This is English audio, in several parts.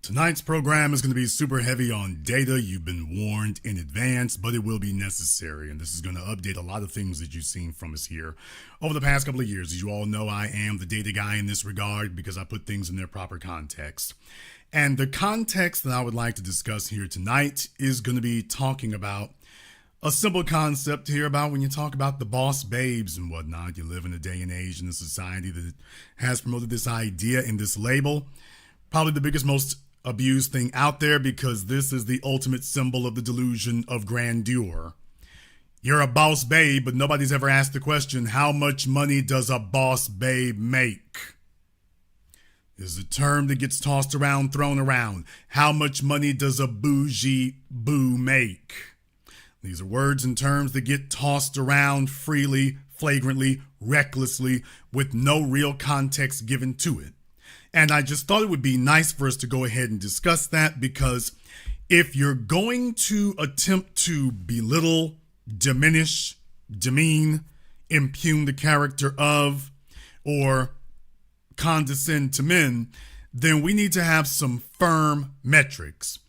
Tonight's program is going to be super heavy on data. You've been warned in advance, but it will be necessary. And this is going to update a lot of things that you've seen from us here over the past couple of years. As you all know, I am the data guy in this regard because I put things in their proper context. And the context that I would like to discuss here tonight is going to be talking about a simple concept here about when you talk about the boss babes and whatnot. You live in a day and age in a society that has promoted this idea and this label. Probably the biggest, most abused thing out there, because this is the ultimate symbol of the delusion of grandeur. You're a boss babe, but nobody's ever asked the question, how much money does a boss babe make? Is a term that gets tossed around, thrown around. How much money does a bougie boo make? These are words and terms that get tossed around freely, flagrantly, recklessly, with no real context given to it. And I just thought it would be nice for us to go ahead and discuss that, because if you're going to attempt to belittle, diminish, demean, impugn the character of, or condescend to men, then we need to have some firm metrics.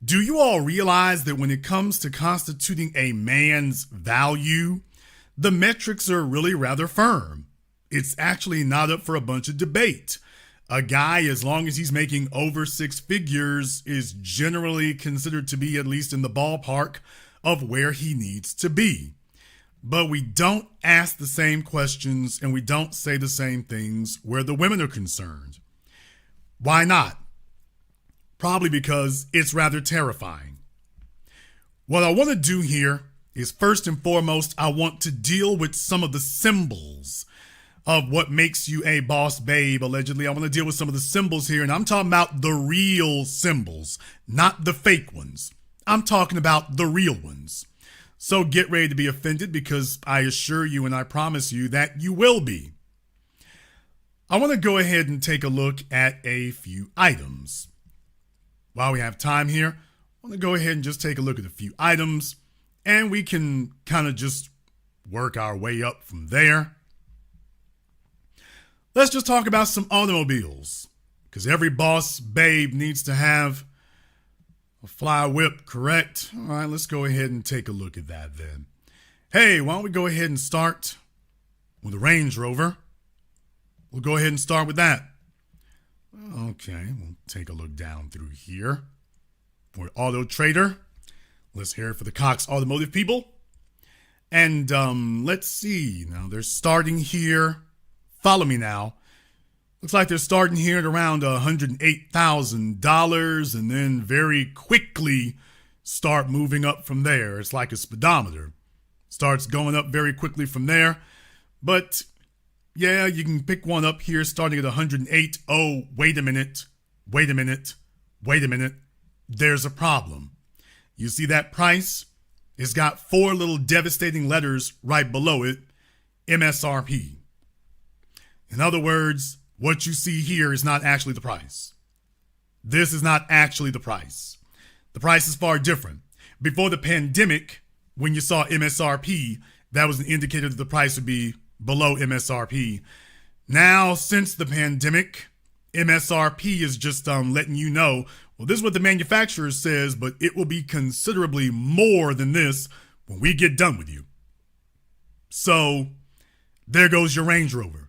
Do you all realize that when it comes to constituting a man's value, the metrics are really rather firm? It's actually not up for a bunch of debate. A guy, as long as he's making over six figures, is generally considered to be at least in the ballpark of where he needs to be. But we don't ask the same questions and we don't say the same things where the women are concerned. Why not? Probably because it's rather terrifying. What I want to do here is, first and foremost, I want to deal with some of the symbols of what makes you a boss babe, allegedly. I want to deal with some of the symbols here, and I'm talking about the real symbols, not the fake ones. I'm talking about the real ones. So get ready to be offended, because I assure you and I promise you that you will be. I want to go ahead and take a look at a few items. While we have time here, I want to go ahead and just take a look at a few items, and we can kind of just work our way up from there. Let's just talk about some automobiles, because every boss babe needs to have a fly whip, correct? All right, let's go ahead and take a look at that then. Hey, why don't we go ahead and start with a Range Rover? We'll go ahead and start with that. Okay, we'll take a look down through here. For Auto Trader, let's hear it for the Cox Automotive people. And let's see, now they're starting here. Follow me now. Looks like they're starting here at around $108,000 and then very quickly start moving up from there. It's like a speedometer. Starts going up very quickly from there. But yeah, you can pick one up here starting at 108. Oh, wait a minute. There's a problem. You see that price? It's got four little devastating letters right below it. MSRP. In other words, what you see here is not actually the price. This is not actually the price. The price is far different. Before the pandemic, when you saw MSRP, that was an indicator that the price would be below MSRP. Now, since the pandemic, MSRP is just letting you know, well, this is what the manufacturer says, but it will be considerably more than this when we get done with you. So, there goes your Range Rover.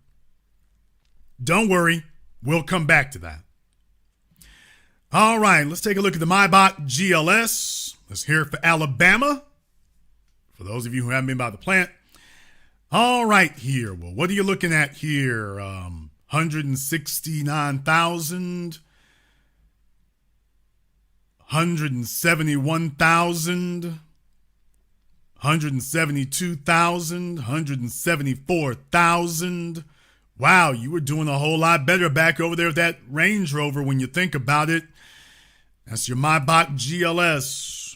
Don't worry, we'll come back to that. All right, let's take a look at the Maybach GLS. Let's hear it for Alabama. For those of you who haven't been by the plant. All right, here. Well, what are you looking at here? 169,000, 171,000, 172,000, 174,000. Wow, you were doing a whole lot better back over there with that Range Rover when you think about it. That's your Maybach GLS.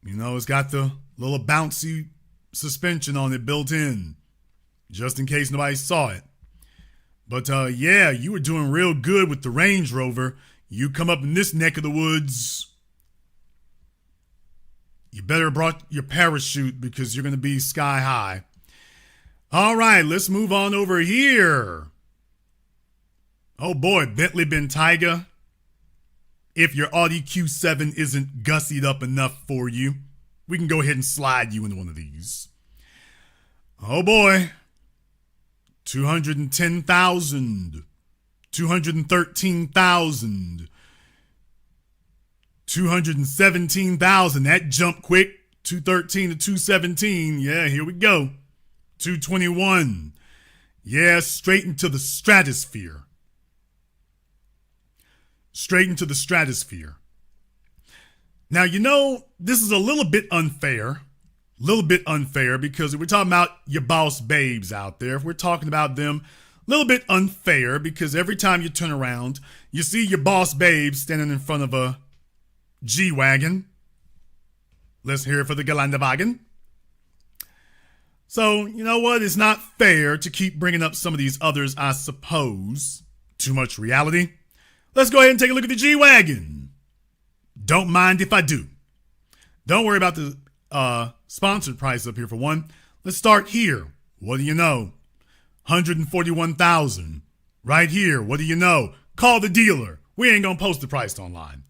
You know, it's got the little bouncy suspension on it built in, just in case nobody saw it. But yeah, you were doing real good with the Range Rover. You come up in this neck of the woods, you better have brought your parachute, because you're going to be sky high. All right, let's move on over here. Oh boy, Bentley Bentayga. if your Audi Q7 isn't gussied up enough for you, we can go ahead and slide you into one of these. Oh boy. 210,000, 213,000, 217,000. That jumped quick. 213 to 217. Yeah, here we go. 221. Yeah, straight into the stratosphere. Straight into the stratosphere. Now, this is a little bit unfair. Because if we're talking about your boss babes out there, if we're talking about them, a little bit unfair because every time you turn around, you see your boss babes standing in front of a G-Wagon. Let's hear it for the Geländewagen. So, you know what? It's not fair to keep bringing up some of these others, I suppose. Too much reality. Let's go ahead and take a look at the G-Wagon. Don't mind if I do. Don't worry about the sponsored price up here for one. Let's start here. What do you know? 141,000. Right here. What do you know? Call the dealer. We ain't gonna post the price online.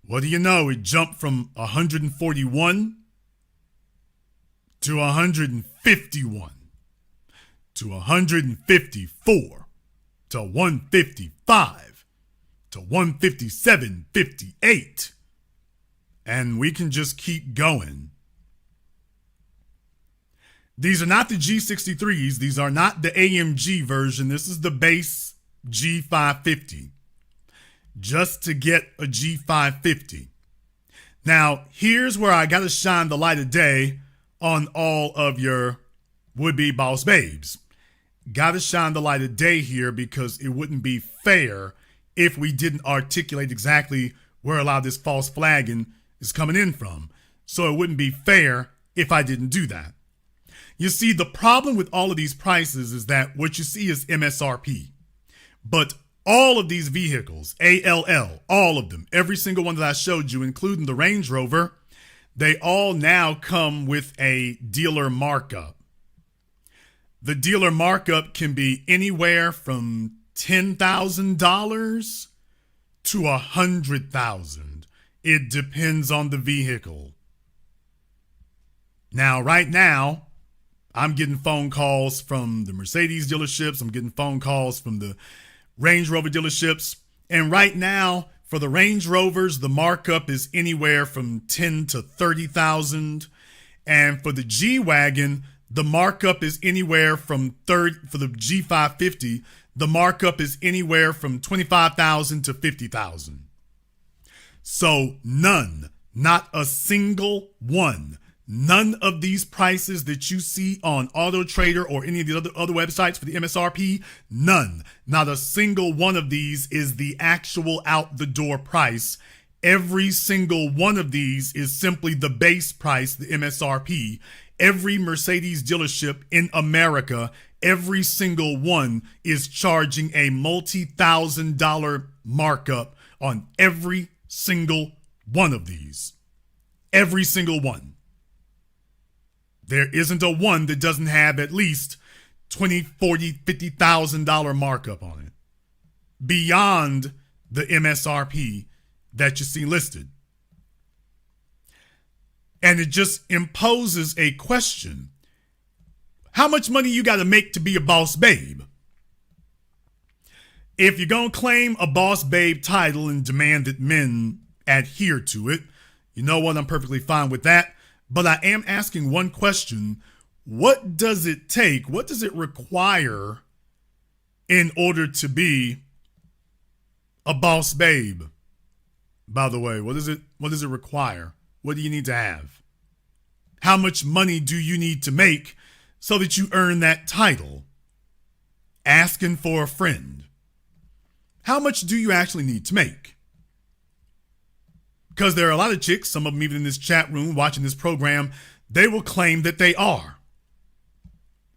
What do you know? It jumped from 141 to 151 to 154 to 155 to 157.58. And we can just keep going. These are not the G63s. These are not the AMG version. This is the base G550. Just to get a G550. Now, here's where I got to shine the light of day on all of your would-be boss babes. Got to shine the light of day here because it wouldn't be fair if we didn't articulate exactly where a lot of this false flagging is coming in from. So it wouldn't be fair if I didn't do that. You see, the problem with all of these prices is that what you see is MSRP. But all of these vehicles, ALL, all of them, every single one that I showed you, including the Range Rover, they all now come with a dealer markup. The dealer markup can be anywhere from $10,000 to $100,000. It depends on the vehicle. Now, right now, I'm getting phone calls from the Mercedes dealerships. I'm getting phone calls from the Range Rover dealerships. And right now, for the Range Rovers, the markup is anywhere from $10,000 to $30,000. And for the G-Wagon, the markup is anywhere from for the G550, the markup is anywhere from $25,000 to $50,000. So none, not a single one, none of these prices that you see on Auto Trader or any of the other websites for the MSRP, none, not a single one of these is the actual out the door price. Every single one of these is simply the base price, the MSRP. Every Mercedes dealership in America, every single one is charging a multi-$1,000 markup on every single one of these. Every single one. There isn't a one that doesn't have at least $20,000, $40,000, $50,000 markup on it beyond the MSRP that you see listed. And it just imposes a question. How much money you got to make to be a boss babe? If you're going to claim a boss babe title and demand that men adhere to it, you know what? I'm perfectly fine with that. But I am asking one question. What does it take? What does it require in order to be a boss babe? By the way, what does it require? What do you need to have? How much money do you need to make so that you earn that title? Asking for a friend. How much do you actually need to make? Because there are a lot of chicks, some of them even in this chat room watching this program, they will claim that they are.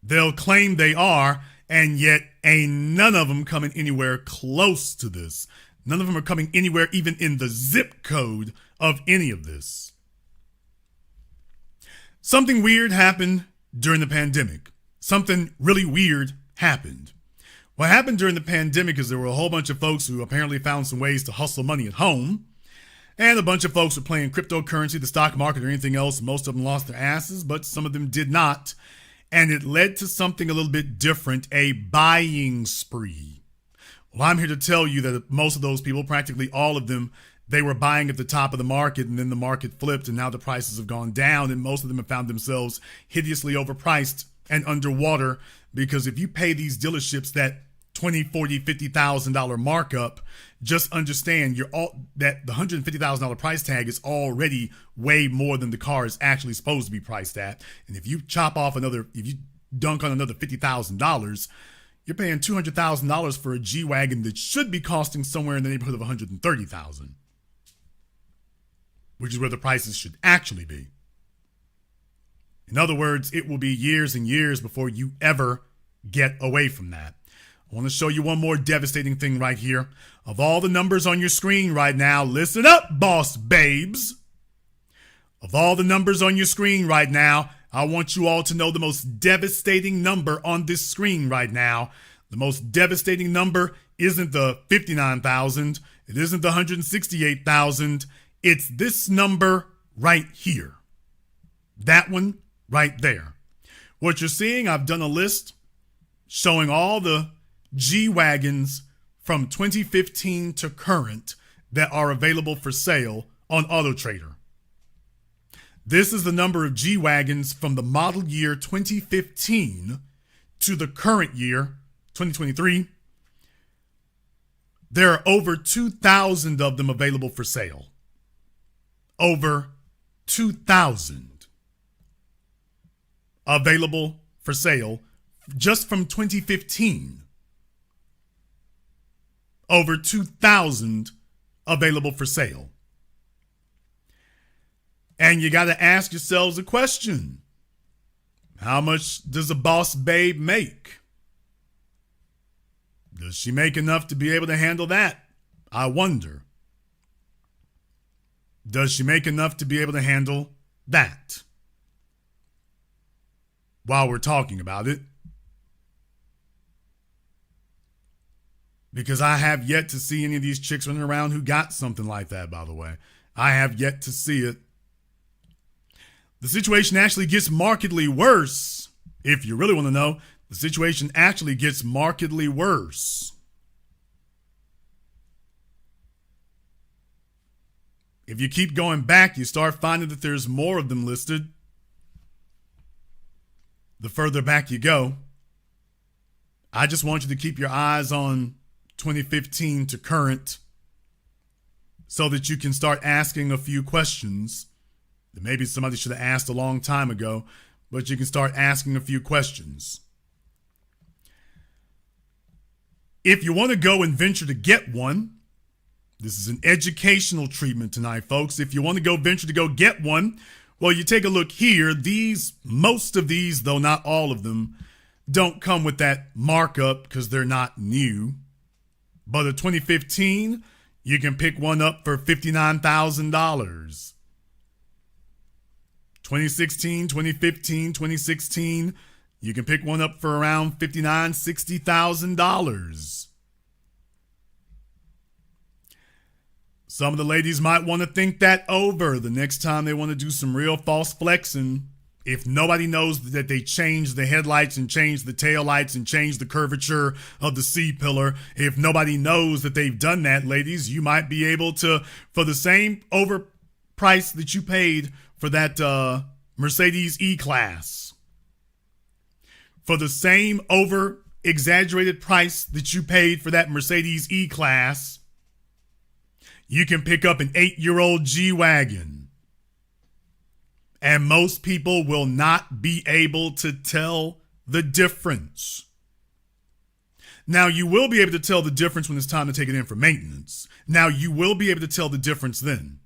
They'll claim they are, and yet ain't none of them coming anywhere close to this. None of them are coming anywhere even in the zip code of any of this. Something weird happened during the pandemic. Something really weird happened. What happened during the pandemic is there were a whole bunch of folks who apparently found some ways to hustle money at home. And a bunch of folks were playing cryptocurrency, the stock market, or anything else. Most of them lost their asses, but some of them did not. And it led to something a little bit different, a buying spree. Well, I'm here to tell you that most of those people, practically all of them, they were buying at the top of the market, and then the market flipped, and now the prices have gone down, and most of them have found themselves hideously overpriced and underwater, because if you pay these dealerships that $20,000, $40,000, $50,000 markup, just understand that the $150,000 price tag is already way more than the car is actually supposed to be priced at. And if you if you dunk on another $50,000, you're paying $200,000 for a G-Wagon that should be costing somewhere in the neighborhood of $130,000, which is where the prices should actually be. In other words, it will be years and years before you ever get away from that. I want to show you one more devastating thing right here. Of all the numbers on your screen right now, listen up, boss babes. Of all the numbers on your screen right now, I want you all to know the most devastating number on this screen right now. The most devastating number isn't the 59,000. It isn't the 168,000. It's this number right here. That one right there. What you're seeing, I've done a list showing all the G-Wagons from 2015 to current that are available for sale on AutoTrader. This is the number of G-Wagons from the model year 2015 to the current year, 2023. There are over 2,000 of them available for sale. Over 2,000 available for sale just from 2015. Over 2,000 available for sale. And you got to ask yourselves a question. How much does a boss babe make? Does she make enough to be able to handle that? I wonder. Does she make enough to be able to handle that? While we're talking about it. Because I have yet to see any of these chicks running around who got something like that, by the way. I have yet to see it. The situation actually gets markedly worse. If you really want to know, the situation actually gets markedly worse. If you keep going back, you start finding that there's more of them listed. The further back you go. I just want you to keep your eyes on 2015 to current so that you can start asking a few questions that maybe somebody should have asked a long time ago, but you can start asking a few questions. If you want to go and venture to get one, this is an educational treatment tonight, folks. If you want to go venture to go get one, well, you take a look here. Most of these, though not all of them, don't come with that markup because they're not new. But a 2015, you can pick one up for $59,000. 2016, 2015, 2016, you can pick one up for around $59,000, $60,000. Some of the ladies might want to think that over the next time they want to do some real false flexing. If nobody knows that they changed the headlights and changed the taillights and changed the curvature of the C-pillar, if nobody knows that they've done that, ladies, you might be able to, for the same overprice that you paid for that Mercedes E-Class, for the same over-exaggerated price that you paid for that Mercedes E-Class, you can pick up an 8-year-old G-Wagon. And most people will not be able to tell the difference. Now, you will be able to tell the difference when it's time to take it in for maintenance. Now, you will be able to tell the difference then.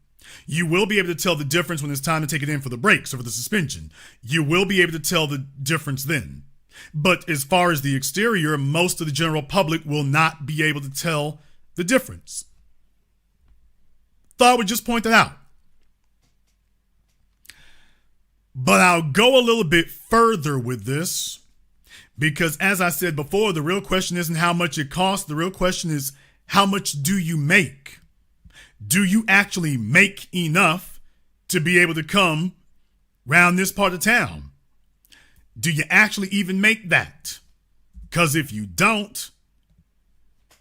You will be able to tell the difference when it's time to take it in for the brakes or for the suspension. You will be able to tell the difference then. But as far as the exterior, most of the general public will not be able to tell the difference. Thought I would just point that out. But I'll go a little bit further with this Because as I said before, the real question isn't how much it costs. The real question is, how much do you make? Do you actually make enough to be able to come around this part of town? Do you actually even make that? Because if you don't,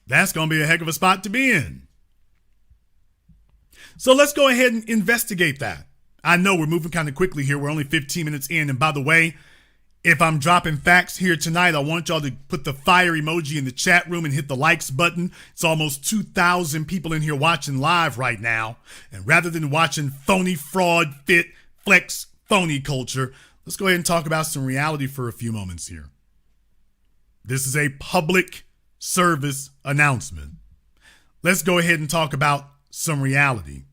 that's going to be a heck of a spot to be in. So let's go ahead and investigate that. I know we're moving kind of quickly here. We're only 15 minutes in. And by the way, if I'm dropping facts here tonight, I want y'all to put the fire emoji in the chat room and hit the likes button. It's almost 2,000 people in here watching live right now. And rather than watching phony, fraud, fit, flex, phony culture, let's go ahead and talk about some reality for a few moments here. This is a public service announcement. Let's go ahead and talk about some reality.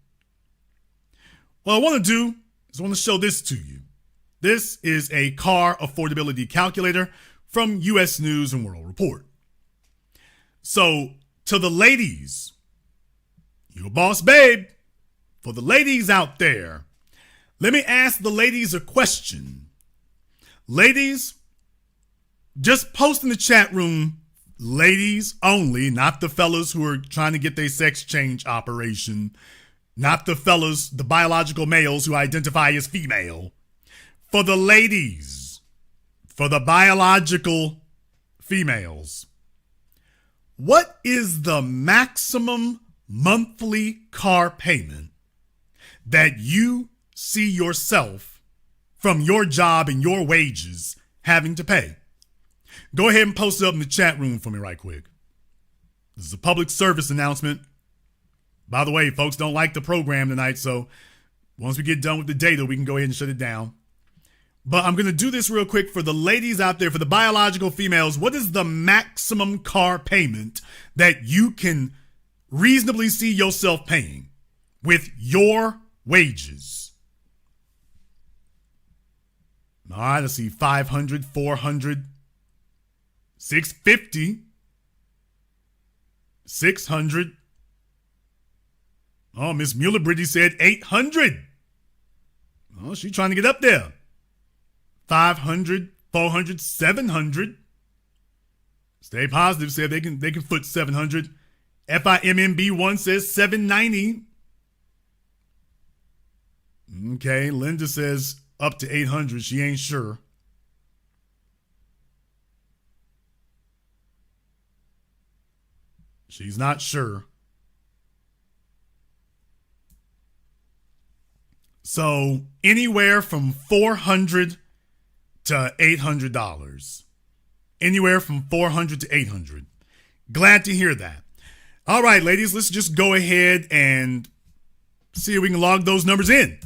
What I want to do is I want to show this to you. This is a car affordability calculator from U.S. News and World Report. So to the ladies, you a boss babe, for the ladies out there, let me ask the ladies a question. Ladies, just post in the chat room, ladies only, not the fellas who are trying to get their sex change operation, not the fellas, the biological males who identify as female. For the ladies, for the biological females, what is the maximum monthly car payment that you see yourself from your job and your wages having to pay? Go ahead and post it up in the chat room for me right quick. This is a public service announcement. By the way, folks don't like the program tonight, so once we get done with the data, we can go ahead and shut it down. But I'm going to do this real quick for the ladies out there, for the biological females. What is the maximum car payment that you can reasonably see yourself paying with your wages? All right, let's see, 500, 400, 650, 600. Oh, Miss Mueller Bridgie said 800. Oh, she's trying to get up there. 500, 400, 700. Stay Positive said they can foot 700. FIMMB1 says 790. Okay, Linda says up to 800. She ain't sure. She's not sure. So anywhere from $400 to $800. Anywhere from $400 to $800. Glad to hear that. All right, ladies, let's just go ahead and see if we can log those numbers in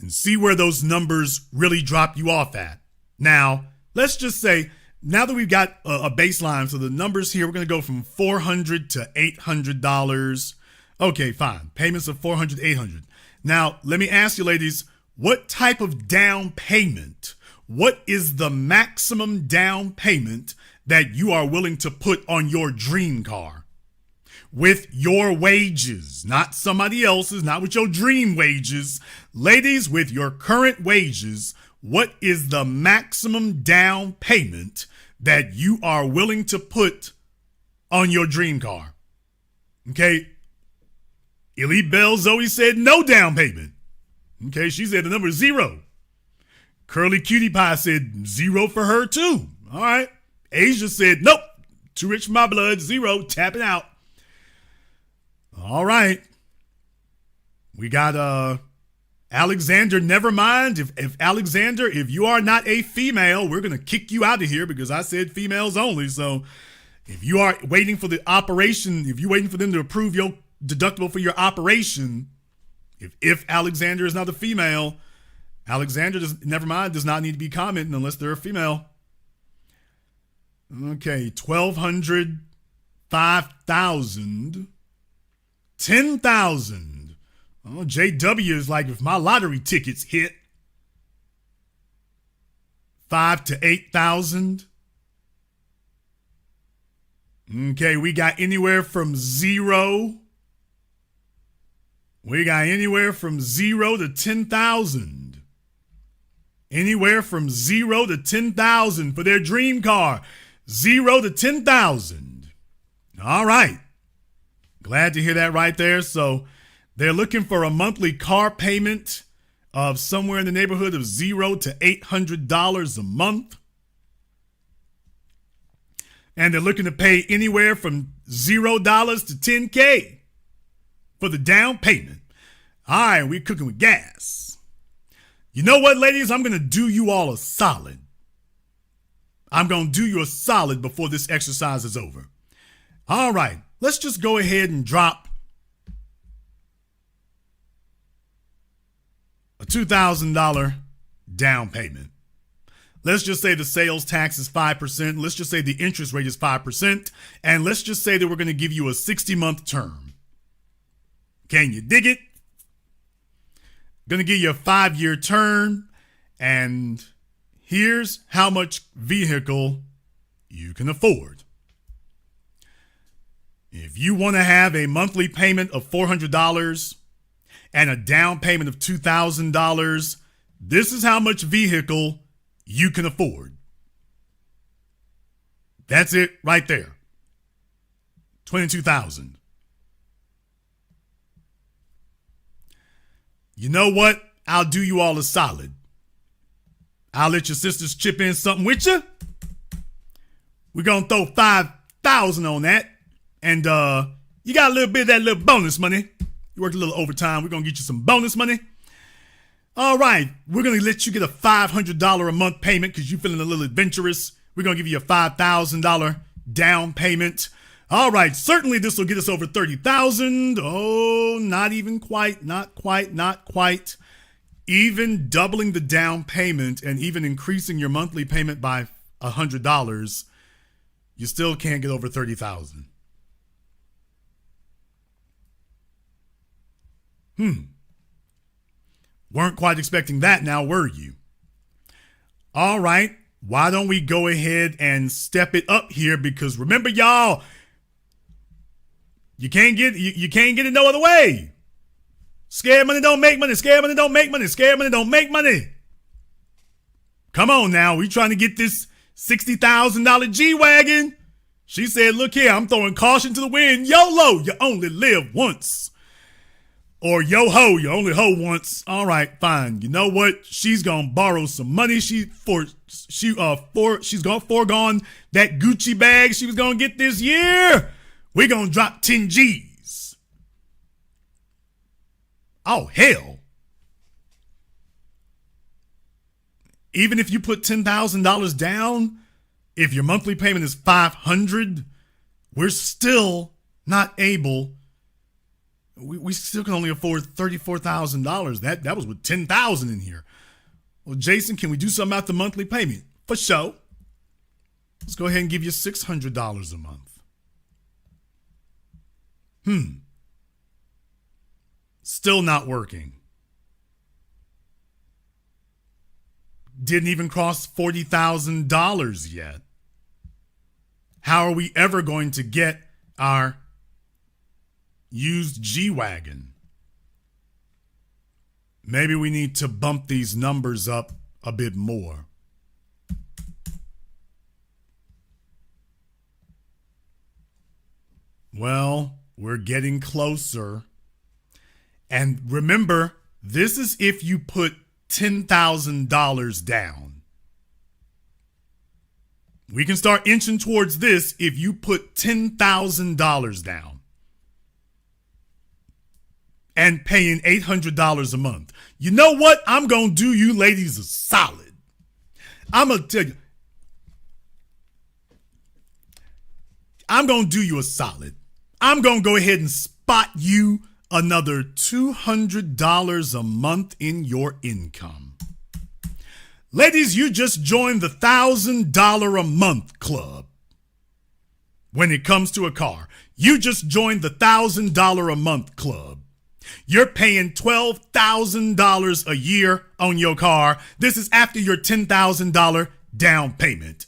and see where those numbers really drop you off at. Now, let's just say, now that we've got a baseline, so the numbers here, we're going to go from $400 to $800. Okay, fine. Payments of $400 to $800. Now, let me ask you, ladies, what type of down payment, what is the maximum down payment that you are willing to put on your dream car? With your wages, not somebody else's, not with your dream wages. Ladies, with your current wages, what is the maximum down payment that you are willing to put on your dream car? Okay. Elite Bell Zoe said no down payment. Okay, she said the number is 0. Curly Cutie Pie said 0 for her too. All right. Asia said nope, too rich for my blood, 0, tapping out. All right. We got Alexander, never mind. If Alexander, if you are not a female, we're going to kick you out of here because I said females only. So if you are waiting for the operation, if you're waiting for them to approve your deductible for your operation, if Alexander is not a female, Alexander does not need to be commenting unless they're a female. Okay, 1,200, 5,000, 10,000. Oh, JW is like, if my lottery tickets hit, 5 to 8,000. Okay, we got anywhere from 0. We got anywhere from 0 to 10,000. Anywhere from 0 to 10,000 for their dream car. 0 to 10,000. All right. Glad to hear that right there. So they're looking for a monthly car payment of somewhere in the neighborhood of $0 to $800 a month. And they're looking to pay anywhere from $0 to $10K for the down payment. All right, we're cooking with gas. You know what, ladies? I'm going to do you all a solid. I'm going to do you a solid before this exercise is over. All right, let's just go ahead and drop a $2,000 down payment. Let's just say the sales tax is 5%. Let's just say the interest rate is 5%. And let's just say that we're going to give you a 60-month term. Can you dig it? Going to give you a 5-year term. And here's how much vehicle you can afford. If you want to have a monthly payment of $400 and a down payment of $2,000, this is how much vehicle you can afford. That's it right there. $22,000. You know what? I'll do you all a solid. I'll let your sisters chip in something with you. We're going to throw $5,000 on that. And you got a little bit of that little bonus money. You worked a little overtime. We're going to get you some bonus money. All right. We're going to let you get a $500 a month payment because you're feeling a little adventurous. We're going to give you a $5,000 down payment. All right. Certainly this will get us over $30,000. Oh, not even quite. Not quite. Even doubling the down payment and even increasing your monthly payment by $100, you still can't get over $30,000. Weren't quite expecting that now, were you? All right. Why don't we go ahead and step it up here? Because remember, y'all, you can't get it no other way. Scared money don't make money. Scared money don't make money. Scared money don't make money. Come on now. We trying to get this $60,000 G-Wagon. She said, look here, I'm throwing caution to the wind. YOLO, you only live once. Or yo-ho, you only ho once. All right, fine. You know what? She's going to borrow some money. She's going to foregone that Gucci bag she was going to get this year. We're going to drop 10 G's. Oh, hell. Even if you put $10,000 down, if your monthly payment is $500, we're still not able. We still can only afford $34,000. That was with $10,000 in here. Well, Jason, can we do something about the monthly payment? For sure. Let's go ahead and give you $600 a month. Still not working. Didn't even cross $40,000 yet. How are we ever going to get our used G-Wagon? Maybe we need to bump these numbers up a bit more. Well, we're getting closer. And remember, this is if you put $10,000 down. We can start inching towards this if you put $10,000 down and paying $800 a month. You know what? I'm going to do you ladies a solid. I'm going to tell you. I'm going to do you a solid. I'm going to go ahead and spot you another $200 a month in your income. Ladies, you just joined the $1,000 a month club. When it comes to a car, you just joined the $1,000 a month club. You're paying $12,000 a year on your car. This is after your $10,000 down payment.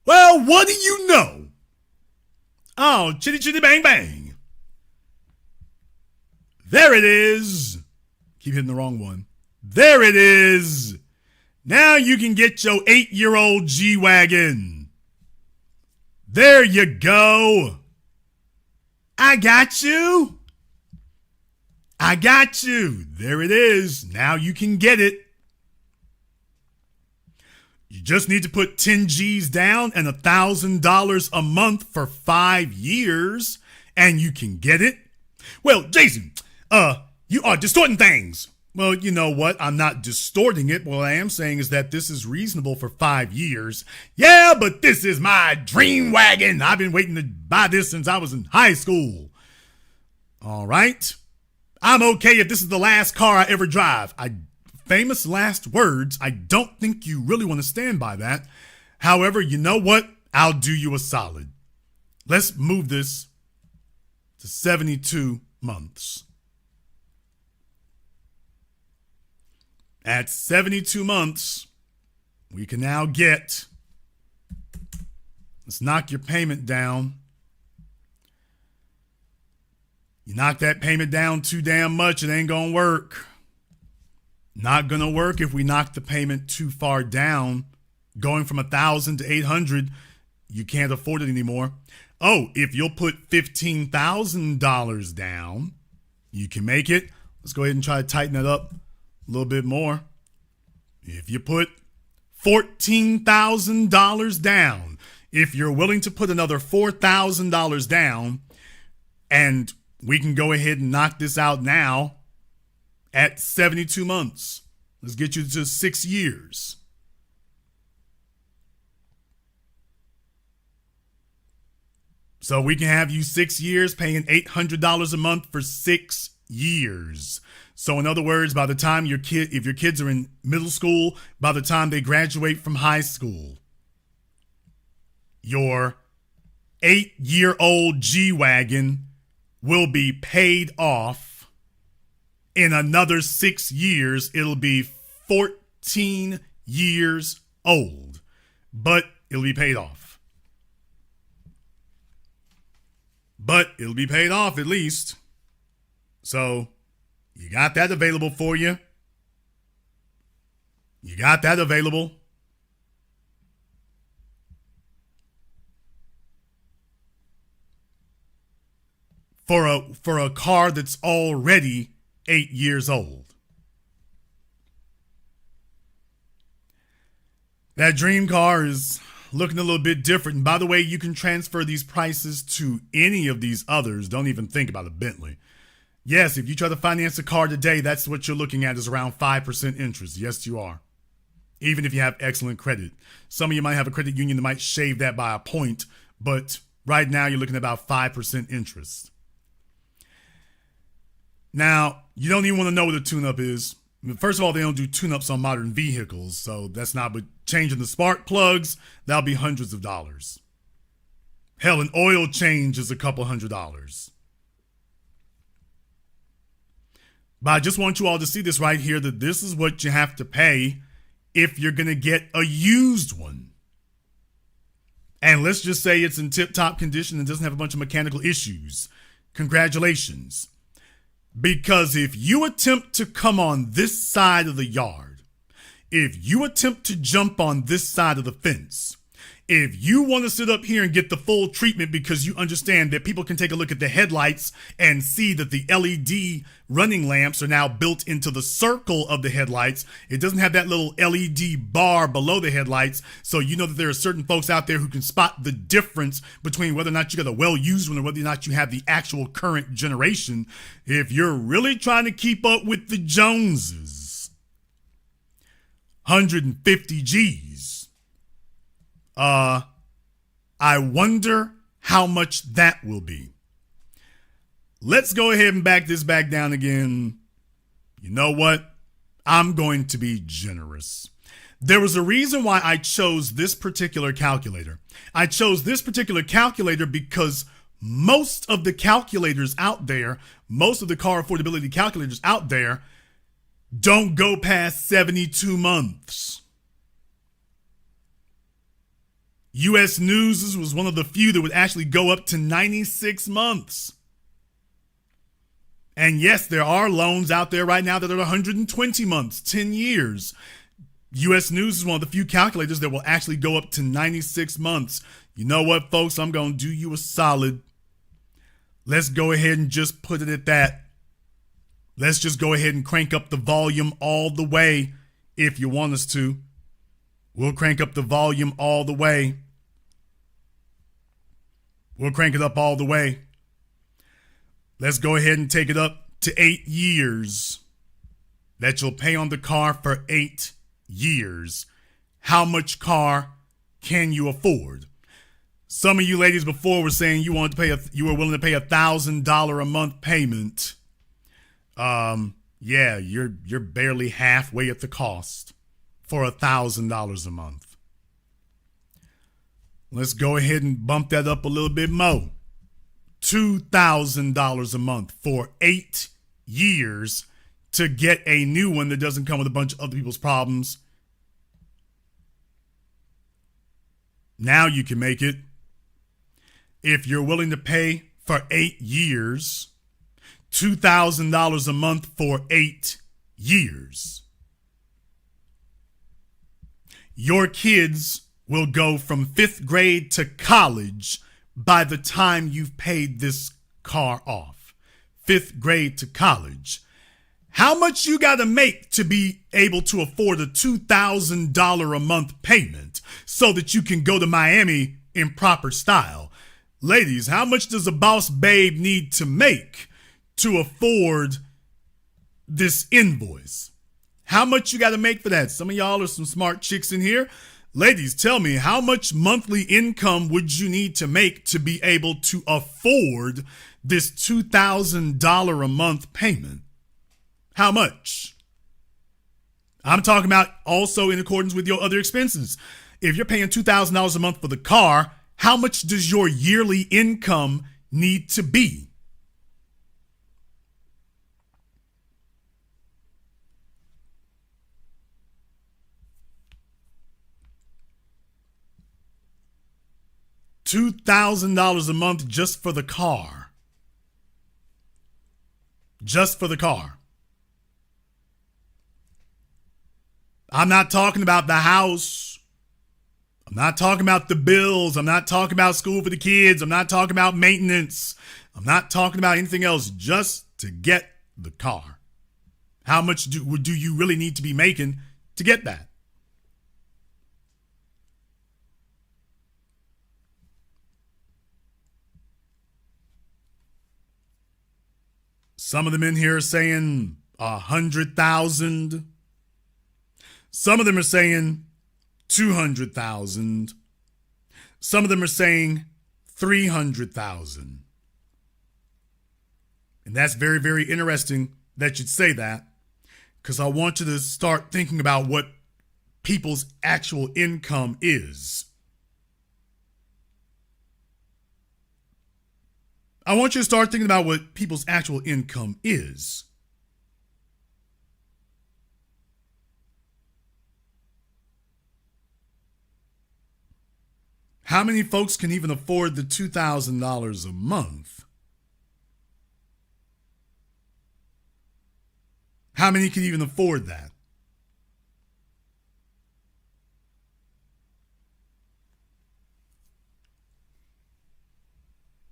Well, what do you know? Oh, chitty chitty bang bang. There it is. Keep hitting the wrong one. There it is. Now you can get your 8-year-old G-Wagon. There you go. I got you. I got you. There it is. Now you can get it. You just need to put 10 G's down and $1,000 a month for 5 years, and you can get it. Well, Jason, you are distorting things. Well, you know what? I'm not distorting it. What I am saying is that this is reasonable for 5 years. Yeah, but this is my dream wagon. I've been waiting to buy this since I was in high school. All right. I'm okay if this is the last car I ever drive. Famous last words. I don't think you really want to stand by that. However, you know what? I'll do you a solid. Let's move this to 72 months. At 72 months, we can now get, let's knock your payment down. You knock that payment down too damn much, it ain't gonna work. Not gonna work if we knock the payment too far down. Going from 1,000 to 800, you can't afford it anymore. Oh, if you'll put $15,000 down, you can make it. Let's go ahead and try to tighten that up a little bit more. If you put $14,000 down, if you're willing to put another $4,000 down, and we can go ahead and knock this out now at 72 months. Let's get you to 6 years. So we can have you 6 years paying $800 a month for 6 years. So in other words, by the time if your kids are in middle school, by the time they graduate from high school, your 8-year-old G-Wagon will be paid off. In another 6 years, it'll be 14 years old, but it'll be paid off. But it'll be paid off at least. So you got that available for you. You got that available. For a car that's already 8 years old. That dream car is looking a little bit different. And by the way, you can transfer these prices to any of these others. Don't even think about a Bentley. Yes, if you try to finance a car today, that's what you're looking at is around 5% interest. Yes, you are. Even if you have excellent credit. Some of you might have a credit union that might shave that by a point, but right now you're looking at about 5% interest. Now, you don't even want to know what a tune-up is. First of all, they don't do tune-ups on modern vehicles, so that's not, but changing the spark plugs, that'll be hundreds of dollars. Hell, an oil change is a couple $100. But I just want you all to see this right here, that this is what you have to pay if you're going to get a used one. And let's just say it's in tip-top condition and doesn't have a bunch of mechanical issues. Congratulations. Because if you attempt to come on this side of the yard, if you attempt to jump on this side of the fence, if you want to sit up here and get the full treatment because you understand that people can take a look at the headlights and see that the LED running lamps are now built into the circle of the headlights. It doesn't have that little LED bar below the headlights. So you know that there are certain folks out there who can spot the difference between whether or not you got a well-used one or whether or not you have the actual current generation. If you're really trying to keep up with the Joneses, 150 G's. I wonder how much that will be. Let's go ahead and back this back down again. You know what? I'm going to be generous. There was a reason why I chose this particular calculator. I chose this particular calculator because most of the calculators out there, most of the car affordability calculators out there don't go past 72 months. U.S. News was one of the few that would actually go up to 96 months. And yes, there are loans out there right now that are 120 months, 10 years. U.S. News is one of the few calculators that will actually go up to 96 months. You know what, folks? I'm going to do you a solid. Let's go ahead and just put it at that. Let's just go ahead and crank up the volume all the way if you want us to. We'll crank up the volume all the way. We'll crank it up all the way. Let's go ahead and take it up to 8 years that you'll pay on the car for 8 years. How much car can you afford? Some of you ladies before were saying you wanted to pay you were willing to pay $1,000 a month payment. Yeah, you're barely halfway at the cost for $1,000 a month. Let's go ahead and bump that up a little bit more. $2,000 a month for 8 years to get a new one that doesn't come with a bunch of other people's problems. Now you can make it. If you're willing to pay for 8 years, $2,000 a month for 8 years. Your kids will go from 5th grade to college by the time you've paid this car off. 5th grade to college. How much you got to make to be able to afford a $2,000 a month payment so that you can go to Miami in proper style? Ladies, how much does a boss babe need to make to afford this invoice? How much you got to make for that? Some of y'all are some smart chicks in here. Ladies, tell me, how much monthly income would you need to make to be able to afford this $2,000 a month payment? How much? I'm talking about also in accordance with your other expenses. If you're paying $2,000 a month for the car, how much does your yearly income need to be? $2,000 a month just for the car. Just for the car. I'm not talking about the house. I'm not talking about the bills. I'm not talking about school for the kids. I'm not talking about maintenance. I'm not talking about anything else, just to get the car. How much do you really need to be making to get that? Some of them in here are saying 100,000. Some of them are saying 200,000. Some of them are saying 300,000. And that's very, very interesting that you'd say that, because I want you to start thinking about what people's actual income is. I want you to start thinking about what people's actual income is. How many folks can even afford the $2,000 a month? How many can even afford that?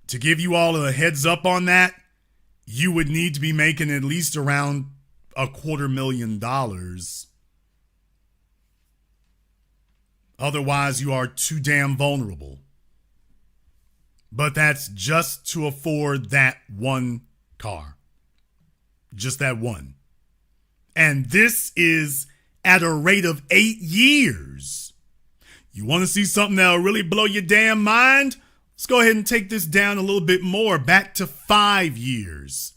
To give you all a heads up on that, you would need to be making at least around $250,000. Otherwise, you are too damn vulnerable. But that's just to afford that one car. Just that one. And this is at a rate of 8 years. You want to see something that'll really blow your damn mind? Let's go ahead and take this down a little bit more, back to 5 years.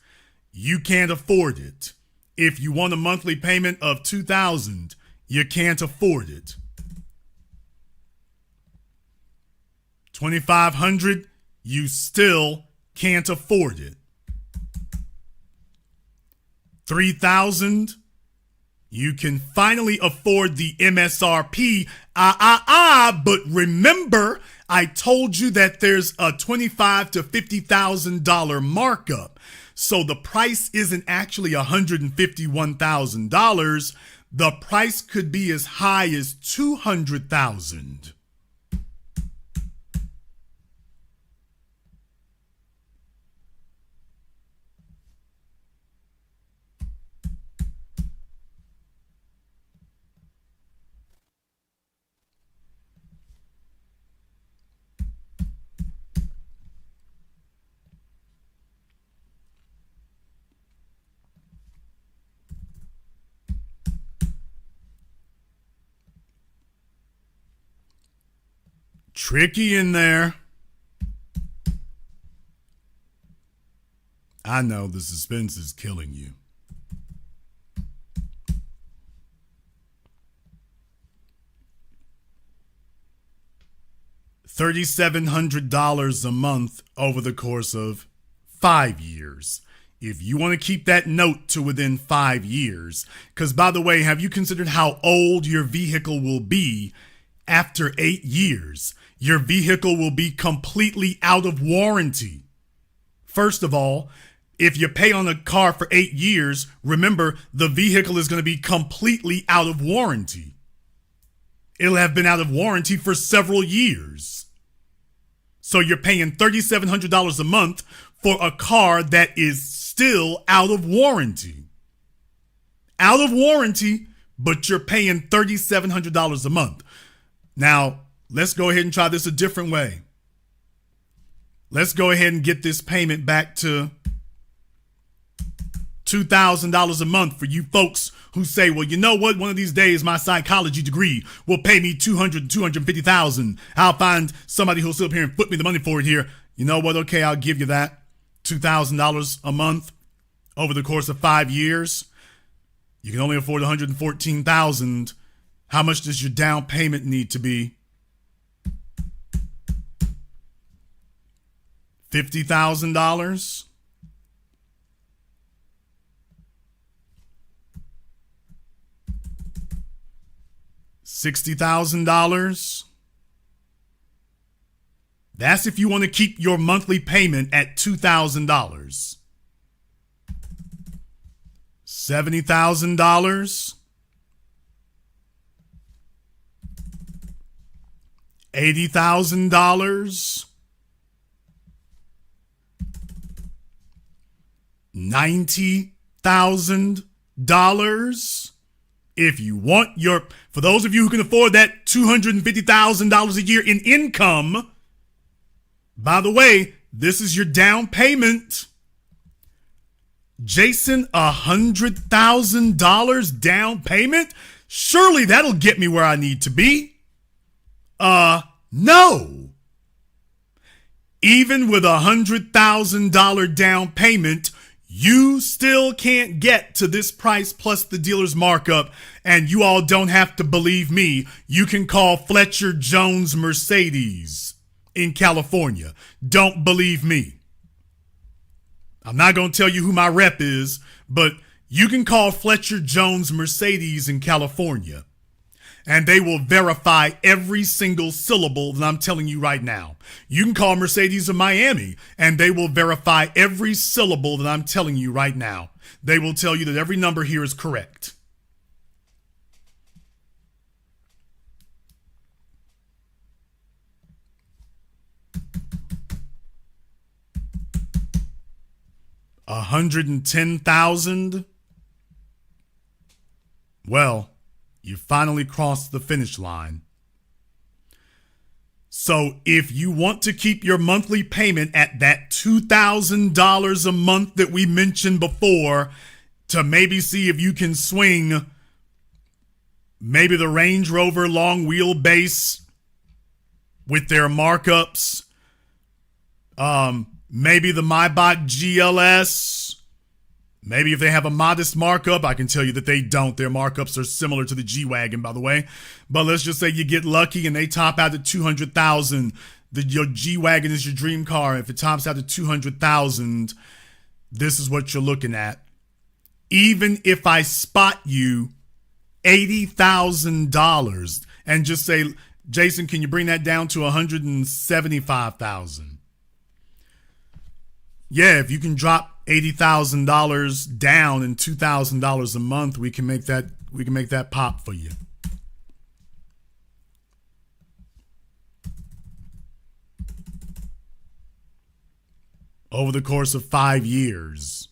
You can't afford it. If you want a monthly payment of $2,000, you can't afford it. $2,500, you still can't afford it. $3,000, you can finally afford the MSRP. But remember, I told you that there's a $25,000 to $50,000 markup. So the price isn't actually $151,000. The price could be as high as $200,000. Tricky in there. I know the suspense is killing you. $3,700 a month over the course of 5 years. If you want to keep that note to within 5 years, because by the way, have you considered how old your vehicle will be after 8 years? Your vehicle will be completely out of warranty. First of all, if you pay on a car for 8 years, remember the vehicle is going to be completely out of warranty. It'll have been out of warranty for several years. So you're paying $3,700 a month for a car that is still out of warranty. Out of warranty, but you're paying $3,700 a month. Now, let's go ahead and try this a different way. Let's go ahead and get this payment back to $2,000 a month for you folks who say, well, you know what? One of these days, my psychology degree will pay me $200,000, $250,000. I'll find somebody who'll sit up here and foot me the money for it here. You know what? Okay, I'll give you that $2,000 a month over the course of 5 years. You can only afford $114,000. How much does your down payment need to be? $50,000? $60,000? That's if you want to keep your monthly payment at $2,000. $70,000? $80,000? $90,000? If you want for those of you who can afford that $250,000 a year in income, by the way, this is your down payment. Jason, $100,000 down payment? Surely that'll get me where I need to be. No. Even with $100,000 down payment, you still can't get to this price plus the dealer's markup, and you all don't have to believe me. You can call Fletcher Jones Mercedes in California. Don't believe me. I'm not going to tell you who my rep is, but you can call Fletcher Jones Mercedes in California, and they will verify every single syllable that I'm telling you right now. You can call Mercedes of Miami, and they will verify every syllable that I'm telling you right now. They will tell you that every number here is correct. $110,000? Well, you finally crossed the finish line. So if you want to keep your monthly payment at that $2,000 a month that we mentioned before, to maybe see if you can swing maybe the Range Rover long wheelbase with their markups, maybe the Maybach GLS. Maybe if they have a modest markup, I can tell you that they don't. Their markups are similar to the G-Wagon, by the way. But let's just say you get lucky and they top out at $200,000. Your G-Wagon is your dream car. If it tops out at $200,000, this is what you're looking at. Even if I spot you $80,000 and just say, Jason, can you bring that down to $175,000? Yeah, if you can drop $80,000 down and $2,000 a month, we can make that We can make that pop for you. Over the course of 5 years.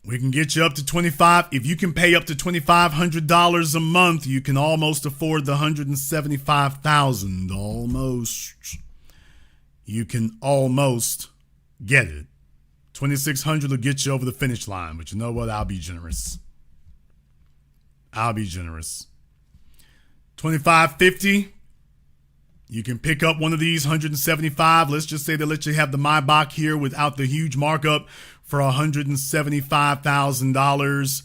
We can get you up to 25. If you can pay up to $2,500 a month, you can almost afford the $175,000. Almost. You can almost get it. $2,600 will get you over the finish line, but you know what? I'll be generous. $2,550. You can pick up one of these $175. Let's just say they let you have the Maybach here without the huge markup for $175,000.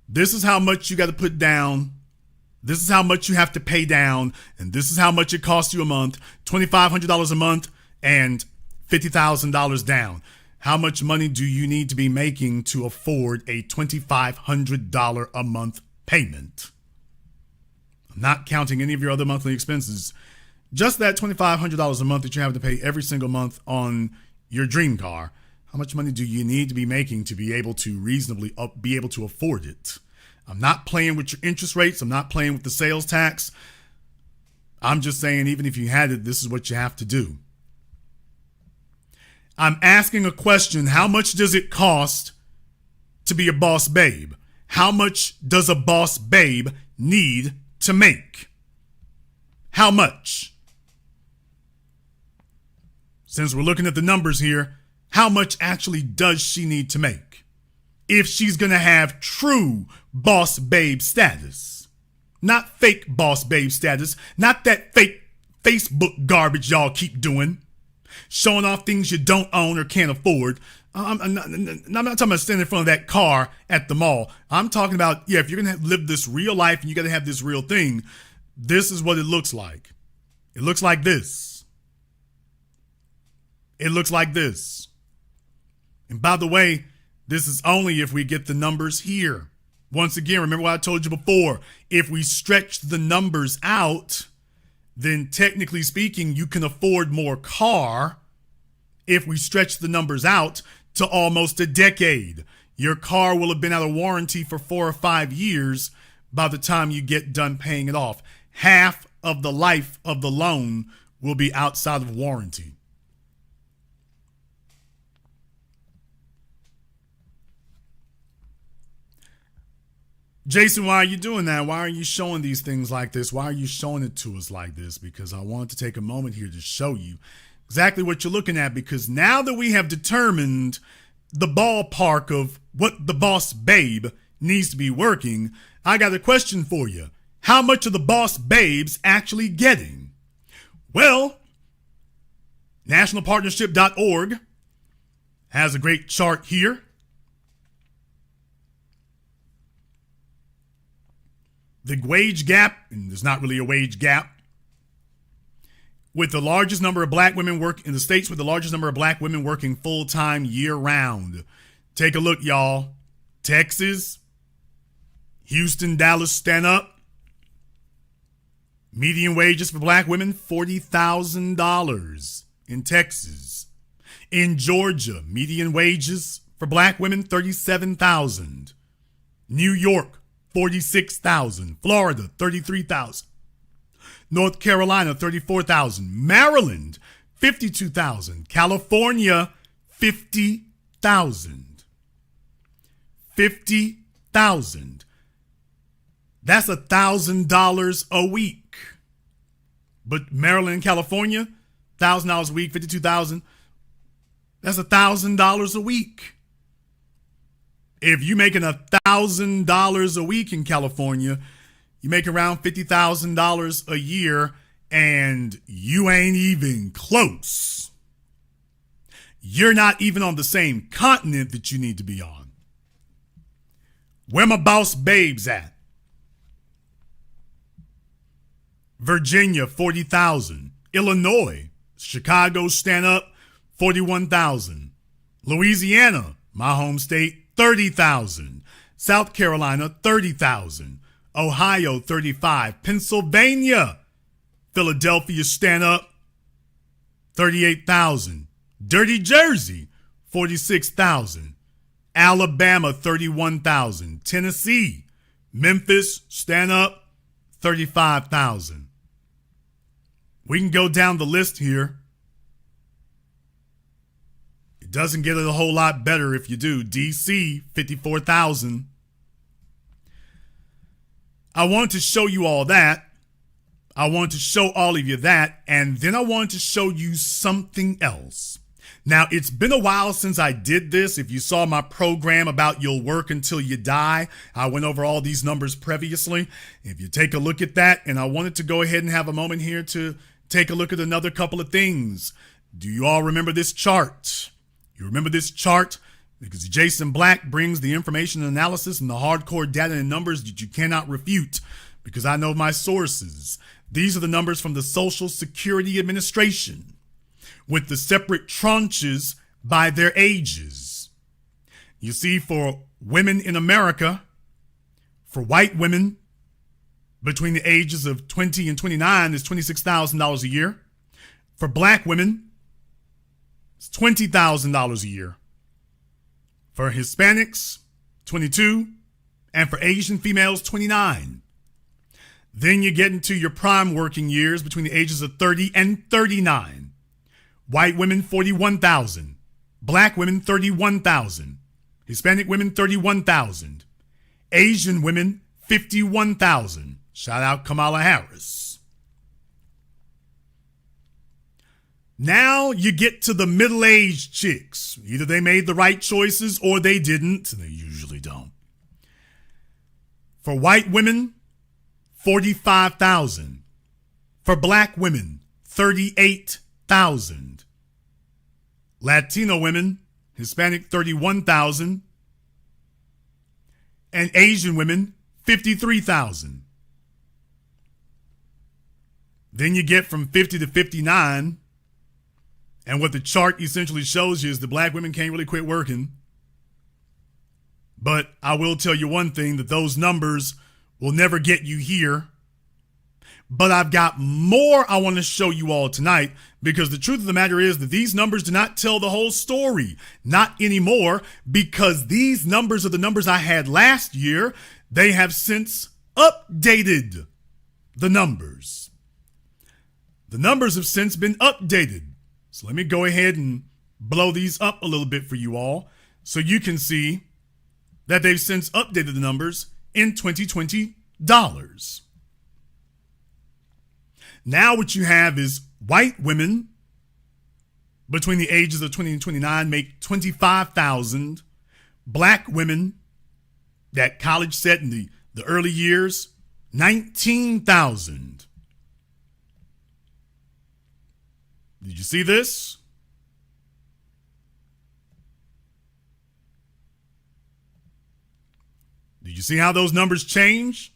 This is how much you got to put down. This is how much you have to pay down, and this is how much it costs you a month. $2,500 a month and $50,000 down. How much money do you need to be making to afford a $2,500 a month payment? I'm not counting any of your other monthly expenses. Just that $2,500 a month that you have to pay every single month on your dream car. How much money do you need to be making to be able to reasonably be able to afford it? I'm not playing with your interest rates. I'm not playing with the sales tax. I'm just saying, even if you had it, this is what you have to do. I'm asking a question. How much does it cost to be a boss babe? How much does a boss babe need to make? How much? Since we're looking at the numbers here, how much actually does she need to make if she's going to have true boss babe status? Not fake boss babe status, not that fake Facebook garbage y'all keep doing. Showing off things you don't own or can't afford. I'm not talking about standing in front of that car at the mall. I'm talking about, if you're going to live this real life and you got to have this real thing, this is what it looks like. It looks like this. It looks like this. And by the way, this is only if we get the numbers here. Once again, remember what I told you before. If we stretch the numbers out, then technically speaking, you can afford more car if we stretch the numbers out to almost a decade. Your car will have been out of warranty for 4 or 5 years by the time you get done paying it off. Half of the life of the loan will be outside of warranty. Jason, why are you doing that? Why are you showing these things like this? Why are you showing it to us like this? Because I wanted to take a moment here to show you exactly what you're looking at. Because now that we have determined the ballpark of what the boss babe needs to be working, I got a question for you. How much are the boss babes actually getting? Well, nationalpartnership.org has a great chart here. The wage gap, and there's not really a wage gap, with the largest number of black women in the states with the largest number of black women working full-time year-round. Take a look, y'all. Texas, Houston, Dallas, stand up. Median wages for black women, $40,000 in Texas. In Georgia, median wages for black women, $37,000. New York, $46,000. Florida, $33,000. North Carolina, $34,000. Maryland, $52,000. California, $50,000. $50,000. That's $1,000 a week. But Maryland and California, $1,000 a week, $52,000. That's $1,000 a week. If you're making $1,000 a week in California, you make around $50,000 a year, and you ain't even close. You're not even on the same continent that you need to be on. Where my boss babes at? Virginia, $40,000. Illinois, Chicago, stand up, $41,000. Louisiana, my home state, $30,000. South Carolina, $30,000. Ohio, 35. Pennsylvania, Philadelphia, stand up, 38,000. Dirty Jersey, 46,000. Alabama, 31,000. Tennessee, Memphis, stand up, 35,000. We can go down the list here. It doesn't get it a whole lot better if you do. DC, 54,000. I want to show you all that. I want to show all of you that. And then I want to show you something else. Now, it's been a while since I did this. If you saw my program about You'll Work Until You Die, I went over all these numbers previously. If you take a look at that, and I wanted to go ahead and have a moment here to take a look at another couple of things. Do you all remember this chart? You remember this chart? Because Jason Black brings the information and analysis and the hardcore data and numbers that you cannot refute, because I know my sources. These are the numbers from the Social Security Administration with the separate tranches by their ages. You see, for women in America, for white women between the ages of 20 and 29 is $26,000 a year. For black women, it's $20,000 a year. For Hispanics, 22, and for Asian females, 29. Then you get into your prime working years between the ages of 30 and 39. White women, 41,000. Black women, 31,000. Hispanic women, 31,000. Asian women, 51,000. Shout out Kamala Harris. Now you get to the middle-aged chicks. Either they made the right choices or they didn't, and they usually don't. For white women, 45,000. For black women, 38,000. Latino women, Hispanic, 31,000. And Asian women, 53,000. Then you get from 50 to 59. And what the chart essentially shows you is the black women can't really quit working. But I will tell you one thing, that those numbers will never get you here. But I've got more I want to show you all tonight, because the truth of the matter is that these numbers do not tell the whole story. Not anymore, because these numbers are the numbers I had last year. They have since updated the numbers. The numbers have since been updated. So let me go ahead and blow these up a little bit for you all so you can see that they've since updated the numbers in 2020 dollars. Now what you have is white women between the ages of 20 and 29 make $25,000. Black women, that college set in the early years, $19,000. Did you see this? Did you see how those numbers change?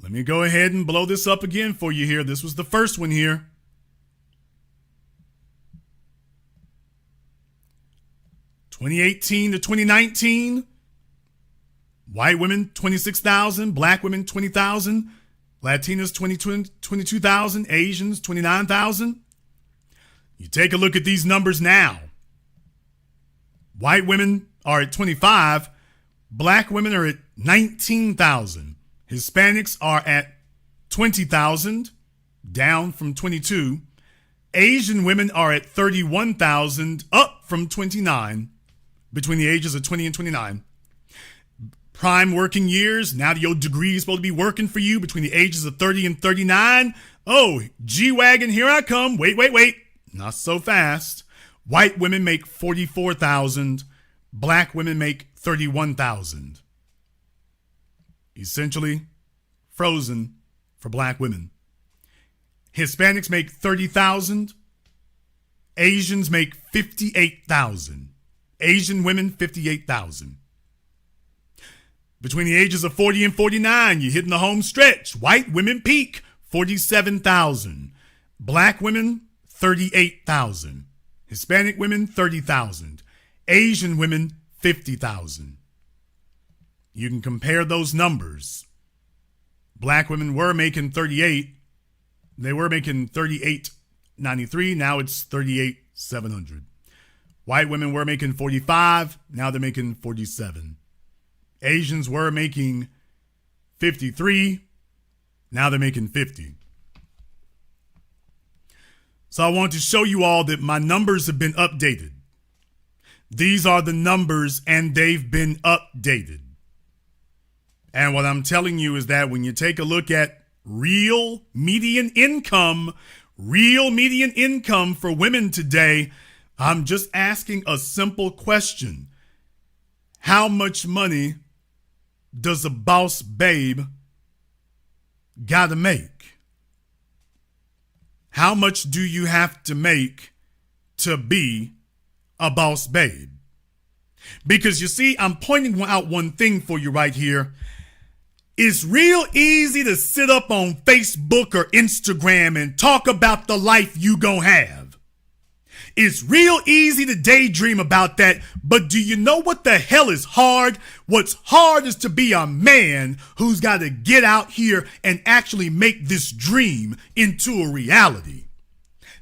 Let me go ahead and blow this up again for you here. This was the first one here. (2018 to 2019), white women 26,000, black women 20,000, Latinas 22,000, Asians 29,000. You take a look at these numbers now. White women are at 25, black women are at 19,000. Hispanics are at 20,000, down from 22. Asian women are at 31,000, up from 29, between the ages of 20 and 29. Prime working years, now that your degree is supposed to be working for you between the ages of 30 and 39. Oh, G-Wagon, here I come. Wait. Not so fast. White women make 44,000. Black women make 31,000. Essentially frozen for black women. Hispanics make 30,000. Asians make 58,000. Asian women, 58,000. Between the ages of 40 and 49, you're hitting the home stretch. White women peak, 47,000. Black women, 38,000. Hispanic women, 30,000. Asian women, 50,000. You can compare those numbers Black women were making 38. They were making 38.93. Now it's 38,700. White women were making 45. Now they're making 47. Asians were making 53. Now they're making 50. So I want to show you all that my numbers have been updated. These are the numbers and they've been updated. And what I'm telling you is that when you take a look at real median income for women today, I'm just asking a simple question. How much money does a boss babe gotta make? How much do you have to make to be a boss babe? Because you see, I'm pointing out one thing for you right here. It's real easy to sit up on Facebook or Instagram and talk about the life you gonna have. It's real easy to daydream about that, but do you know what the hell is hard? What's hard is to be a man who's got to get out here and actually make this dream into a reality.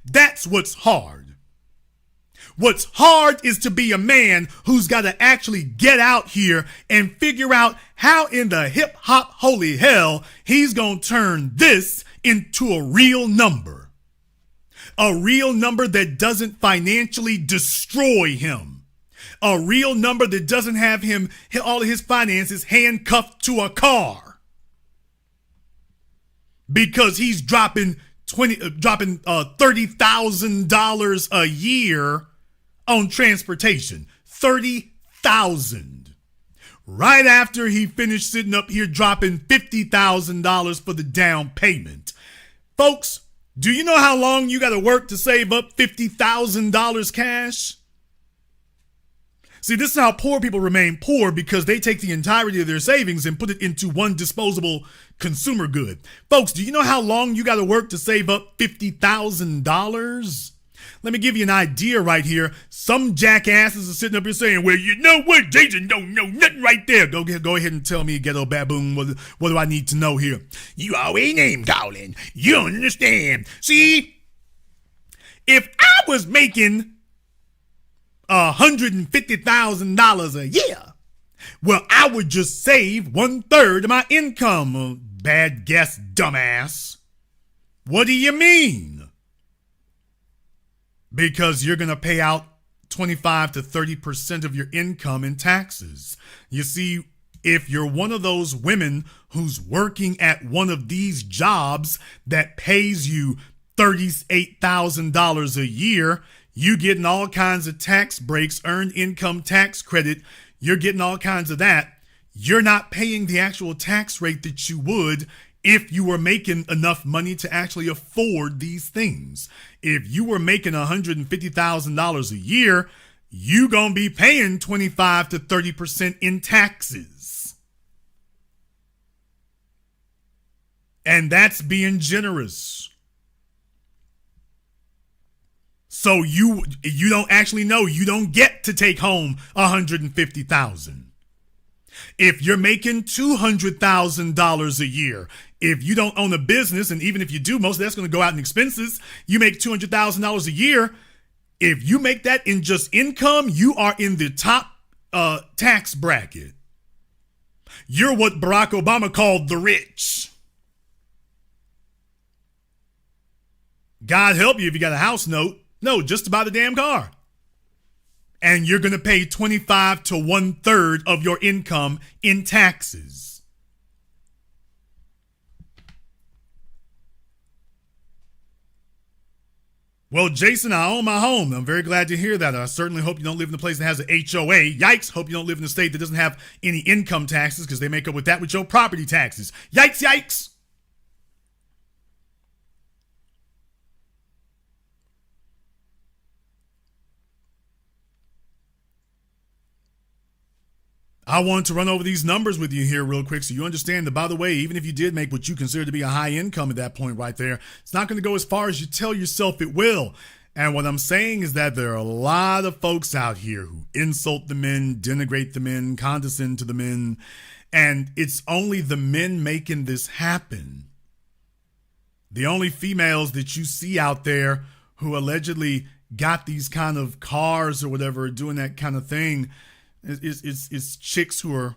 That's what's hard. What's hard is to be a man who's got to actually get out here and figure out how in the hip hop holy hell he's going to turn this into a real number. A real number that doesn't financially destroy him. A real number that doesn't have him, all of his finances handcuffed to a car. Because he's dropping $30,000 a year on transportation. $30,000. Right after he finished sitting up here dropping $50,000 for the down payment. Folks, do you know how long you got to work to save up $50,000 cash? See, this is how poor people remain poor, because they take the entirety of their savings and put it into one disposable consumer good. Folks, do you know how long you got to work to save up $50,000? Let me give you an idea right here. Some jackasses are sitting up here saying, well, you know what? Jason don't know nothing right there. Go ahead and tell me, ghetto baboon, what do I need to know here? You always name calling. You don't understand. See, if I was making $150,000 a year, well, I would just save 1/3 of my income. Bad guess, dumbass. What do you mean? Because you're going to pay out 25 to 30% of your income in taxes. You see, if you're one of those women who's working at one of these jobs that pays you $38,000 a year, you getting all kinds of tax breaks, earned income tax credit. You're getting all kinds of that. You're not paying the actual tax rate that you would if you were making enough money to actually afford these things. If you were making $150,000 a year, you gonna be paying 25 to 30% in taxes. And that's being generous. So you don't actually know, you don't get to take home $150,000. If you're making $200,000 a year, if you don't own a business, and even if you do, most of that's going to go out in expenses, you make $200,000 a year. If you make that in just income, you are in the top tax bracket. You're what Barack Obama called the rich. God help you if you got a house note. No, just to buy the damn car. And you're going to pay 25 to 1/3 of your income in taxes. Well, Jason, I own my home. I'm very glad to hear that. I certainly hope you don't live in a place that has an HOA. Yikes. Hope you don't live in a state that doesn't have any income taxes, because they make up with that with your property taxes. Yikes, yikes. I want to run over these numbers with you here real quick so you understand that, by the way, even if you did make what you consider to be a high income at that point right there, it's not going to go as far as you tell yourself it will. And what I'm saying is that there are a lot of folks out here who insult the men, denigrate the men, condescend to the men, and it's only the men making this happen. The only females that you see out there who allegedly got these kind of cars or whatever, doing that kind of thing, is chicks who are,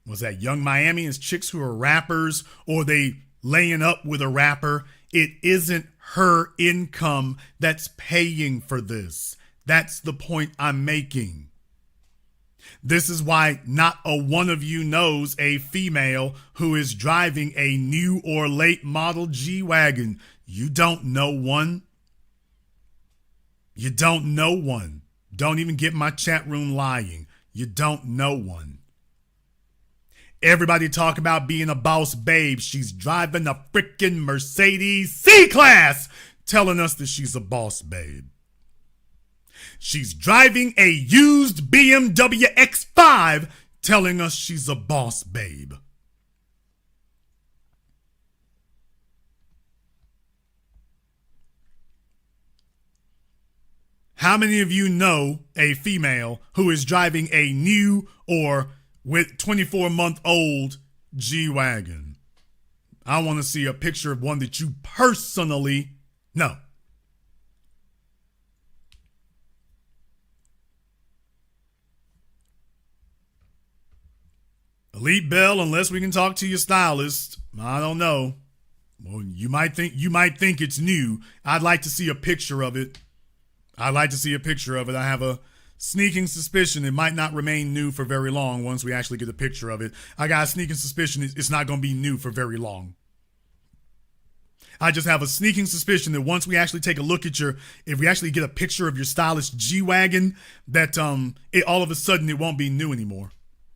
was that Young Miami? It's chicks who are rappers, or they laying up with a rapper. It isn't her income that's paying for this. That's the point I'm making. This is why not a one of you knows a female who is driving a new or late model G-Wagon. You don't know one. You don't know one. Don't even get my chat room lying. You don't know one. Everybody talk about being a boss babe. She's driving a freaking Mercedes C-Class, telling us that she's a boss babe. She's driving a used BMW X5, telling us she's a boss babe. How many of you know a female who is driving a new or with 24-month-old G-Wagon? I want to see a picture of one that you personally know. Elite Bell, unless we can talk to your stylist, I don't know. Well, you might think it's new. I'd like to see a picture of it. I have a sneaking suspicion it might not remain new for very long once we actually get a picture of it. I got a sneaking suspicion it's not going to be new for very long. I just have a sneaking suspicion that once we actually take a look at if we actually get a picture of your stylish G-Wagon, that all of a sudden it won't be new anymore.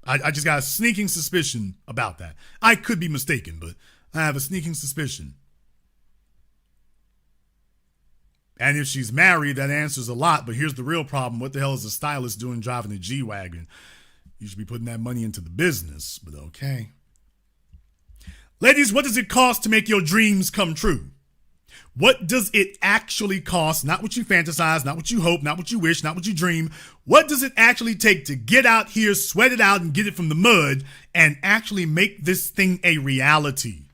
I just got a sneaking suspicion about that. I could be mistaken, but I have a sneaking suspicion. And if she's married, that answers a lot. But here's the real problem. What the hell is a stylist doing driving a G-Wagon? You should be putting that money into the business, but okay. Ladies, what does it cost to make your dreams come true? What does it actually cost? Not what you fantasize, not what you hope, not what you wish, not what you dream. What does it actually take to get out here, sweat it out, and get it from the mud and actually make this thing a reality?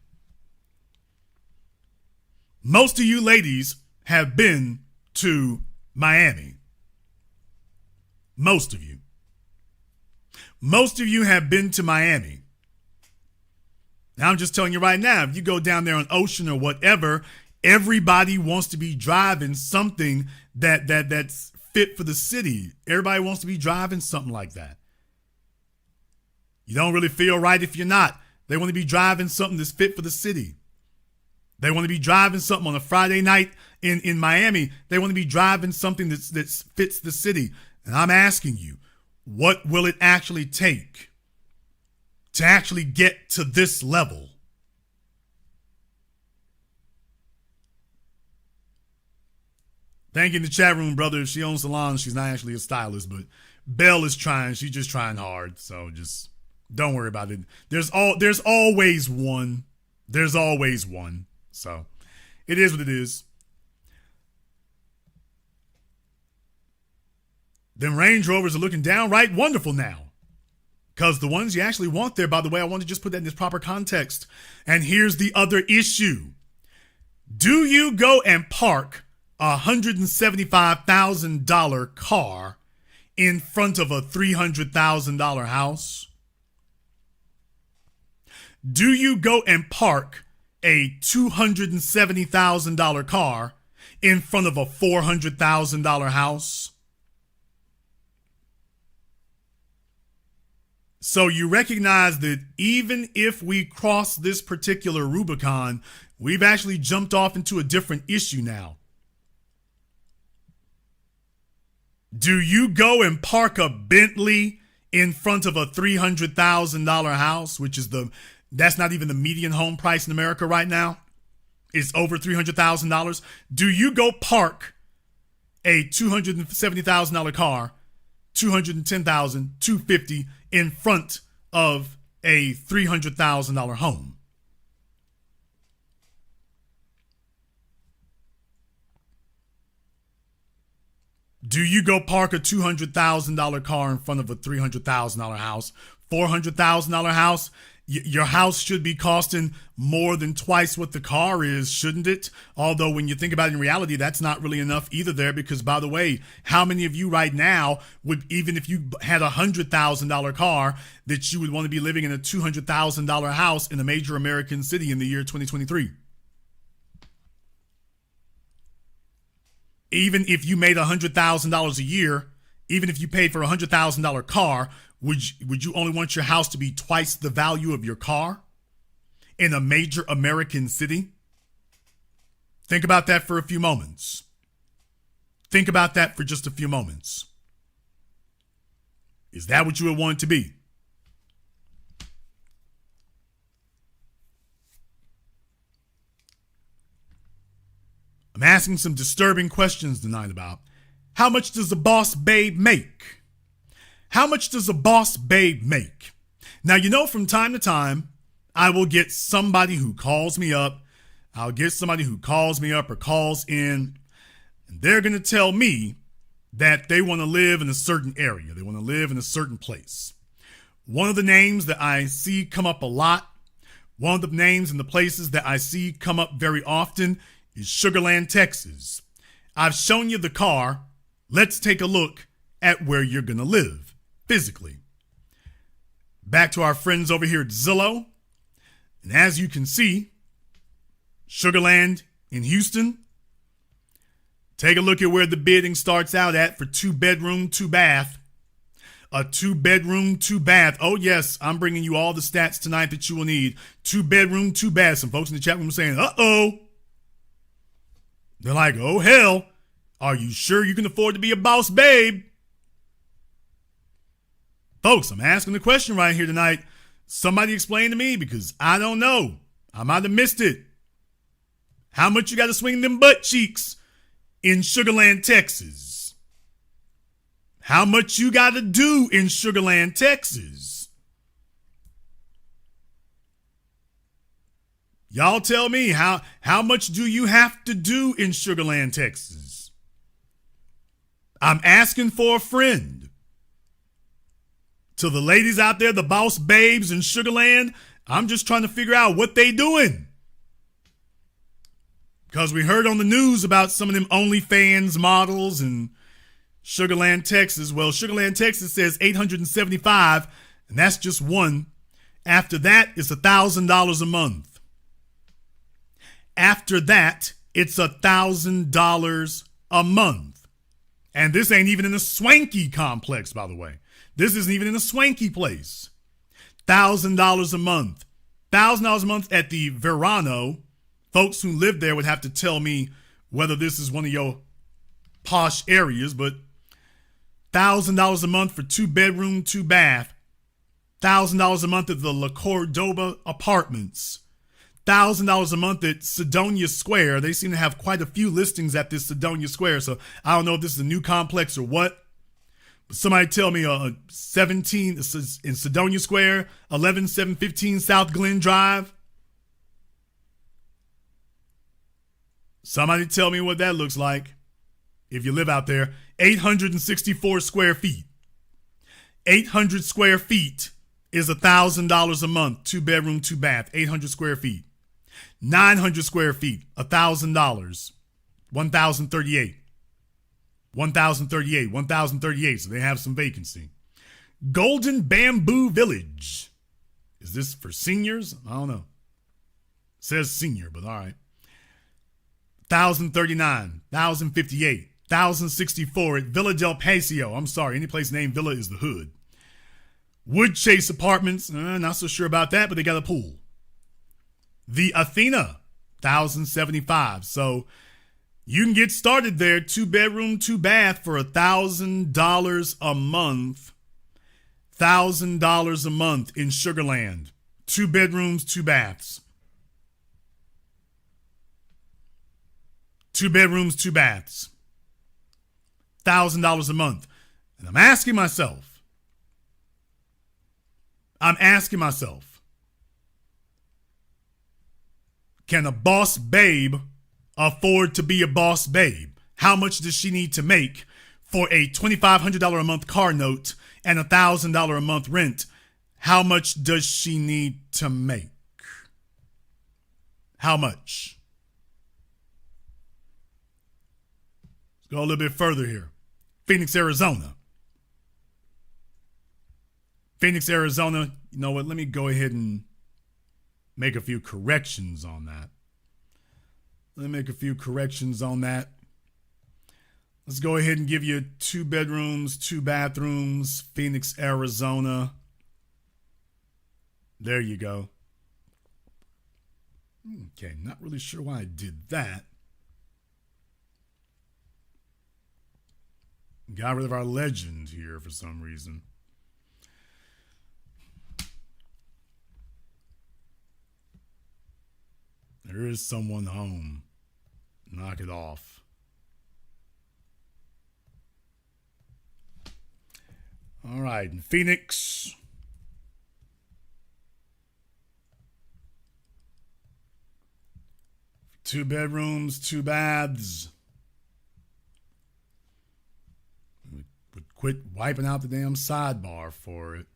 Most of you ladies have been to Miami. Most of you. Most of you have been to Miami. Now, I'm just telling you right now, if you go down there on Ocean or whatever, everybody wants to be driving something that's fit for the city. Everybody wants to be driving something like that. You don't really feel right if you're not. They want to be driving something that's fit for the city. They want to be driving something on a Friday night in Miami. They want to be driving something that fits the city. And I'm asking you, what will it actually take to actually get to this level? Thank you in the chat room, brother. If she owns salons, she's not actually a stylist, but Belle is trying. She's just trying hard. So just don't worry about it. There's always one. There's always one. So it is what it is. Them Range Rovers are looking downright wonderful now. Because the ones you actually want there, by the way, I want to just put that in its proper context. And here's the other issue. Do you go and park a $175,000 car in front of a $300,000 house? Do you go and park a $270,000 car in front of a $400,000 house? So you recognize that even if we cross this particular Rubicon, we've actually jumped off into a different issue now. Do you go and park a Bentley in front of a $300,000 house, which is that's not even the median home price in America right now? It's over $300,000. Do you go park a $270,000 car, $210,000, $250,000 in front of a $300,000 home? Do you go park a $200,000 car in front of a $300,000 house, $400,000 house? Your house should be costing more than twice what the car is, shouldn't it? Although when you think about it in reality, that's not really enough either there, because by the way, how many of you right now would, even if you had a $100,000 car, that you would want to be living in a $200,000 house in a major American city in the year 2023? Even if you made $100,000 a year, even if you paid for a $100,000 car, would you only want your house to be twice the value of your car in a major American city? Think about that for a few moments. Think about that for just a few moments. Is that what you would want it to be? I'm asking some disturbing questions tonight about how much does a boss babe make? How much does a boss babe make? Now, you know, from time to time, I will get somebody who calls me up. I'll get somebody who calls me up or calls in, and they're going to tell me that they want to live in a certain area. They want to live in a certain place. One of the names that I see come up a lot, one of the names and the places that I see come up very often is Sugarland, Texas. I've shown you the car. Let's take a look at where you're going to live physically. Back to our friends over here at Zillow. And as you can see, Sugarland in Houston. Take a look at where the bidding starts out at for 2-bedroom, 2-bath. A 2-bedroom, 2-bath. Oh, yes, I'm bringing you all the stats tonight that you will need. 2-bedroom, 2-bath. Some folks in the chat room are saying, uh-oh. They're like, oh, hell. Are you sure you can afford to be a boss babe? Folks, I'm asking the question right here tonight. Somebody explain to me, because I don't know. I might have missed it. How much you got to swing them butt cheeks in Sugarland, Texas? How much you got to do in Sugarland, Texas? Y'all tell me, how much do you have to do in Sugarland, Texas? I'm asking for a friend. To the ladies out there, the boss babes in Sugarland, I'm just trying to figure out what they doing. Because we heard on the news about some of them OnlyFans models in Sugarland, Texas. Well, Sugarland, Texas says $875, and that's just one. After that, it's $1,000 a month. After that, it's $1,000 a month. And this ain't even in a swanky complex, by the way. This isn't even in a swanky place. $1,000 a month. $1,000 a month at the Verano. Folks who live there would have to tell me whether this is one of your posh areas, but $1,000 a month for 2-bedroom, 2-bath. $1,000 a month at the La Cordoba Apartments. $1,000 a month at Sedonia Square. They seem to have quite a few listings at this Sedonia Square, so I don't know if this is a new complex or what. But somebody tell me 17 in Sedonia Square, 11715 South Glen Drive. Somebody tell me what that looks like if you live out there. 864 square feet. 800 square feet is $1,000 a month. 2-bedroom, 2-bath. 800 square feet. 900 square feet, $1,000. 1,038. 1,038. 1,038. So they have some vacancy. Golden Bamboo Village. Is this for seniors? I don't know. It says senior, but all right. 1,039. 1,058. 1,064 at Villa del Paseo. I'm sorry, any place named Villa is the hood. Woodchase Apartments. Not so sure about that, but they got a pool. The Athena, 1,075. So you can get started there. 2-bedroom, 2-bath for $1,000 a month. $1,000 a month in Sugarland. 2 bedrooms, 2 baths. 2 bedrooms, 2 baths. $1,000 a month. And I'm asking myself, can a boss babe afford to be a boss babe? How much does she need to make for a $2,500 a month car note and $1,000 a month rent, how much does she need to make? How much? Let's go a little bit further here. Phoenix, Arizona. Phoenix, Arizona. You know what? Let me go ahead and make a few corrections on that. Let's go ahead and give you 2 bedrooms, 2 bathrooms, Phoenix, Arizona. There you go. Okay, not really sure why I did that. Got rid of our legend here for some reason. There is someone home. Knock it off. All right, in Phoenix. Two bedrooms, 2 baths. Would quit wiping out the damn sidebar for it.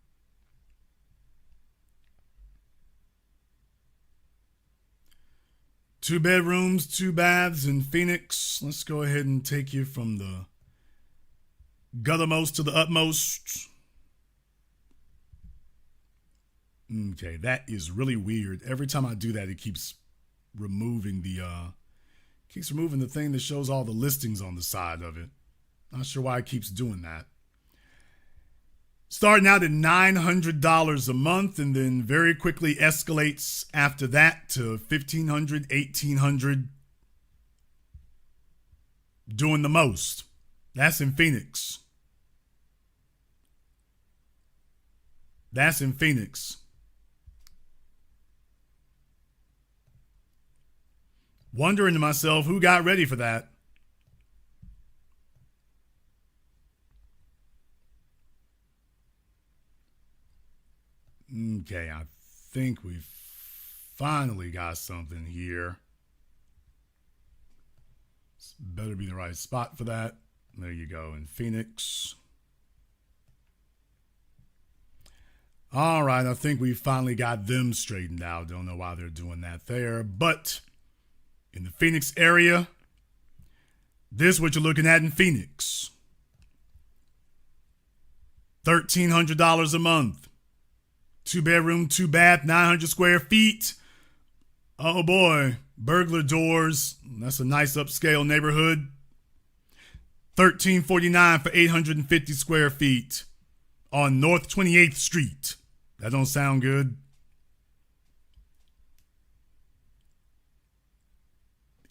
Two bedrooms, 2 baths in Phoenix. Let's go ahead and take you from the guttermost to the utmost. Okay, that is really weird. Every time I do that, it keeps removing the thing that shows all the listings on the side of it. Not sure why it keeps doing that. Starting out at $900 a month and then very quickly escalates after that to $1,500, $1,800. Doing the most. That's in Phoenix. Wondering to myself, who got ready for that? Okay, I think we finally got something here. This better be the right spot for that. There you go, in Phoenix. All right, I think we finally got them straightened out. Don't know why they're doing that there, but in the Phoenix area, this is what you're looking at in Phoenix. $1,300 a month. 2 bedroom, 2 bath, 900 square feet. Oh boy, burglar doors. That's a nice upscale neighborhood. $1,349 for 850 square feet on North 28th Street. That don't sound good.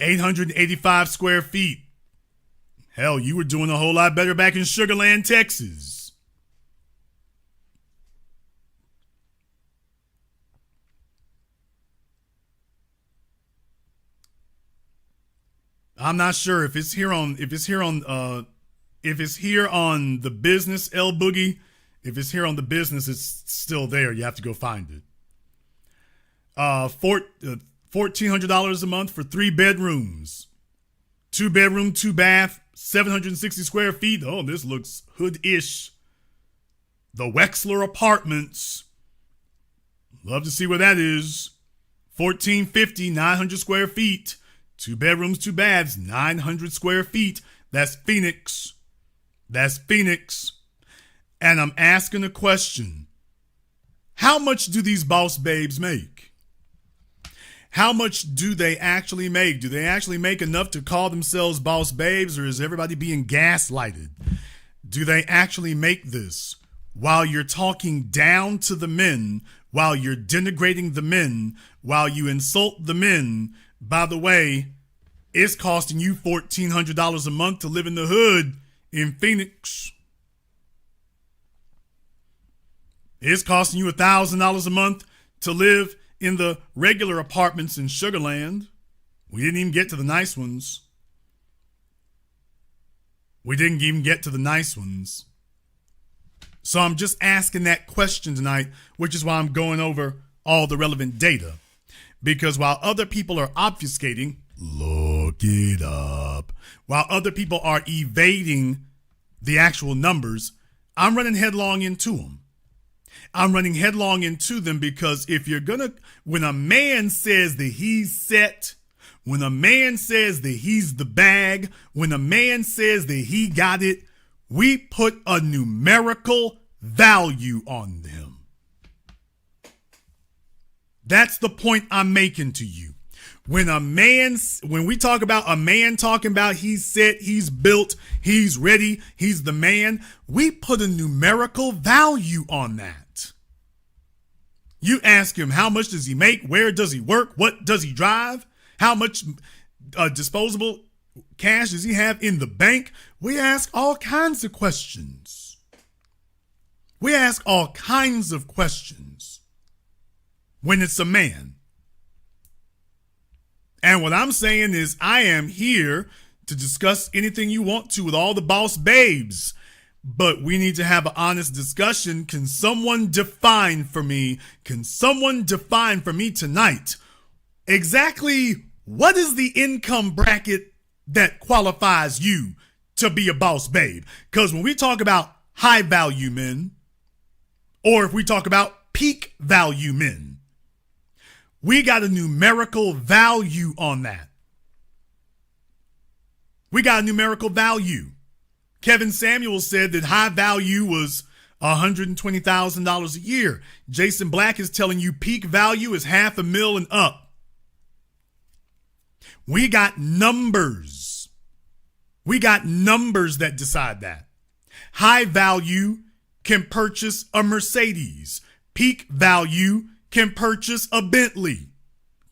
885 square feet. Hell, you were doing a whole lot better back in Sugar Land, Texas. I'm not sure if it's here on the business L Boogie. If it's here on the business, it's still there. You have to go find it. $1,400 a month for 3 bedrooms, 2 bedroom, 2 bath, 760 square feet. Oh, this looks hood-ish. The Wexler Apartments. Love to see where that is. $1,450, 900 square feet. 2 bedrooms, 2 baths, 900 square feet. That's Phoenix. And I'm asking a question. How much do these boss babes make? How much do they actually make? Do they actually make enough to call themselves boss babes, or is everybody being gaslighted? Do they actually make this while you're talking down to the men, while you're denigrating the men, while you insult the men? By the way, it's costing you $1,400 a month to live in the hood in Phoenix. It's costing you $1,000 a month to live in the regular apartments in Sugar Land. We didn't even get to the nice ones. So I'm just asking that question tonight, which is why I'm going over all the relevant data. Because while other people are obfuscating, look it up. While other people are evading the actual numbers, I'm running headlong into them. I'm running headlong into them because when a man says that he's set, when a man says that he's the bag, when a man says that he got it, we put a numerical value on them. That's the point I'm making to you. When we talk about a man talking about he's set, he's built, he's ready, he's the man, we put a numerical value on that. You ask him, how much does he make? Where does he work? What does he drive? How much disposable cash does he have in the bank? We ask all kinds of questions. We ask all kinds of questions when it's a man. And what I'm saying is I am here to discuss anything you want to with all the boss babes. But we need to have an honest discussion. Can someone define for me tonight exactly what is the income bracket that qualifies you to be a boss babe? Because when we talk about high value men, or if we talk about peak value men, we got a numerical value on that. We got a numerical value. Kevin Samuels said that high value was $120,000 a year. Jason Black is telling you peak value is $500,000 and up. We got numbers. We got numbers that decide that. High value can purchase a Mercedes. Peak value can purchase a Bentley,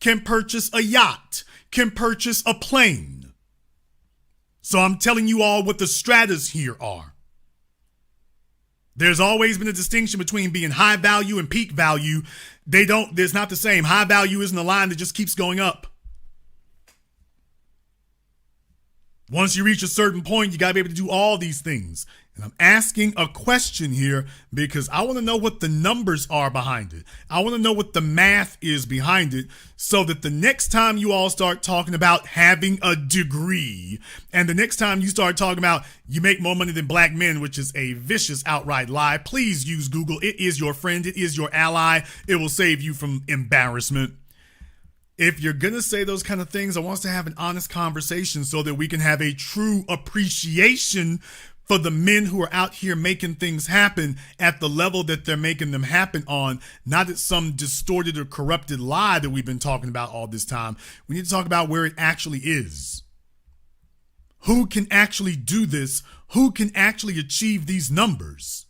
can purchase a yacht, can purchase a plane. So I'm telling you all what the stratas here are. There's always been a distinction between being high value and peak value. There's not the same. High value isn't a line that just keeps going up. Once you reach a certain point, you got to be able to do all these things. And I'm asking a question here because I want to know what the numbers are behind it. I want to know what the math is behind it so that the next time you all start talking about having a degree and the next time you start talking about you make more money than black men, which is a vicious outright lie, please use Google. It is your friend. It is your ally. It will save you from embarrassment. If you're going to say those kind of things, I want us to have an honest conversation so that we can have a true appreciation for the men who are out here making things happen at the level that they're making them happen on, not at some distorted or corrupted lie that we've been talking about all this time. We need to talk about where it actually is. Who can actually do this? Who can actually achieve these numbers?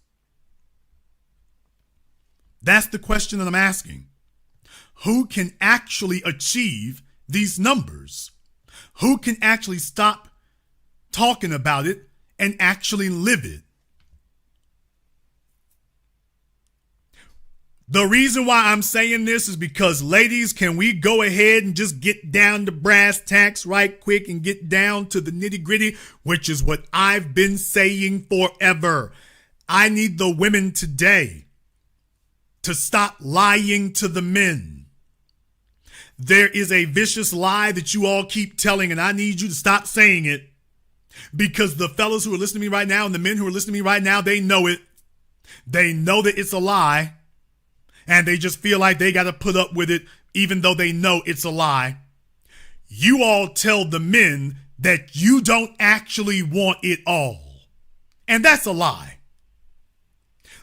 That's the question that I'm asking. Who can actually achieve these numbers? Who can actually stop talking about it and actually live it? The reason why I'm saying this is because, ladies, can we go ahead and just get down to brass tacks right quick and get down to the nitty gritty, which is what I've been saying forever. I need the women today to stop lying to the men. There is a vicious lie that you all keep telling, and I need you to stop saying it because the fellas who are listening to me right now and the men who are listening to me right now, they know it. They know that it's a lie, and they just feel like they got to put up with it even though they know it's a lie. You all tell the men that you don't actually want it all, and that's a lie.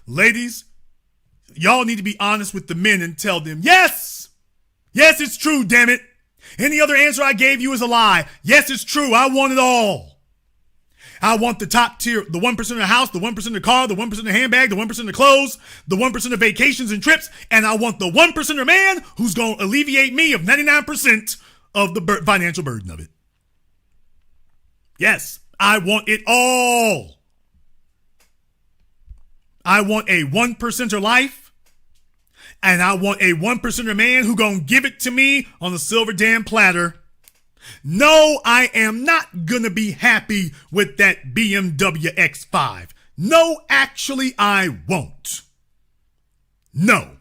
Ladies, y'all need to be honest with the men and tell them, yes, it's true, damn it. Any other answer I gave you is a lie. Yes, it's true. I want it all. I want the top tier, the 1% of the house, the 1% of the car, the 1% of the handbag, the 1% of the clothes, the 1% of vacations and trips, and I want the 1% of man who's going to alleviate me of 99% of the financial burden of it. Yes, I want it all. I want a 1%er life. And I want a 1%er man who gonna give it to me on a silver damn platter. No, I am not gonna be happy with that BMW X5. No, actually, I won't. No,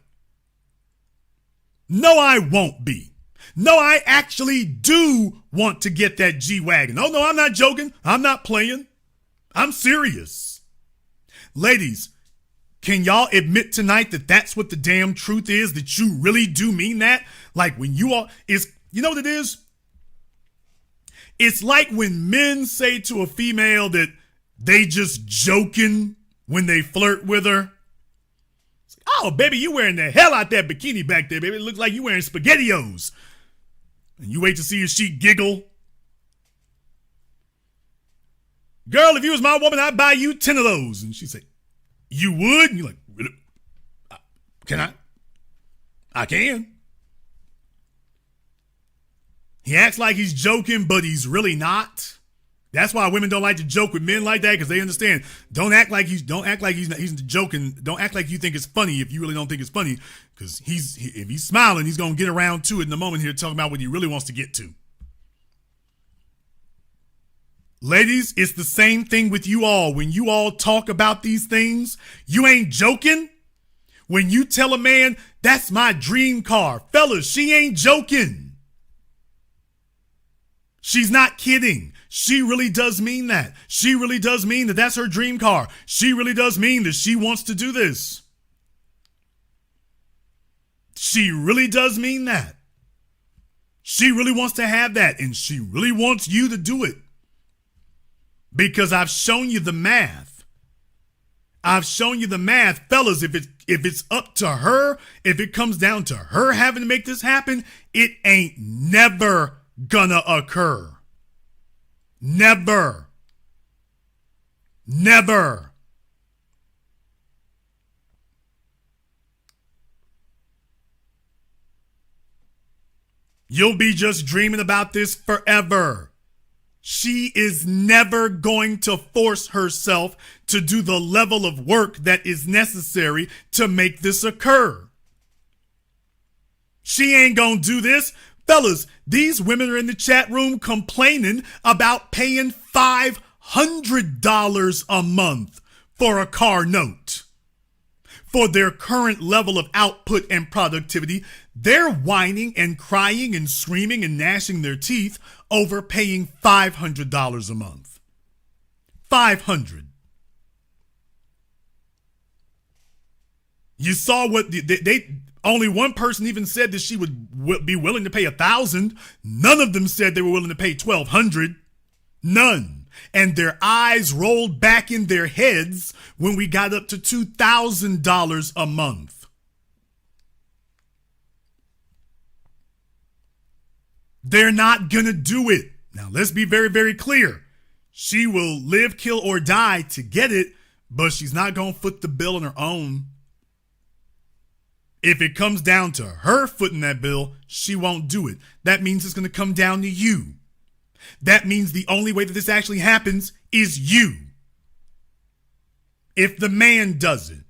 I won't be. No, I actually do want to get that G-Wagon. Oh, no, I'm not joking. I'm not playing. I'm serious. Ladies, can y'all admit tonight that that's what the damn truth is, that you really do mean that? Like when you all, you know what it is? It's like when men say to a female that they just joking when they flirt with her. It's like, oh, baby, you wearing the hell out that bikini back there, baby. It looks like you wearing SpaghettiOs. And you wait to see if she giggle. Girl, if you was my woman, I'd buy you 10 of those. And she say, you would? And you're like, really? Can I? I can. He acts like he's joking, but he's really not. That's why women don't like to joke with men like that, because they understand. Don't act like he's joking. Don't act like you think it's funny if you really don't think it's funny, because if he's smiling, he's gonna get around to it in a moment here, talking about what he really wants to get to. Ladies, it's the same thing with you all. When you all talk about these things, you ain't joking. When you tell a man, that's my dream car, fellas, she ain't joking. She's not kidding. She really does mean that. She really does mean that that's her dream car. She really does mean that she wants to do this. She really does mean that. She really wants to have that, and she really wants you to do it. Because I've shown you the math. I've shown you the math. Fellas, if it's up to her, if it comes down to her having to make this happen, it ain't never gonna occur. Never. Never. You'll be just dreaming about this forever. She is never going to force herself to do the level of work that is necessary to make this occur. She ain't gonna do this. Fellas, these women are in the chat room complaining about paying $500 a month for a car note. For their current level of output and productivity, they're whining and crying and screaming and gnashing their teeth over paying $500 a month. $500. You saw what they only one person even said that she would be willing to pay $1,000. None of them said they were willing to pay $1,200. None. And their eyes rolled back in their heads when we got up to $2,000 a month. They're not gonna do it. Now, let's be very, very clear. She will live, kill, or die to get it, but she's not gonna foot the bill on her own. If it comes down to her footing that bill, she won't do it. That means it's going to come down to you. That means the only way that this actually happens is you. If the man does it.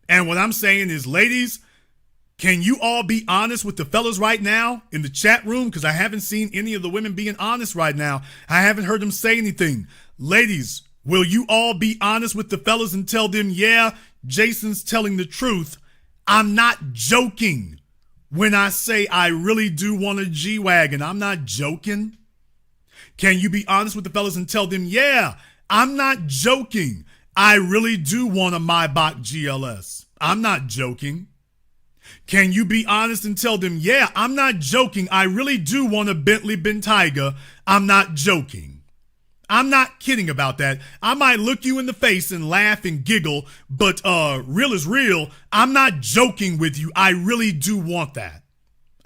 And what I'm saying is, ladies, can you all be honest with the fellas right now in the chat room? Because I haven't seen any of the women being honest right now. I haven't heard them say anything. Ladies, will you all be honest with the fellas and tell them, yeah, Jason's telling the truth. I'm not joking when I say I really do want a G-Wagon. I'm not joking. Can you be honest with the fellas and tell them, yeah, I'm not joking. I really do want a Maybach GLS. I'm not joking. Can you be honest and tell them, yeah, I'm not joking. I really do want a Bentley Bentayga. I'm not joking. I'm not kidding about that. I might look you in the face and laugh and giggle, but real is real. I'm not joking with you. I really do want that.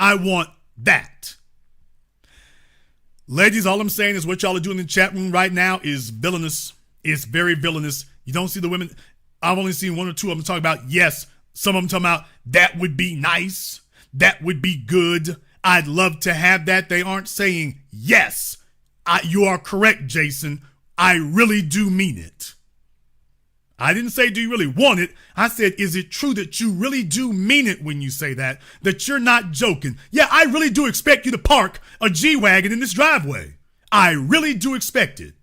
I want that. Ladies, all I'm saying is what y'all are doing in the chat room right now is villainous. It's very villainous. You don't see the women. I've only seen one or two of them talk about, yes, some of them talking about that would be nice. That would be good. I'd love to have that. They aren't saying, yes, you are correct, Jason. I really do mean it. I didn't say, do you really want it? I said, is it true that you really do mean it when you say that you're not joking? Yeah, I really do expect you to park a G-Wagon in this driveway. I really do expect it.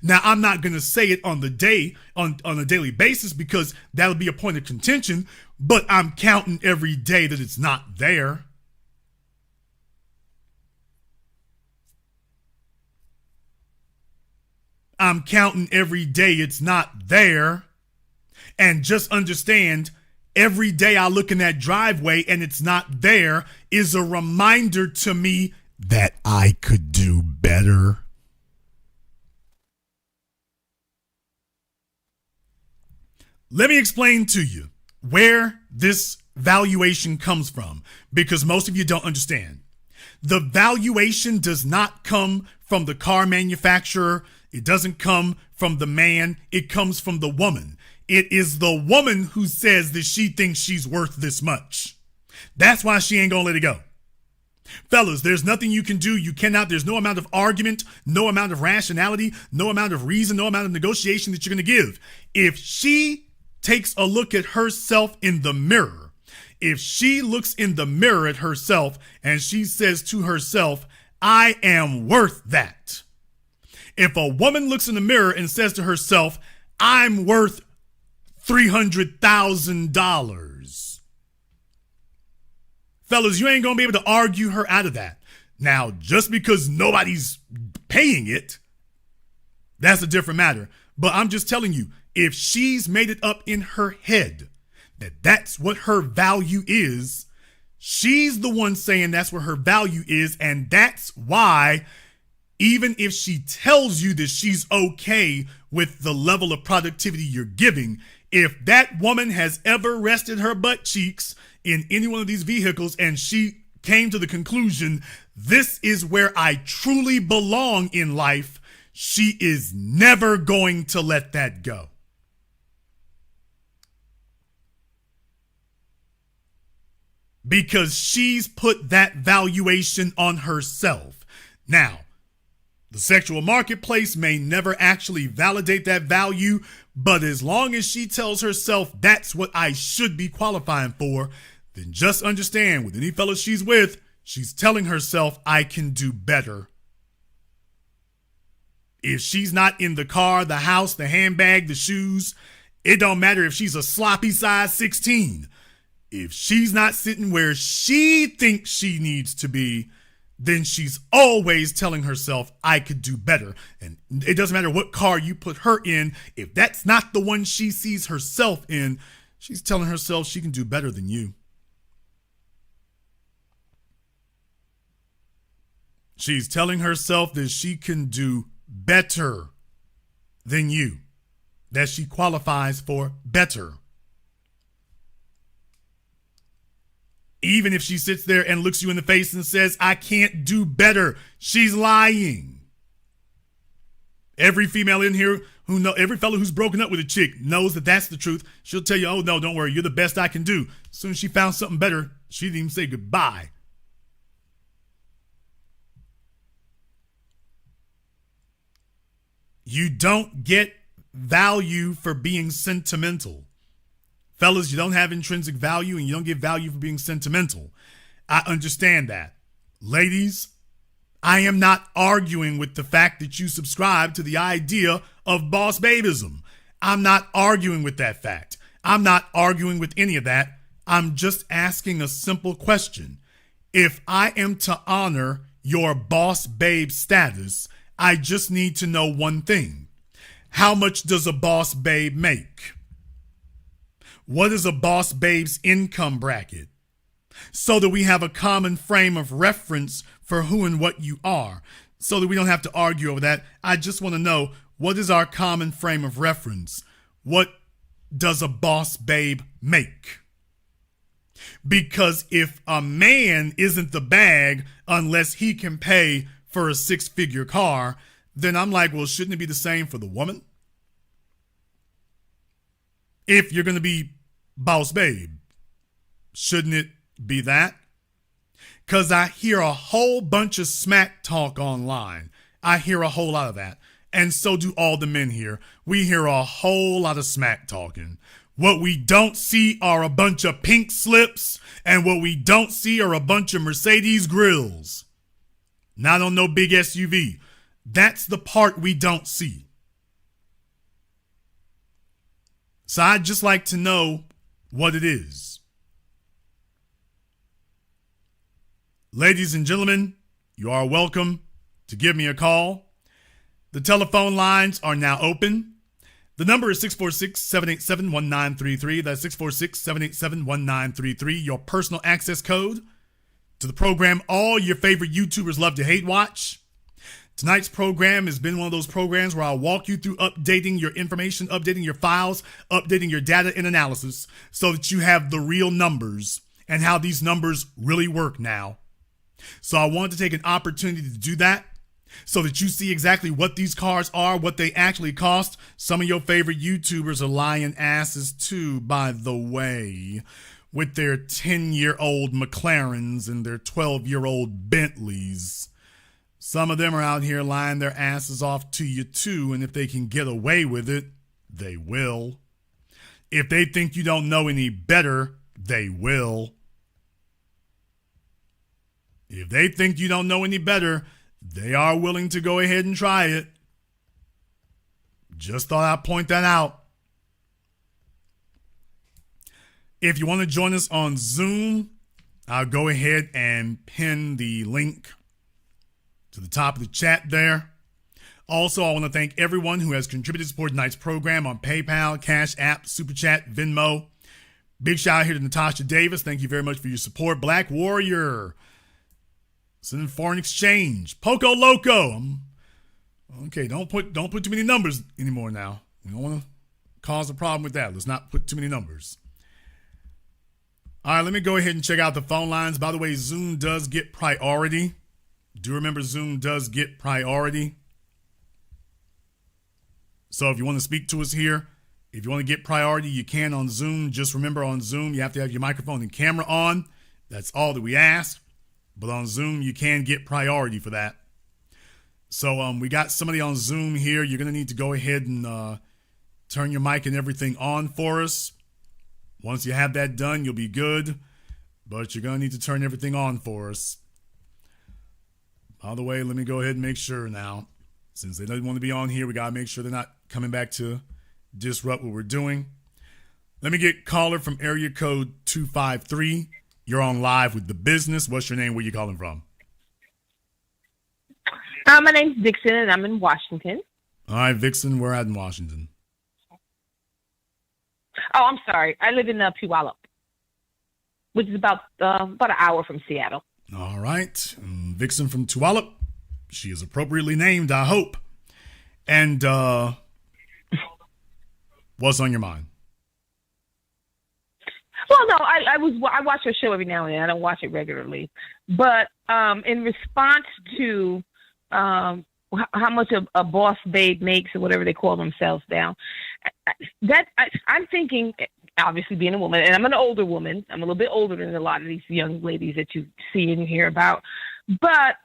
Now, I'm not going to say it on a daily basis, because that'll be a point of contention, but I'm counting every day that it's not there. I'm counting every day it's not there. And just understand, every day I look in that driveway and it's not there is a reminder to me that I could do better. Let me explain to you where this valuation comes from, because most of you don't understand. The valuation does not come from the car manufacturer. It doesn't come from the man. It comes from the woman. It is the woman who says that she thinks she's worth this much. That's why she ain't gonna let it go. Fellas, there's nothing you can do. You cannot. There's no amount of argument, no amount of rationality, no amount of reason, no amount of negotiation that you're gonna give. If she takes a look at herself in the mirror, if she looks in the mirror at herself and she says to herself, I am worth that. If a woman looks in the mirror and says to herself, I'm worth $300,000. Fellas, you ain't gonna be able to argue her out of that. Now, just because nobody's paying it, that's a different matter. But I'm just telling you, if she's made it up in her head that that's what her value is, she's the one saying that's what her value is. And that's why, even if she tells you that she's okay with the level of productivity you're giving, if that woman has ever rested her butt cheeks in any one of these vehicles and she came to the conclusion, this is where I truly belong in life, she is never going to let that go. Because she's put that valuation on herself. Now, the sexual marketplace may never actually validate that value, but as long as she tells herself that's what I should be qualifying for, then just understand with any fellow she's with, she's telling herself I can do better. If she's not in the car, the house, the handbag, the shoes, it don't matter if she's a sloppy size 16. If she's not sitting where she thinks she needs to be, then she's always telling herself, I could do better. And it doesn't matter what car you put her in. If that's not the one she sees herself in, she's telling herself she can do better than you. She's telling herself that she can do better than you, that she qualifies for better. Even if she sits there and looks you in the face and says, I can't do better, she's lying. Every female in here every fellow who's broken up with a chick knows that that's the truth. She'll tell you, oh no, don't worry, you're the best I can do. As soon as she found something better, she didn't even say goodbye. You don't get value for being sentimental. Fellas, you don't have intrinsic value and you don't get value for being sentimental. I understand that. Ladies, I am not arguing with the fact that you subscribe to the idea of boss babism. I'm not arguing with that fact. I'm not arguing with any of that. I'm just asking a simple question. If I am to honor your boss babe status, I just need to know one thing. How much does a boss babe make? What is a boss babe's income bracket? So that we have a common frame of reference for who and what you are. So that we don't have to argue over that. I just want to know, what is our common frame of reference? What does a boss babe make? Because if a man isn't the bag unless he can pay for a 6-figure car, then I'm like, well, shouldn't it be the same for the woman? If you're going to be boss babe, shouldn't it be that? Because I hear a whole bunch of smack talk online. I hear a whole lot of that. And so do all the men here. We hear a whole lot of smack talking. What we don't see are a bunch of pink slips, and what we don't see are a bunch of Mercedes grills. Not on no big SUV. That's the part we don't see. So I'd just like to know what it is. Ladies and gentlemen, you are welcome to give me a call. The telephone lines are now open. The number is 646-787-1933. That's 646-787-1933. Your personal access code to the program all your favorite YouTubers love to hate watch. Tonight's program has been one of those programs where I'll walk you through updating your information, updating your files, updating your data and analysis so that you have the real numbers and how these numbers really work now. So I wanted to take an opportunity to do that so that you see exactly what these cars are, what they actually cost. Some of your favorite YouTubers are lying asses too, by the way, with their 10-year-old McLarens and their 12-year-old Bentleys. Some of them are out here lying their asses off to you too, and if they can get away with it, they will. If they think you don't know any better, they will. If they think you don't know any better, they are willing to go ahead and try it. Just thought I'd point that out. If you want to join us on Zoom, I'll go ahead and pin the link to the top of the chat there. Also, I want to thank everyone who has contributed to support tonight's program on PayPal, CashApp, Super Chat, Venmo. Big shout out here to Natasha Davis. Thank you very much for your support. Black Warrior, sending foreign exchange. Poco Loco. Okay, don't put too many numbers anymore now. We don't want to cause a problem with that. Let's not put too many numbers. All right, let me go ahead and check out the phone lines. By the way, Zoom does get priority. Do remember Zoom does get priority. So if you want to speak to us here, if you want to get priority, you can on Zoom. Just remember on Zoom, you have to have your microphone and camera on. That's all that we ask. But on Zoom, you can get priority for that. So we got somebody on Zoom here. You're going to need to go ahead and turn your mic and everything on for us. Once you have that done, you'll be good. But you're going to need to turn everything on for us. By the way, let me go ahead and make sure now. Since they don't want to be on here, we got to make sure they're not coming back to disrupt what we're doing. Let me get caller from area code 253. You're on live with The Business. What's your name? Where you calling from? My name's Dixon, and I'm in Washington. All right, Vixen, where at in Washington? Oh, I'm sorry. I live in Puyallup, which is about an hour from Seattle. All right. Vixen from Tuwallop. She is appropriately named, I hope. And what's on your mind? Well, no, I watch her show every now and then. I don't watch it regularly. But in response to how much a boss babe makes or whatever they call themselves now, I'm thinking, obviously being a woman, and I'm an older woman. I'm a little bit older than a lot of these young ladies that you see and hear about. But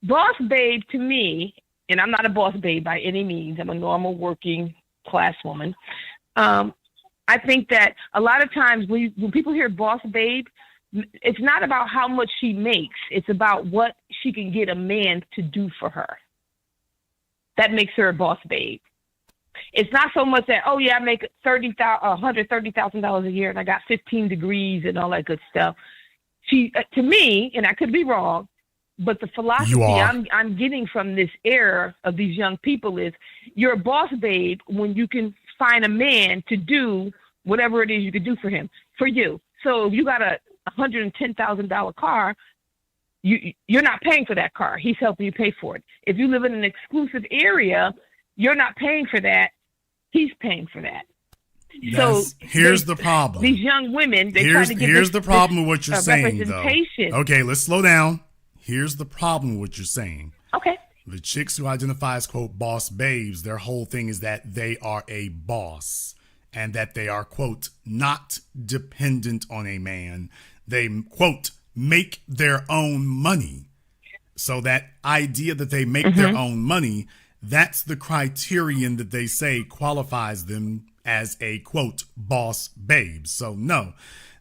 boss babe to me, and I'm not a boss babe by any means. I'm a normal working class woman. I think that a lot of times when people hear boss babe, it's not about how much she makes. It's about what she can get a man to do for her. That makes her a boss babe. It's not so much that, oh yeah, I make $130,000 a year and I got 15 degrees and all that good stuff. She, to me, and I could be wrong, but the philosophy I'm getting from this era of these young people is you're a boss babe when you can find a man to do whatever it is you could do for him, for you. So if you got a $110,000 car, you're not paying for that car. He's helping you pay for it. If you live in an exclusive area, you're not paying for that. He's paying for that. So here's the problem. These young women, they try to get here's the problem with what you're saying, though. Okay, let's slow down. Here's the problem with what you're saying. Okay. The chicks who identify as, quote, boss babes, their whole thing is that they are a boss and that they are, quote, not dependent on a man. They, quote, make their own money. So that idea that they make their own money, that's the criterion that they say qualifies them as a, quote, boss babe. So no,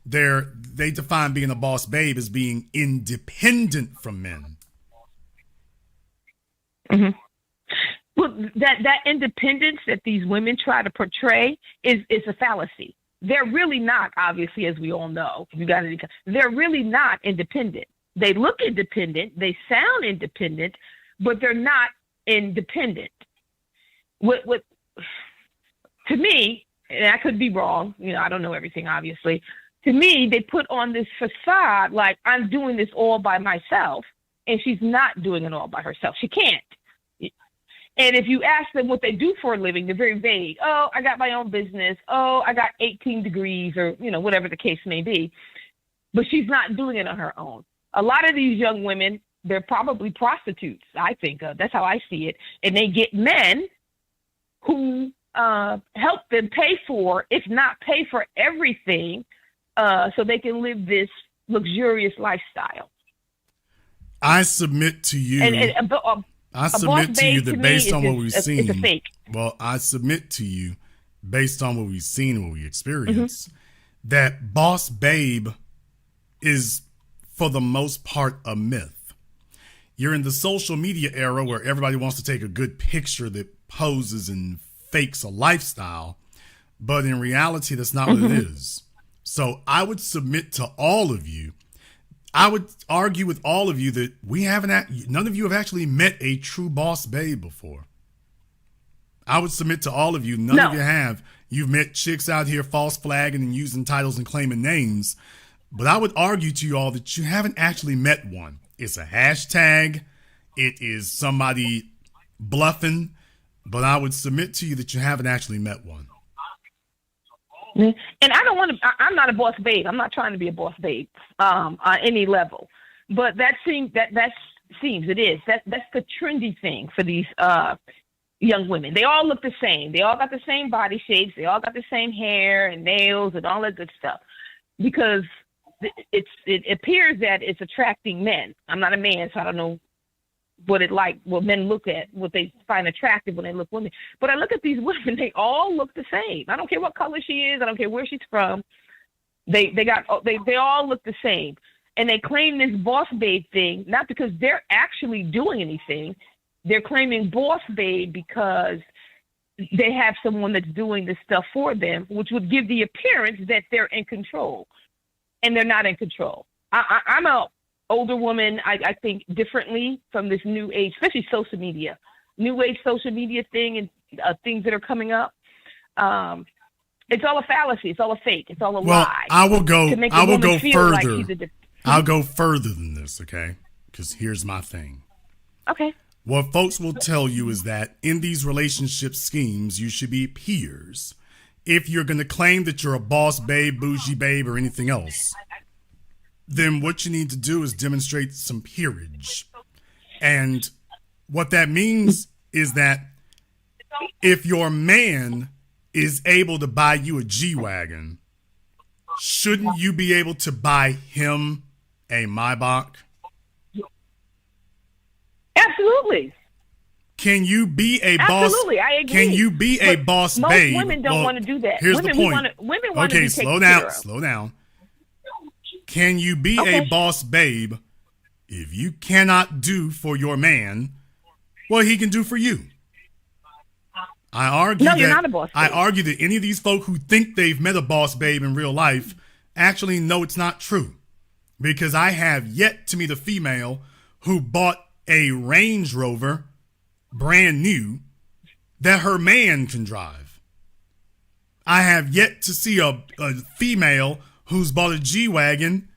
they define being a boss babe as being independent from men. Mm-hmm. Well, that independence that these women try to portray is a fallacy. They're really not, obviously, as we all know. They're really not independent. They look independent. They sound independent, but they're not independent. What to me, and I could be wrong, I don't know everything, obviously. To me, they put on this facade like I'm doing this all by myself, and she's not doing it all by herself. She can't. And if you ask them what they do for a living, they're very vague. Oh, I got my own business. Oh, I got 18 degrees, or whatever the case may be. But she's not doing it on her own. A lot of these young women, they're probably prostitutes, I think. That's how I see it. And they get men who help them pay for, if not pay for everything, so they can live this luxurious lifestyle. I submit to you. I submit to you that based on what we've seen, it's a fake. Well, I submit to you, based on what we've seen and what we experience, that boss babe is, for the most part, a myth. You're in the social media era where everybody wants to take a good picture that poses and fakes a lifestyle, but in reality, that's not what it is. So I would submit to all of you, I would argue with all of you that none of you have actually met a true boss babe before. I would submit to all of you, none of you have. You've met chicks out here false flagging and using titles and claiming names. But I would argue to you all that you haven't actually met one. It's a hashtag. It is somebody bluffing. But I would submit to you that you haven't actually met one. And I don't want to. I'm not a boss babe. I'm not trying to be a boss babe on any level. But that's the trendy thing for these young women. They all look the same. They all got the same body shapes. They all got the same hair and nails and all that good stuff. Because it appears that it's attracting men. I'm not a man, so I don't know what men look at, what they find attractive when they look at women. But I look at these women, they all look the same. I don't care what color she is. I don't care where she's from. They all look the same. And they claim this boss babe thing, not because they're actually doing anything. They're claiming boss babe because they have someone that's doing this stuff for them, which would give the appearance that they're in control. And they're not in control. I'm a older woman, I think differently from this new age, especially social media, new age social media thing and things that are coming up. It's all a fallacy. It's all a fake. It's all a lie. I will go further. I'll go further than this, okay? Because here's my thing. Okay. What folks will tell you is that in these relationship schemes, you should be peers. If you're going to claim that you're a boss babe, bougie babe, or anything else, then what you need to do is demonstrate some peerage. And what that means is that if your man is able to buy you a G-Wagon, shouldn't you be able to buy him a Maybach? Absolutely. Can you be a boss? Absolutely, I agree. Can you be a boss babe? Most women don't want to do that. Here's the point. Women want to be taken care of. Slow down. Can you be a boss babe if you cannot do for your man what he can do for you? You're not a boss babe. I argue that any of these folk who think they've met a boss babe in real life actually know it's not true. Because I have yet to meet a female who bought a Range Rover brand new that her man can drive. I have yet to see a female who's bought a G-Wagon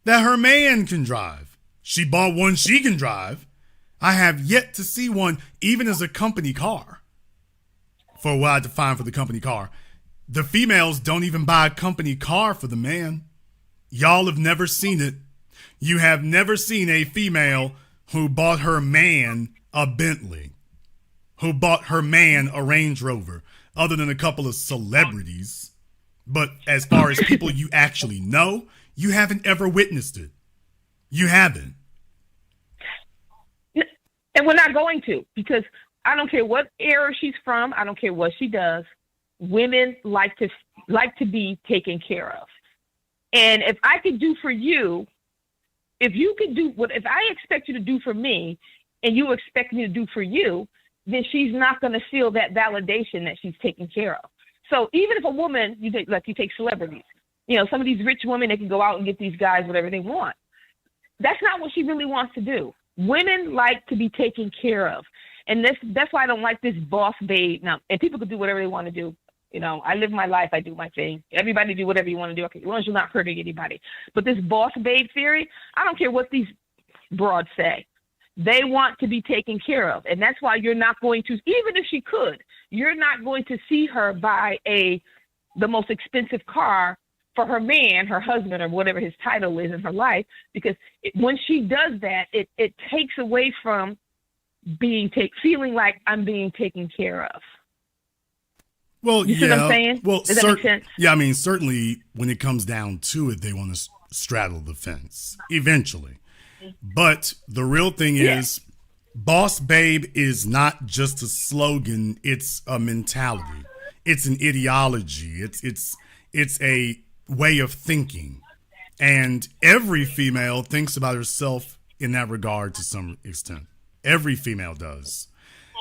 that her man can drive. She bought one she can drive. I have yet to see one even as a company car. For what I define for the company car. The females don't even buy a company car for the man. Y'all have never seen it. You have never seen a female who bought her man a Bentley, who bought her man a Range Rover, other than a couple of celebrities. But as far as people you actually know, you haven't ever witnessed it. You haven't. And we're not going to, because I don't care what era she's from. I don't care what she does. Women like to be taken care of. And if I could do for you, if I expect you to do for me and you expect me to do for you, then she's not going to feel that validation that she's taken care of. So even if a woman, you take celebrities, some of these rich women, they can go out and get these guys whatever they want. That's not what she really wants to do. Women like to be taken care of. And that's why I don't like this boss babe. Now, and people can do whatever they want to do. I live my life. I do my thing. Everybody do whatever you want to do. Okay, as long as you're not hurting anybody. But this boss babe theory, I don't care what these broads say. They want to be taken care of. And that's why you're not going to, even if she could, you're not going to see her buy the most expensive car for her man, her husband, or whatever his title is in her life. Because when she does that, it takes away from feeling like I'm being taken care of. Well, you see what I'm saying? Well, does that make sense? Yeah, I mean, certainly when it comes down to it, they want to straddle the fence eventually. But the real thing is, boss babe is not just a slogan; it's a mentality. It's an ideology. It's a way of thinking, and every female thinks about herself in that regard to some extent. Every female does.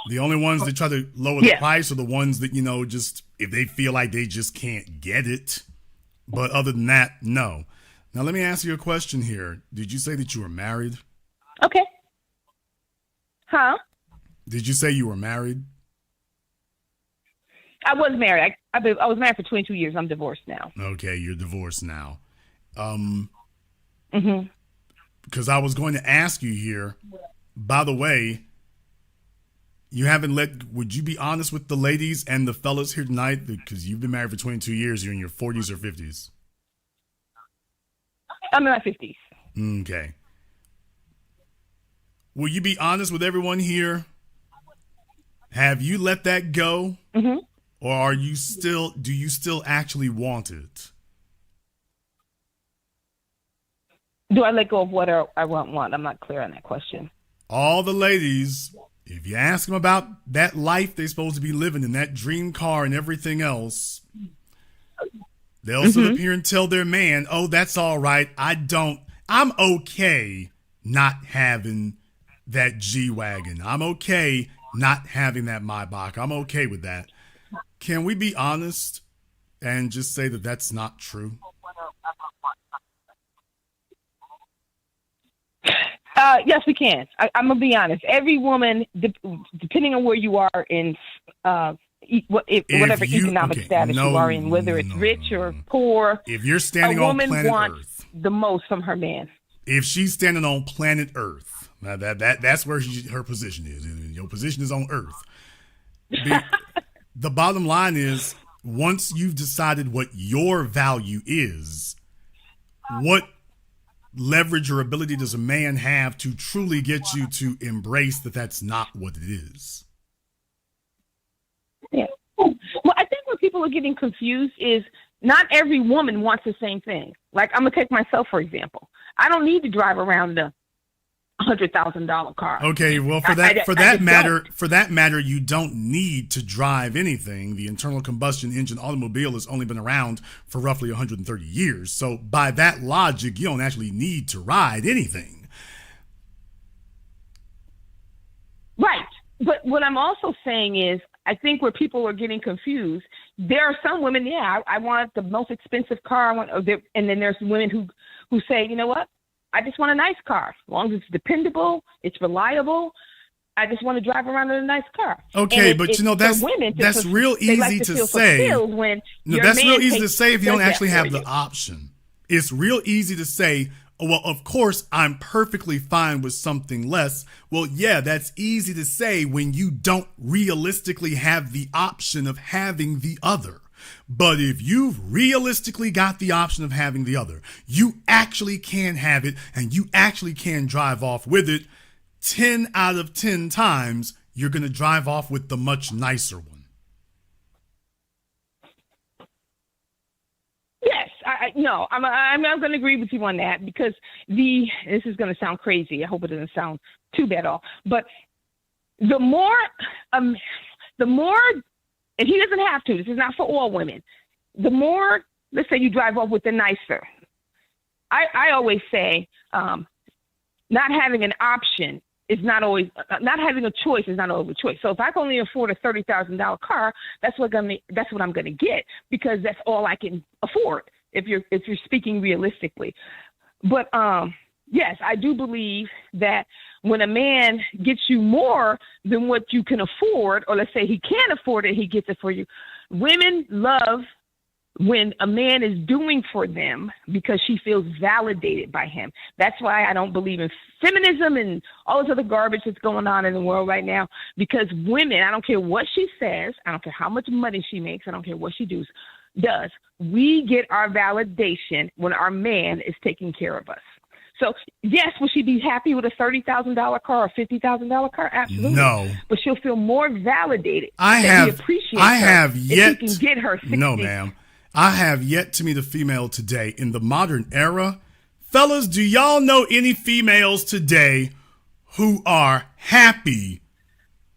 The only ones that try to lower the price are the ones that, just if they feel like they just can't get it. But other than that, no. Now, let me ask you a question here. Did you say that you were married? Okay. Huh? Did you say you were married? I was married. I was married for 22 years. I'm divorced now. Okay, you're divorced now. Mm-hmm. Because I was going to ask you here, by the way, would you be honest with the ladies and the fellas here tonight? Because you've been married for 22 years. You're in your 40s or 50s? I'm in my 50s. Okay. Will you be honest with everyone here? Have you let that go? Mm-hmm. Or do you still actually want it? Do I let go of what I want? I'm not clear on that question. All the ladies, if you ask them about that life they're supposed to be living in, that dream car and everything else, they'll sit up here and tell their man, oh, that's all right. I'm okay not having that G-Wagon. I'm okay not having that Maybach. I'm okay with that. Can we be honest and just say that that's not true? Yes, we can. I'm going to be honest. Every woman, depending on where you are in whatever economic status you are in, whether it's rich or poor, if you're standing on planet Earth, a woman wants Earth, the most from her man. If she's standing on planet Earth, now that's where her position is. Your position is on Earth. The bottom line is, once you've decided what your value is, what leverage or ability does a man have to truly get you to embrace that that's not what it is? Yeah. Well, I think where people are getting confused is not every woman wants the same thing. Like, I'm going to take myself, for example. I don't need to drive around a $100,000 car. Okay, well, for that matter, you don't need to drive anything. The internal combustion engine automobile has only been around for roughly 130 years. So by that logic, you don't actually need to ride anything. Right. But what I'm also saying is, I think where people are getting confused, there are some women, I want the most expensive car. And then there's women who say, you know what? I just want a nice car. As long as it's dependable, it's reliable. I just want to drive around in a nice car. Okay, but that's real easy to say. That's real easy to say if you don't actually have the option. It's real easy to say, oh, well, of course, I'm perfectly fine with something less. Well, yeah, that's easy to say when you don't realistically have the option of having the other. But if you've realistically got the option of having the other, you actually can have it and you actually can drive off with it. 10 out of 10 times, you're going to drive off with the much nicer one. Yes, I'm going to agree with you on that, because this is going to sound crazy. I hope it doesn't sound too bad at all. But the more, and he doesn't have to, this is not for all women. The more, let's say you drive off with the nicer. I always say, not having an option is not always, not having a choice is not always a choice. So if I can only afford a $30,000 car, that's what I'm going to get, because that's all I can afford if you're speaking realistically. But yes, I do believe that when a man gets you more than what you can afford, or let's say he can't afford it, he gets it for you. Women love when a man is doing for them because she feels validated by him. That's why I don't believe in feminism and all this other garbage that's going on in the world right now, because women, I don't care what she says, I don't care how much money she makes, I don't care what she does, we get our validation when our man is taking care of us. So, yes, will she be happy with a $30,000 car or $50,000 car? Absolutely. No. But she'll feel more validated. I have yet. If he can get her 60. No, ma'am. I have yet to meet a female today in the modern era. Fellas, do y'all know any females today who are happy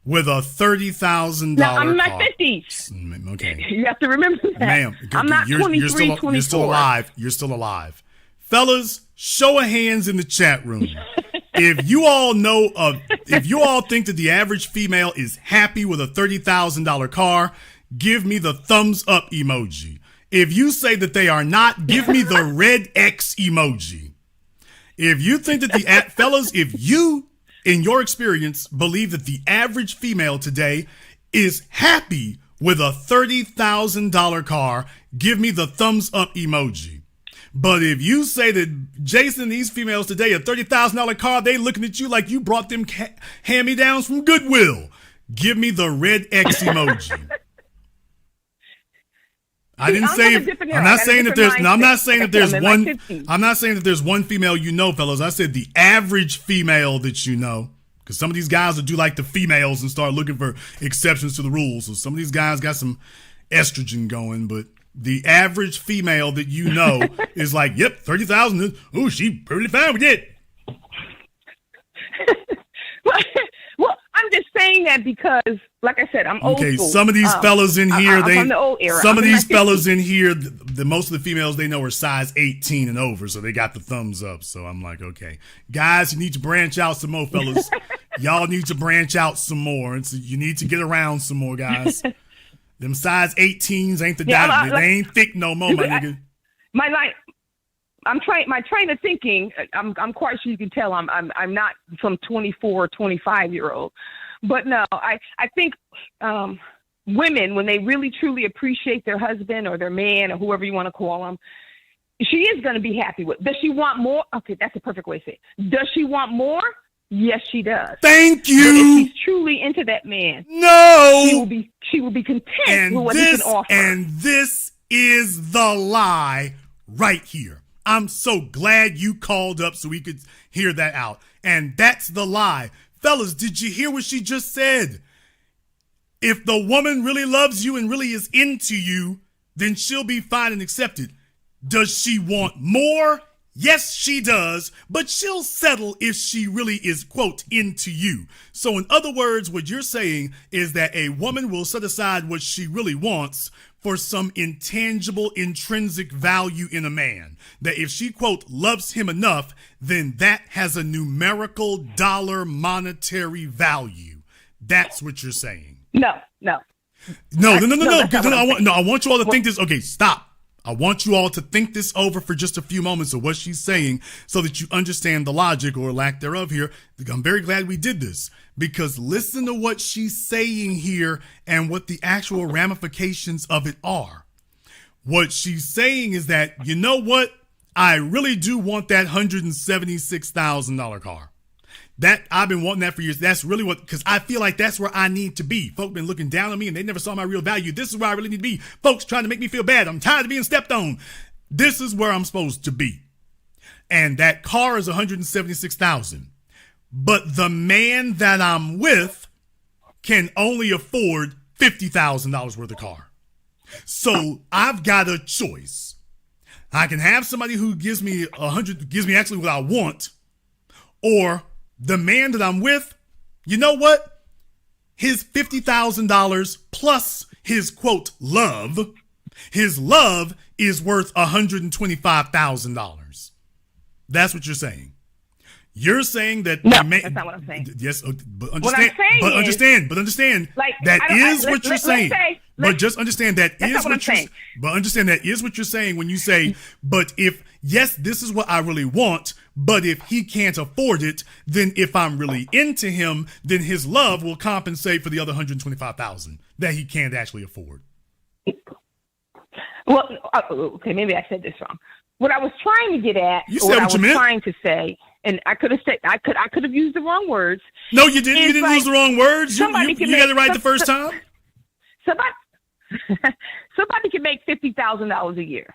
with a $30,000 car? I'm in my car? 50s. Okay. You have to remember that. Ma'am, I'm not 23, 24. You're still alive. You're still alive. Fellas, show of hands in the chat room. If you all think that the average female is happy with a $30,000 car, give me the thumbs up emoji. If you say that they are not, give me the red X emoji. If you think that fellas, if you, in your experience, believe that the average female today is happy with a $30,000 car, give me the thumbs up emoji. But if you say that, Jason, these females today, a $30,000 car, they looking at you like you brought them hand-me-downs from Goodwill, give me the red X emoji. I'm not saying that there's one female you know, fellas. I said the average female that you know, because some of these guys will do like the females and start looking for exceptions to the rules. So some of these guys got some estrogen going, but the average female that you know is like, yep, 30,000. Oh, she pretty fine with it. Well, I'm just saying that because, like I said, I'm old school. Okay, some of these fellas in here, I'm from the old era. Some of these fellas in here, most of the females they know are size 18 and over, so they got the thumbs up. So I'm like, okay, guys, you need to branch out some more, fellas. Y'all need to branch out some more. And so you need to get around some more, guys. Them size 18s ain't the dot. They ain't thick no more, my nigga. My train of thinking, I'm quite sure you can tell I'm not some 24 or 25-year-old. But no, I think women, when they really truly appreciate their husband or their man or whoever you want to call them, she is going to be happy with. Does she want more? Okay, that's the perfect way to say it. Does she want more? Yes, she does. Thank you. But if she's truly into that man, no, she will be content with what he can offer. And this is the lie right here. I'm so glad you called up so we could hear that out. And that's the lie. Fellas, did you hear what she just said? If the woman really loves you and really is into you, then she'll be fine and accepted. Does she want more? Yes, she does, but she'll settle if she really is, quote, into you. So in other words, what you're saying is that a woman will set aside what she really wants for some intangible, intrinsic value in a man. That if she, quote, loves him enough, then that has a numerical dollar monetary value. That's what you're saying. No. I want you all to think this. Okay, stop. I want you all to think this over for just a few moments of what she's saying so that you understand the logic or lack thereof here. I'm very glad we did this because listen to what she's saying here and what the actual ramifications of it are. What she's saying is that, you know what? I really do want that $176,000 car. That I've been wanting that for years. That's really what, because I feel like that's where I need to be. Folks been looking down on me and they never saw my real value. This is where I really need to be. Folks trying to make me feel bad. I'm tired of being stepped on. This is where I'm supposed to be. And that car is $176,000. But the man that I'm with can only afford $50,000 worth of car. So I've got a choice. I can have somebody who gives me actually what I want, or the man that I'm with, you know what? His $50,000 plus his, quote, love, his love is worth $125,000. That's what you're saying. You're saying that no, that's not what I'm saying. Yes, but understand like, that is what you're saying. But just understand that is what you're saying. But understand that is what you're saying when you say, but if yes, this is what I really want, But if he can't afford it, then if I'm really into him, then his love will compensate for the other $125,000 that he can't actually afford. Well, okay, maybe I said this wrong. What I was trying to get at, you said what you meant. Trying to say, and I could have used the wrong words. No, you didn't. You didn't use the wrong words. You got it right the first time. Somebody can make $50,000 a year.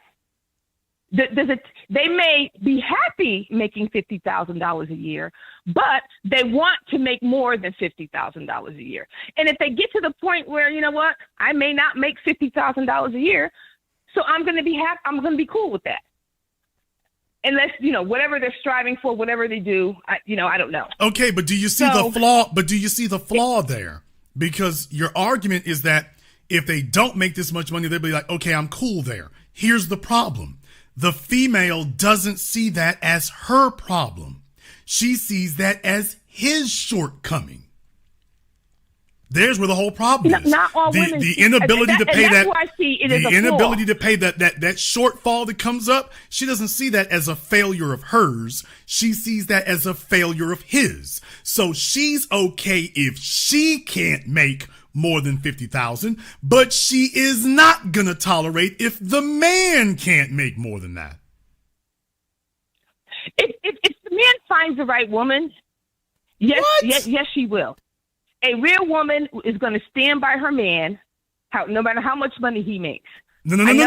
They may be happy making $50,000 a year, but they want to make more than $50,000 a year. And if they get to the point where, you know what, I may not make $50,000 a year, so I'm going to be happy. I'm going to be cool with that. Unless, whatever they're striving for, whatever they do, I don't know. Okay, but do you see the flaw? But do you see the flaw there? Because your argument is that if they don't make this much money, they'll be like, okay, I'm cool there. Here's the problem. The female doesn't see that as her problem. She sees that as his shortcoming. There's where the whole problem is. Not all women. The inability to pay that. I see it as the inability to pay that shortfall that comes up. She doesn't see that as a failure of hers. She sees that as a failure of his. So she's okay if she can't make more than $50,000, but she is not gonna tolerate if the man can't make more than that. If the man finds the right woman, yes, she will. A real woman is going to stand by her man, no matter how much money he makes. No. No, you're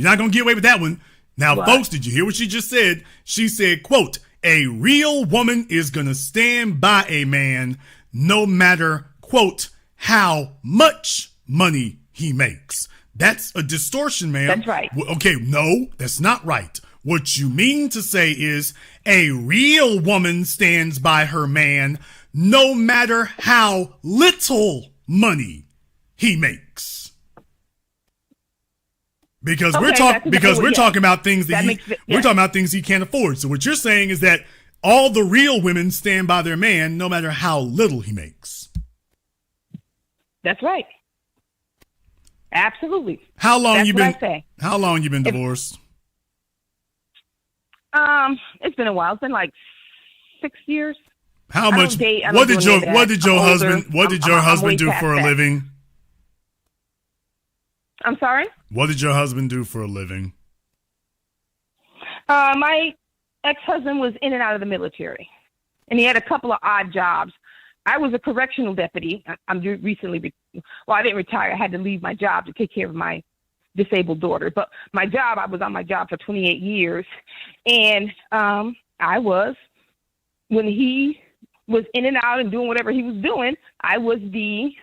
not going to get away with that one. Now, what? Folks, did you hear what she just said? She said, quote, a real woman is going to stand by a man no matter, quote, how much money he makes. That's a distortion, ma'am. That's right. Okay, no, that's not right. What you mean to say is a real woman stands by her man no matter how little money he makes. Because we're talking about things we're talking about things he can't afford. So what you're saying is that all the real women stand by their man no matter how little he makes. That's right. Absolutely. How long you been divorced? It's been a while. It's been like 6 years. How much? What did your husband do for a living? I'm sorry? What did your husband do for a living? My ex-husband was in and out of the military, and he had a couple of odd jobs. I was a correctional deputy. I didn't retire. I had to leave my job to take care of my disabled daughter. But I was on my job for 28 years. And when he was in and out and doing whatever he was doing, I was the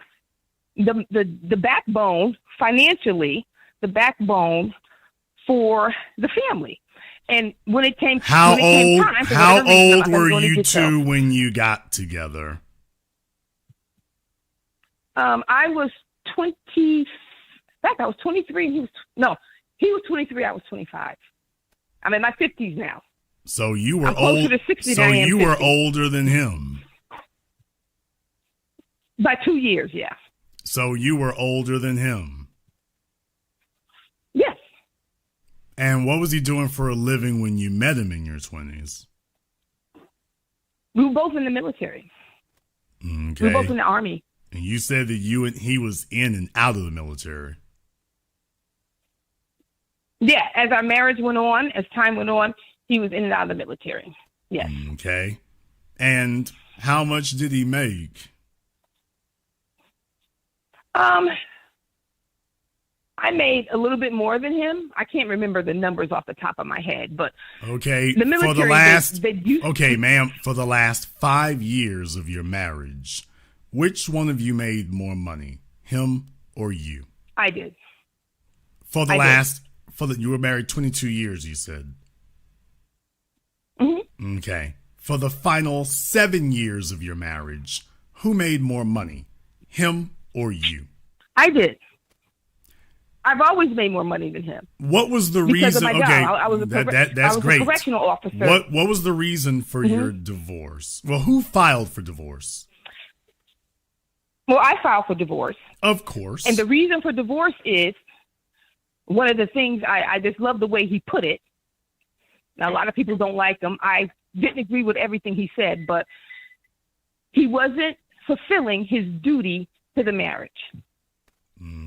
backbone, financially, the backbone for the family. And when it came how old were you two when you got together? I was 20. In fact, I was 23. And he was 23. I was 25. I'm in my 50s now. So you were closer to 60 So you were older than him. By 2 years, yeah. So you were older than him. Yes. And what was he doing for a living when you met him in your 20s? We were both in the military. Okay. We were both in the Army. And you said that you and he was in and out of the military. Yeah, as our marriage went on, as time went on, he was in and out of the military. Yes. Okay. And how much did he make? I made a little bit more than him. I can't remember the numbers off the top of my head, but okay. The military, ma'am, for the last 5 years of your marriage, which one of you made more money, him or you? I did. You were married 22 years, you said. Mm-hmm. Okay. For the final 7 years of your marriage, who made more money, him or you? I did. I've always made more money than him. What was the reason? Because of my job. Okay, I was great. A correctional officer. What was the reason for your divorce? Well, who filed for divorce? Well, I filed for divorce. Of course. And the reason for divorce is one of the things I just love the way he put it. Now, a lot of people don't like him. I didn't agree with everything he said, but he wasn't fulfilling his duty to the marriage.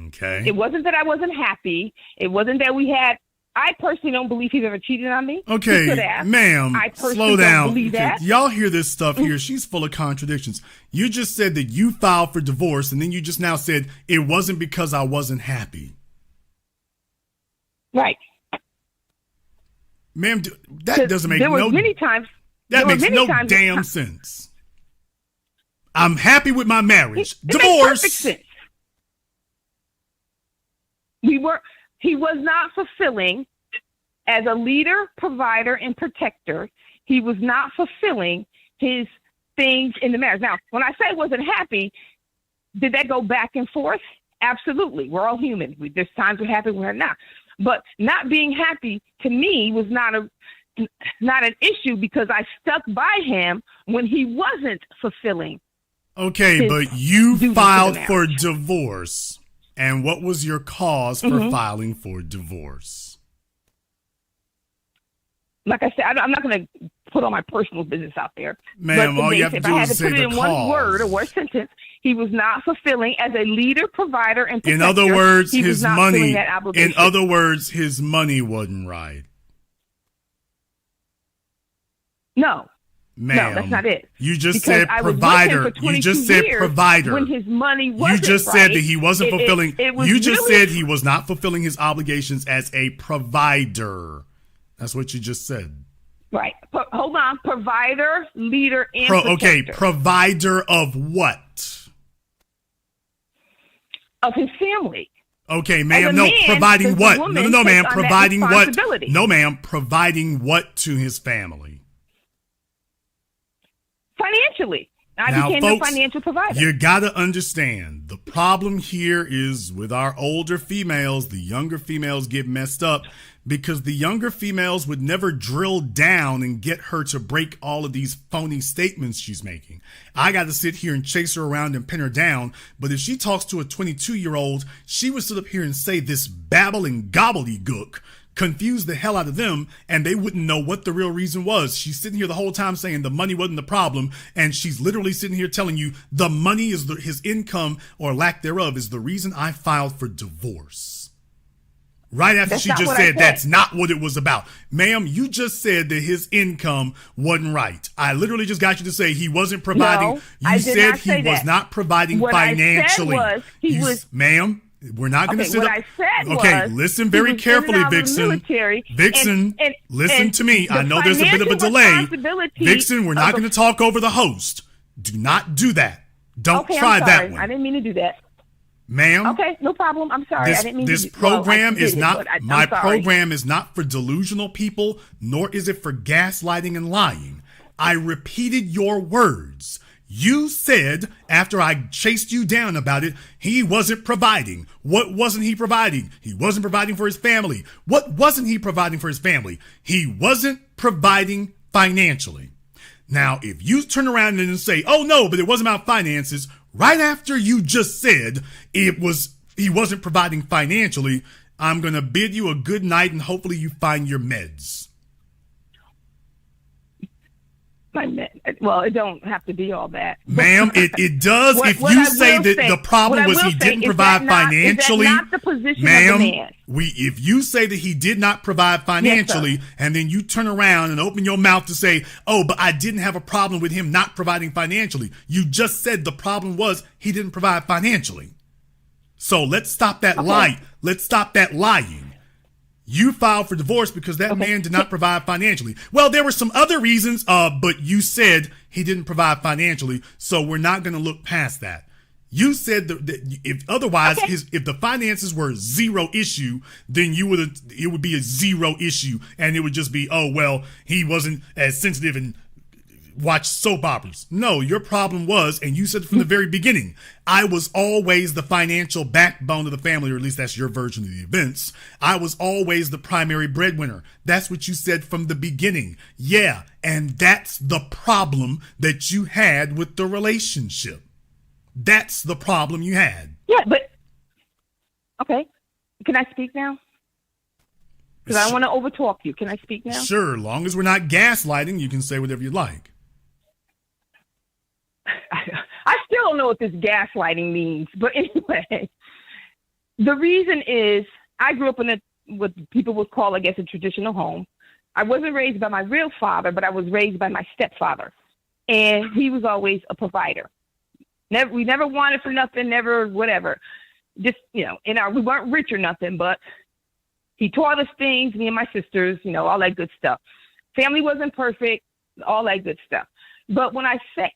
Okay. It wasn't that I wasn't happy. It wasn't that I personally don't believe he's ever cheated on me. Okay, ma'am, slow down. Don't believe that. Y'all hear this stuff here. She's full of contradictions. You just said that you filed for divorce, and then you just now said it wasn't because I wasn't happy. Right. Ma'am, that doesn't make That makes no damn sense. I'm happy with my marriage. It Divorce. Makes perfect sense. He was not fulfilling as a leader, provider, and protector. He was not fulfilling his things in the marriage. Now, when I say wasn't happy, did that go back and forth? Absolutely. We're all human. There's times we're happy, we're not. But not being happy to me was not an issue because I stuck by him when he wasn't fulfilling. Okay, but you filed for divorce. And what was your cause for filing for divorce? Like I said, I'm not going to put all my personal business out there. Ma'am, all you have to do is say the cause. If I had to put it in one word or one sentence, he was not fulfilling as a leader, provider, and protector. In other words, his money. In other words, his money wasn't right. No. Ma'am, no, that's not it. You just said provider. You just said provider. When his money wasn't You just said that he wasn't fulfilling. You just said he was not fulfilling his obligations as a provider. That's what you just said. Right. Hold on. Provider, leader, and protector. Okay. Provider of what? Of his family. Okay, ma'am. No, providing what? No, ma'am. Providing what? No, ma'am. Providing what to his family? Financially. I became the financial provider. You got to understand, the problem here is with our older females, the younger females get messed up because the younger females would never drill down and get her to break all of these phony statements she's making. I got to sit here and chase her around and pin her down. But if she talks to a 22-year-old, she would sit up here and say this babbling gobbledygook, confuse the hell out of them, and they wouldn't know what the real reason was. She's sitting here the whole time saying the money wasn't the problem, and she's literally sitting here telling you the money is his income or lack thereof is the reason I filed for divorce. Right after she just said that's not what it was about. Ma'am, you just said that his income wasn't right. I literally just got you to say he wasn't providing. No, you said he was not providing financially. I said was ma'am, we're not going to sit what up. I said okay, listen very carefully, Vixen. Vixen, listen to me. I know there's a bit of a delay. Vixen, we're not going to talk over the host. Do not do that. Don't try that one. I didn't mean to do that. Ma'am. Okay, no problem. I'm sorry. I didn't mean this program is not my program is not for delusional people, nor is it for gaslighting and lying. I repeated your words. You said, after I chased you down about it, he wasn't providing. What wasn't he providing? He wasn't providing for his family. What wasn't he providing for his family? He wasn't providing financially. Now, if you turn around and say, oh no, but it wasn't about finances, right after you just said he wasn't providing financially, I'm going to bid you a good night and hopefully you find your meds. Well, it don't have to be all that. Ma'am, it does. If you say that the problem was he didn't provide financially, is that not the position of the man? If you say that he did not provide financially, and then you turn around and open your mouth to say, oh, but I didn't have a problem with him not providing financially. You just said the problem was he didn't provide financially. So let's stop that lie. Let's stop that lying. You filed for divorce because that man did not provide financially. Well, there were some other reasons, but you said he didn't provide financially, so we're not going to look past that. You said that if otherwise, if the finances were zero issue, then it would be a zero issue, and it would just be, oh well, he wasn't as sensitive and watch soap operas. No, your problem was, and you said from the very beginning, I was always the financial backbone of the family, or at least that's your version of the events. I was always the primary breadwinner. That's what you said from the beginning. Yeah, and that's the problem that you had with the relationship. That's the problem you had. Yeah, but okay. Can I speak now? Because I don't want to overtalk you. Can I speak now? Sure. Long as we're not gaslighting, you can say whatever you like. I still don't know what this gaslighting means. But anyway, the reason is I grew up in what people would call, I guess, a traditional home. I wasn't raised by my real father, but I was raised by my stepfather. And he was always a provider. We never wanted for nothing, never whatever. Just, we weren't rich or nothing, but he taught us things, me and my sisters, all that good stuff. Family wasn't perfect, all that good stuff. But when I say,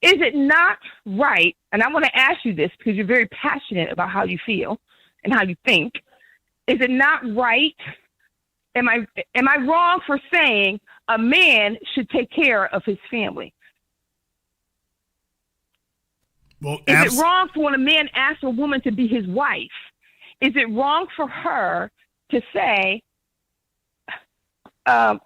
is it not right, and I want to ask you this because you're very passionate about how you feel and how you think, is it not right? Am I wrong for saying a man should take care of his family? Well, is it wrong for when a man asks a woman to be his wife? Is it wrong for her to say, or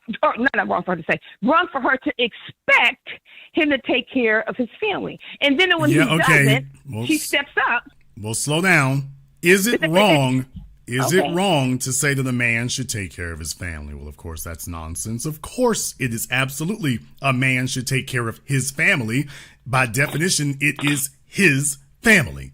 not wrong for her to say, wrong for her to expect him to take care of his family? And then when he doesn't, she steps up. Well, slow down. Is it wrong? Is it wrong to say that a man should take care of his family? Well, of course, that's nonsense. Of course, it is absolutely a man should take care of his family. By definition, it is his family.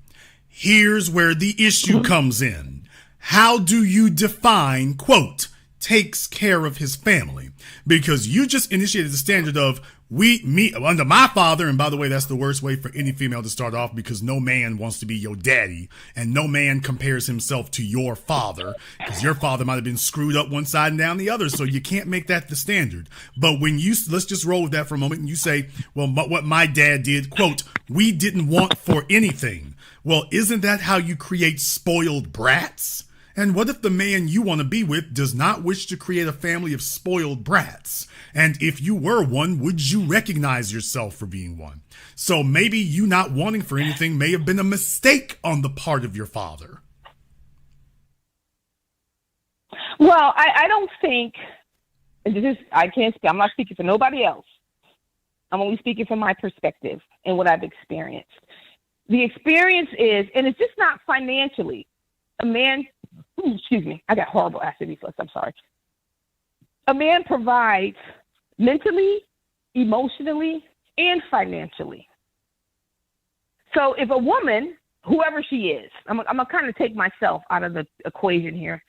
Here's where the issue comes in. How do you define, quote, takes care of his family? Because you just initiated the standard of me under my father. And by the way, that's the worst way for any female to start off, because no man wants to be your daddy and no man compares himself to your father, because your father might have been screwed up one side and down the other. So you can't make that the standard. But when let's just roll with that for a moment, and you say, well, what my dad did, quote, we didn't want for anything. Well, isn't that how you create spoiled brats? And what if the man you want to be with does not wish to create a family of spoiled brats? And if you were one, would you recognize yourself for being one? So maybe you not wanting for anything may have been a mistake on the part of your father. Well, I don't think, I can't speak, I'm not speaking for nobody else. I'm only speaking from my perspective and what I've experienced. The experience is, and it's just not financially, a man, excuse me, I got horrible acid reflux, I'm sorry. A man provides mentally, emotionally, and financially. So if a woman, whoever she is, I'm going to kind of take myself out of the equation here.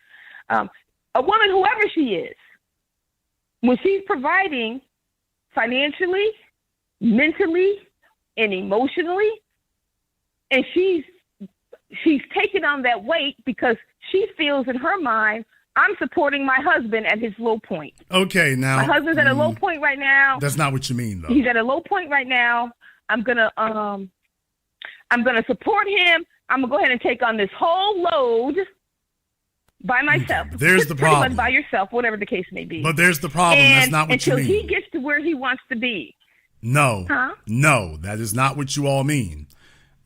A woman, whoever she is, when she's providing financially, mentally, and emotionally, and she's taking on that weight because she feels in her mind, I'm supporting my husband at his low point. Okay, now my husband's at a low point right now. That's not what you mean, though. He's at a low point right now. I'm gonna support him. I'm gonna go ahead and take on this whole load by myself. Okay, there's the problem. Pretty much by yourself, whatever the case may be. But there's the problem. That's not what you mean. Until he gets to where he wants to be. No, no, that is not what you all mean.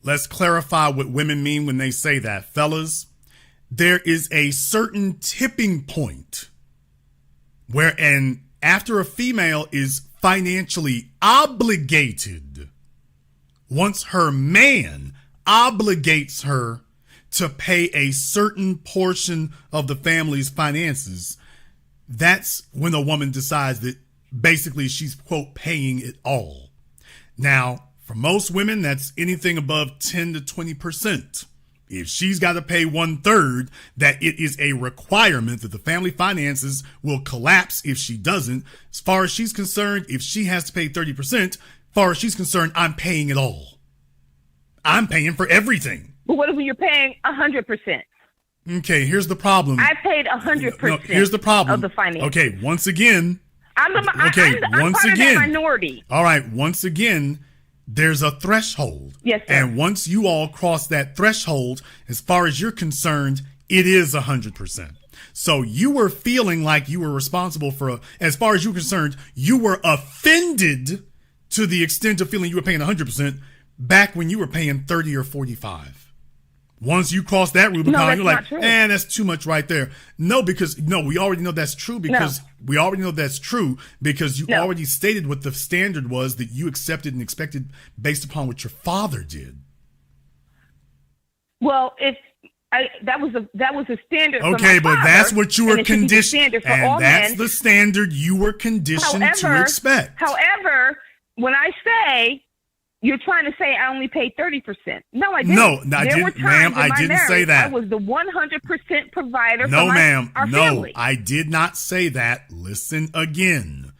Let's clarify what women mean when they say that. Fellas, there is a certain tipping point where, and after a female is financially obligated, once her man obligates her to pay a certain portion of the family's finances, that's when a woman decides that basically she's, quote, paying it all. Now, for most women, that's anything above 10 to 20%. If she's got to pay 1/3, that it is a requirement that the family finances will collapse if she doesn't. As far as she's concerned, if she has to pay 30%, as far as she's concerned, I'm paying it all. I'm paying for everything. But what if you're paying 100%? Okay, here's the problem. I paid 100%. No, here's the problem of the finances. Okay, once again. I'm part of that minority. All right, once again, there's a threshold. Yes, sir. And once you all cross that threshold, as far as you're concerned, it is 100%. So you were feeling like you were responsible for, as far as you're concerned, you were offended to the extent of feeling you were paying 100% back when you were paying 30 or 45. Once you cross that Rubicon, you're like, that's too much right there. No, we already know that's true because you already stated what the standard was that you accepted and expected based upon what your father did. Well, that was a standard. Okay, for my but father, that's what you were conditioned, and that's men. the standard you were conditioned to expect. However, when I say you're trying to say I only paid 30%, no, I didn't. No, I there didn't, were times ma'am. in I my didn't marriage, say that. I was the 100% provider. No, for ma'am. Our No, family. I did not say that. Listen again.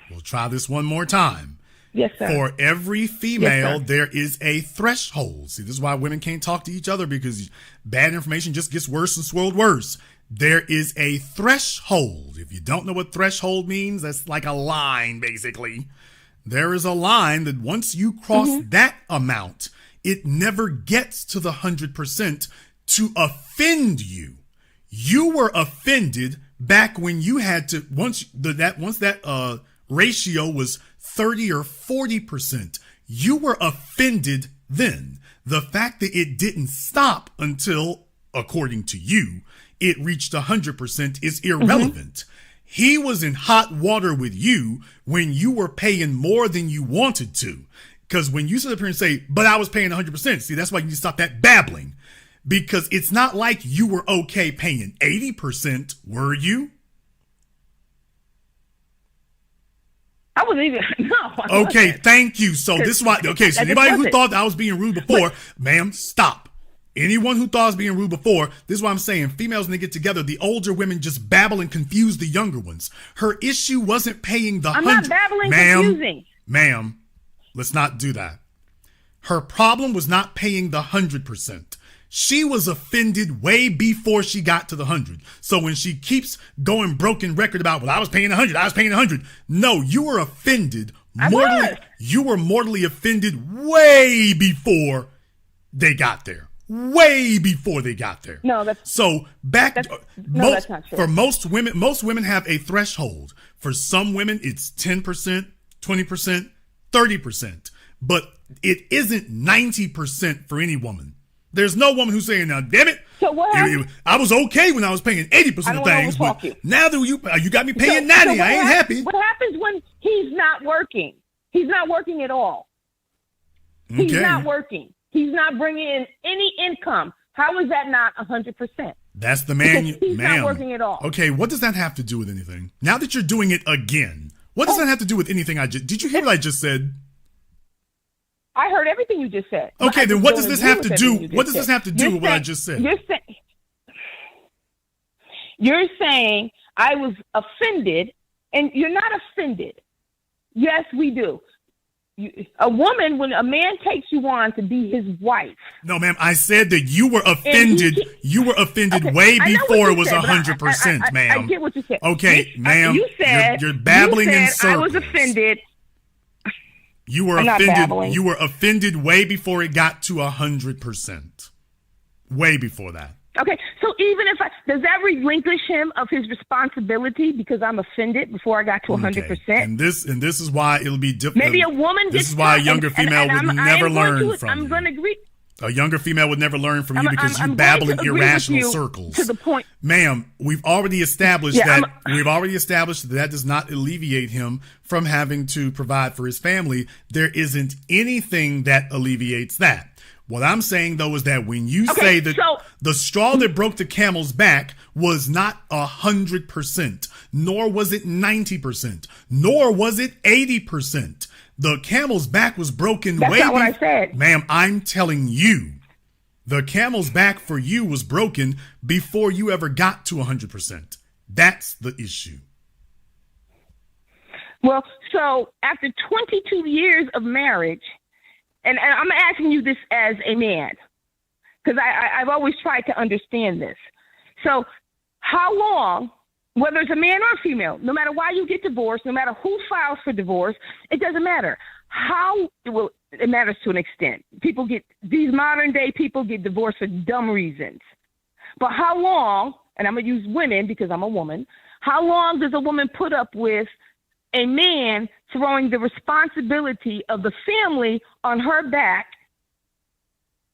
We'll try this one more time. Yes, sir. For every female, Yes, sir. there is a threshold. See, this is why women can't talk to each other, because bad information just gets worse and swirled worse. There is a threshold. If you don't know what threshold means, that's like a line, basically. There is a line that once you cross that amount, it never gets to the 100% to offend you. You were offended back when you had to, once that ratio was 30 or 40%, you were offended then. The fact that it didn't stop until, according to you, it reached 100% is irrelevant. He was in hot water with you when you were paying more than you wanted to. Because when you sit up here and say, but I was paying 100%, see, that's why you need to stop that babbling. Because it's not like you were okay paying 80%, were you? I wasn't even, no. Okay, thank you. So this is why, okay, so anybody who thought that I was being rude before, ma'am, stop. Anyone who thought I was being rude before, this is what I'm saying. Females, when they get together, the older women just babble and confuse the younger ones. Her issue wasn't paying the I'm not babbling, confusing. Ma'am, let's not do that. Her problem was not paying the 100%. She was offended way before she got to the 100. So when she keeps going broken record about, well, I was paying 100, I was paying 100. No, you were offended. You were mortally offended way before they got there. Way before they got there. No, that's so back. That's not true. For most women have a threshold. For some women, it's 10%, 20%, 30%. But it isn't 90% for any woman. There's no woman who's saying, "Now, damn it, so what I was okay when I was paying 80% of things, but now that you got me paying 90, I ain't happy." What happens when he's not working? He's not working at all. Okay. He's not working. He's not bringing in any income. How is that not 100%? That's the man. He's not working at all. Okay, what does that have to do with anything? Now that you're doing it again, what does that have to do with anything did you hear what I just said? I heard everything you just said. Okay, then what does this have to do? What does this have to do with what I just said? You're saying I was offended, and you're not offended. Yes, we do. A woman, when a man takes you on to be his wife. No, ma'am, I said that you were offended. You were offended way before it was 100%, ma'am. I get what you said. Okay, ma'am, you said you're babbling in circles. I was offended. You were offended. You were offended way before it got to 100%. Way before that. Okay, so even if does that relinquish him of his responsibility because I'm offended before I got to 100%? And this is why it'll be difficult. Maybe a woman. This is why a younger female would never learn from you. I'm going to agree. A younger female would never learn from you because you babble in irrational circles. To the point, ma'am, we've already established that does not alleviate him from having to provide for his family. There isn't anything that alleviates that. What I'm saying, though, is that when you say that the straw that broke the camel's back was not 100%, nor was it 90%, nor was it 80%. The camel's back was broken That's not what I said. Ma'am, I'm telling you, the camel's back for you was broken before you ever got to 100%. That's the issue. Well, so after 22 years of marriage, and I'm asking you this as a man, because I've always tried to understand this. So how long, whether it's a man or a female, no matter why you get divorced, no matter who files for divorce, it doesn't matter. It matters to an extent. These modern day people get divorced for dumb reasons. But how long, and I'm going to use women because I'm a woman, how long does a woman put up with a man throwing the responsibility of the family on her back,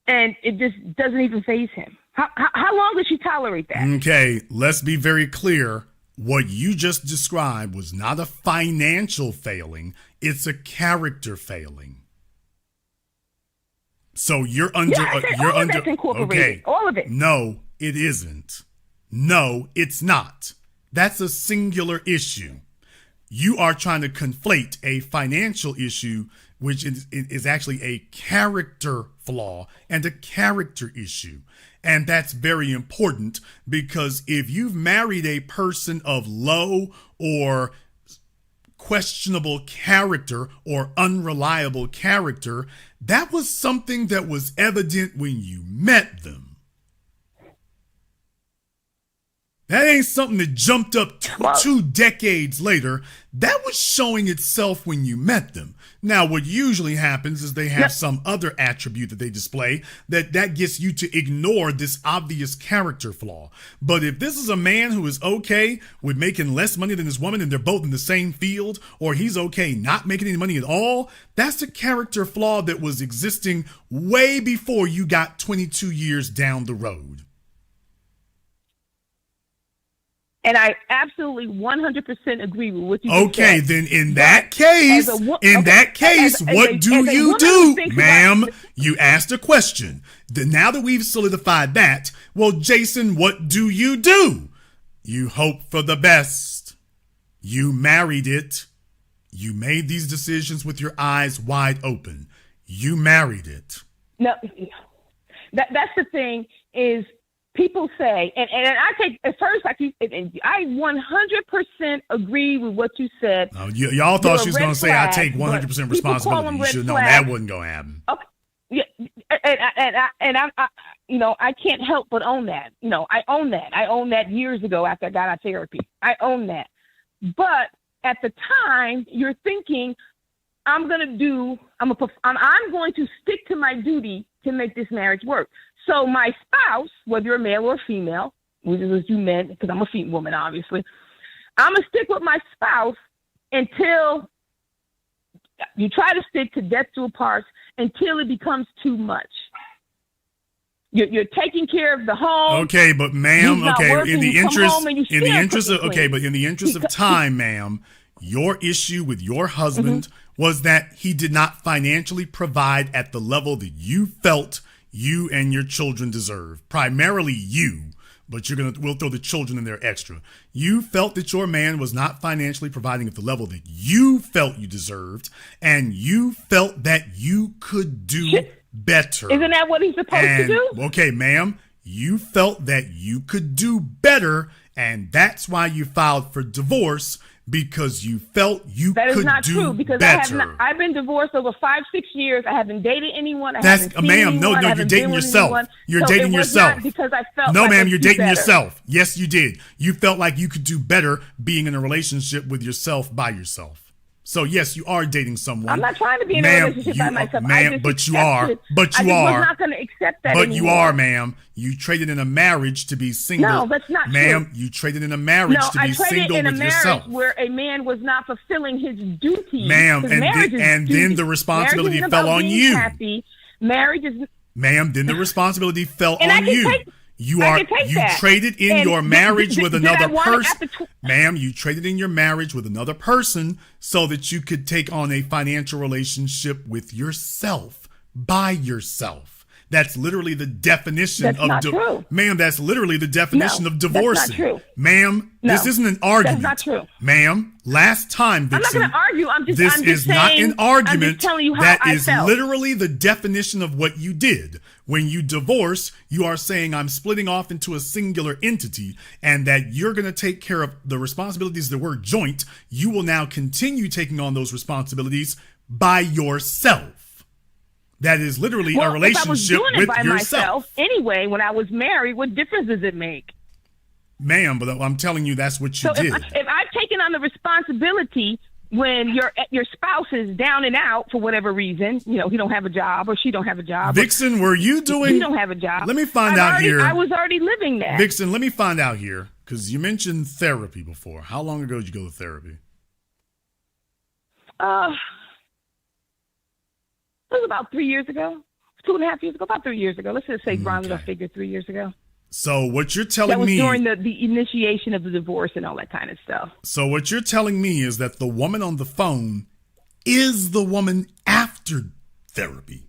and it just doesn't even faze him? How long does she tolerate that? Okay, let's be very clear. What you just described was not a financial failing. It's a character failing. So you're under. That's incorporated. Okay. All of it. No, it isn't. No, it's not. That's a singular issue. You are trying to conflate a financial issue, which is actually a character flaw and a character issue. And that's very important, because if you've married a person of low or questionable character or unreliable character, that was something that was evident when you met them. That ain't something that jumped up 2 decades later. That was showing itself when you met them. Now, what usually happens is they have some other attribute that they display that gets you to ignore this obvious character flaw. But if this is a man who is okay with making less money than this woman and they're both in the same field, or he's okay not making any money at all, that's a character flaw that was existing way before you got 22 years down the road. And I absolutely 100% agree with what you said. Okay, then in that case, what do you do, ma'am? You asked a question. Now that we've solidified that, well, Jason, what do? You hope for the best. You married it. You made these decisions with your eyes wide open. You married it. No, that's the thing is, people say, and I take at first, like you, and I 100% agree with what you said. Y'all thought she was going to say, I take 100% responsibility. You should have known that wasn't going to happen. Okay. Yeah, and I can't help but own that. I own that. I owned that years ago after I got out of therapy. I own that. But at the time, you're thinking, I'm going to stick to my duty to make this marriage work. So my spouse, whether you're male or female, which is what you meant, because I'm a female woman, obviously, I'm going to stick with my spouse until you try to stick to death do apart until it becomes too much. You're taking care of the home. Okay, but ma'am, in the interest of time, ma'am, your issue with your husband was that he did not financially provide at the level that you felt you and your children deserve. Primarily you, but we'll throw the children in there extra. You felt that your man was not financially providing at the level that you felt you deserved, and you felt that you could do better. Isn't that what he's supposed to do? Okay, ma'am, you felt that you could do better, and that's why you filed for divorce, because you felt you could do better. That is not true, because I've been divorced over 5-6 years. I haven't dated anyone. Ma'am, no, you're dating yourself. You're dating yourself. Because I felt no, like ma'am, you're dating yourself. Yes, you did. You felt like you could do better being in a relationship with yourself by yourself. So yes, you are dating someone. I'm not trying to be in a relationship by myself. Ma'am, but you are. But you are. I'm not going to accept that But anymore. you are, ma'am. You traded in a marriage to be single. No, that's not ma'am, true. You traded in a marriage to be single with yourself. I traded in a marriage where a man was not fulfilling his duty. Ma'am, and then the responsibility fell on you. Marriage is. Ma'am, then the responsibility fell on you. You traded in your marriage with another person. Ma'am, you traded in your marriage with another person so that you could take on a financial relationship with yourself, by yourself. That's literally the definition of divorce. Ma'am, that's literally the definition of divorcing. That's not true. Ma'am, this isn't an argument. That's not true. Ma'am, last time, Vixen, I'm not going to argue. This is not an argument. I'm just telling you how that I is felt. Literally the definition of what you did. When you divorce, you are saying I'm splitting off into a singular entity, and that you're going to take care of the responsibilities that were joint. You will now continue taking on those responsibilities by yourself. That is literally a relationship with yourself. If I was doing it by myself anyway, when I was married, what difference does it make? Ma'am, but I'm telling you that's what you did. If I've taken on the responsibility when your spouse is down and out for whatever reason, he don't have a job or she don't have a job. Vixen, were you doing... He don't have a job. Let me find out here. I was already living that. Vixen, let me find out here, because you mentioned therapy before. How long ago did you go to therapy? It was about 3 years ago, 2.5 years ago, about 3 years ago. Let's just say rounded up figure 3 years ago. So what you're telling me... That was during the initiation of the divorce and all that kind of stuff. So what you're telling me is that the woman on the phone is the woman after therapy.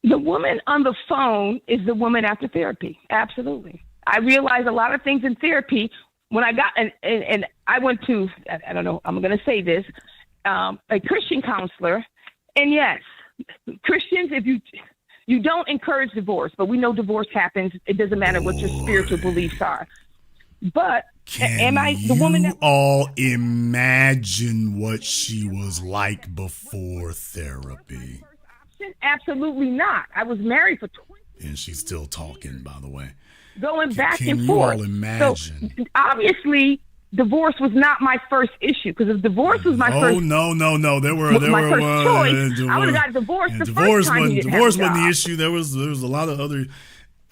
The woman on the phone is the woman after therapy. Absolutely. I realized a lot of things in therapy when I got, and I went to, I don't know, I'm going to say this, a Christian counselor. And yes, Christians, if you don't encourage divorce, but we know divorce happens. It doesn't matter what your spiritual beliefs are. But am I the woman that all imagine what she was like before therapy? Absolutely not. I was married for 20 years. And she's still talking, by the way. Going back and Can forth. you all imagine? So obviously, divorce was not my first issue, because if divorce was my first, no. There were choice, I would have got divorced the first time. Divorce wasn't the issue. There was a lot of other.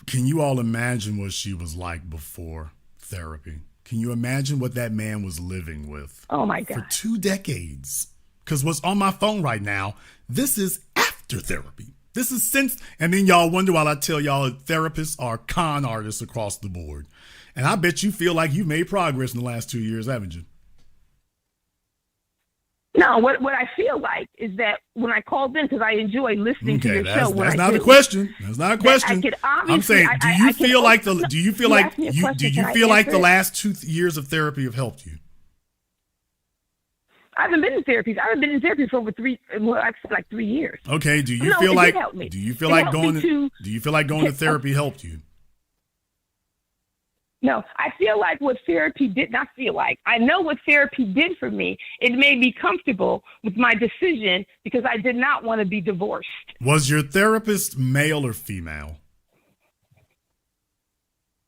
Can you all imagine what she was like before therapy? Can you imagine what that man was living with? Oh my God! For 2 decades. Because what's on my phone right now, this is after therapy. This is since, and then y'all wonder while I tell y'all that therapists are con artists across the board. And I bet you feel like you've made progress in the last 2 years, haven't you? No, what I feel like is that when I called in, because I enjoy listening to your show. That's not the question. That's not a question. I'm saying, do you feel like the last 2 years of therapy have helped you? I haven't been in therapy. I haven't been in therapy for over 3 years. Okay. Do you feel like going to therapy helped you? No, I feel like what therapy did not feel like. I know what therapy did for me. It made me comfortable with my decision because I did not want to be divorced. Was your therapist male or female?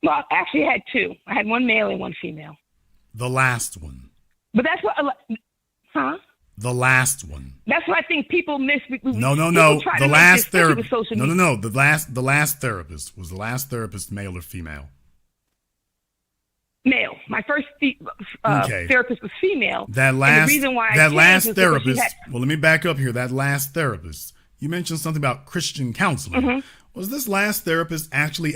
Well, I actually had 2. I had 1 male and 1 female. The last one. But that's what, huh? The last one. That's what I think people miss. No. The last therapist. No. The last therapist. Was the last therapist male or female? Male. My first therapist was female. That last therapist. Well, let me back up here. That last therapist. You mentioned something about Christian counseling. Mm-hmm. Was this last therapist actually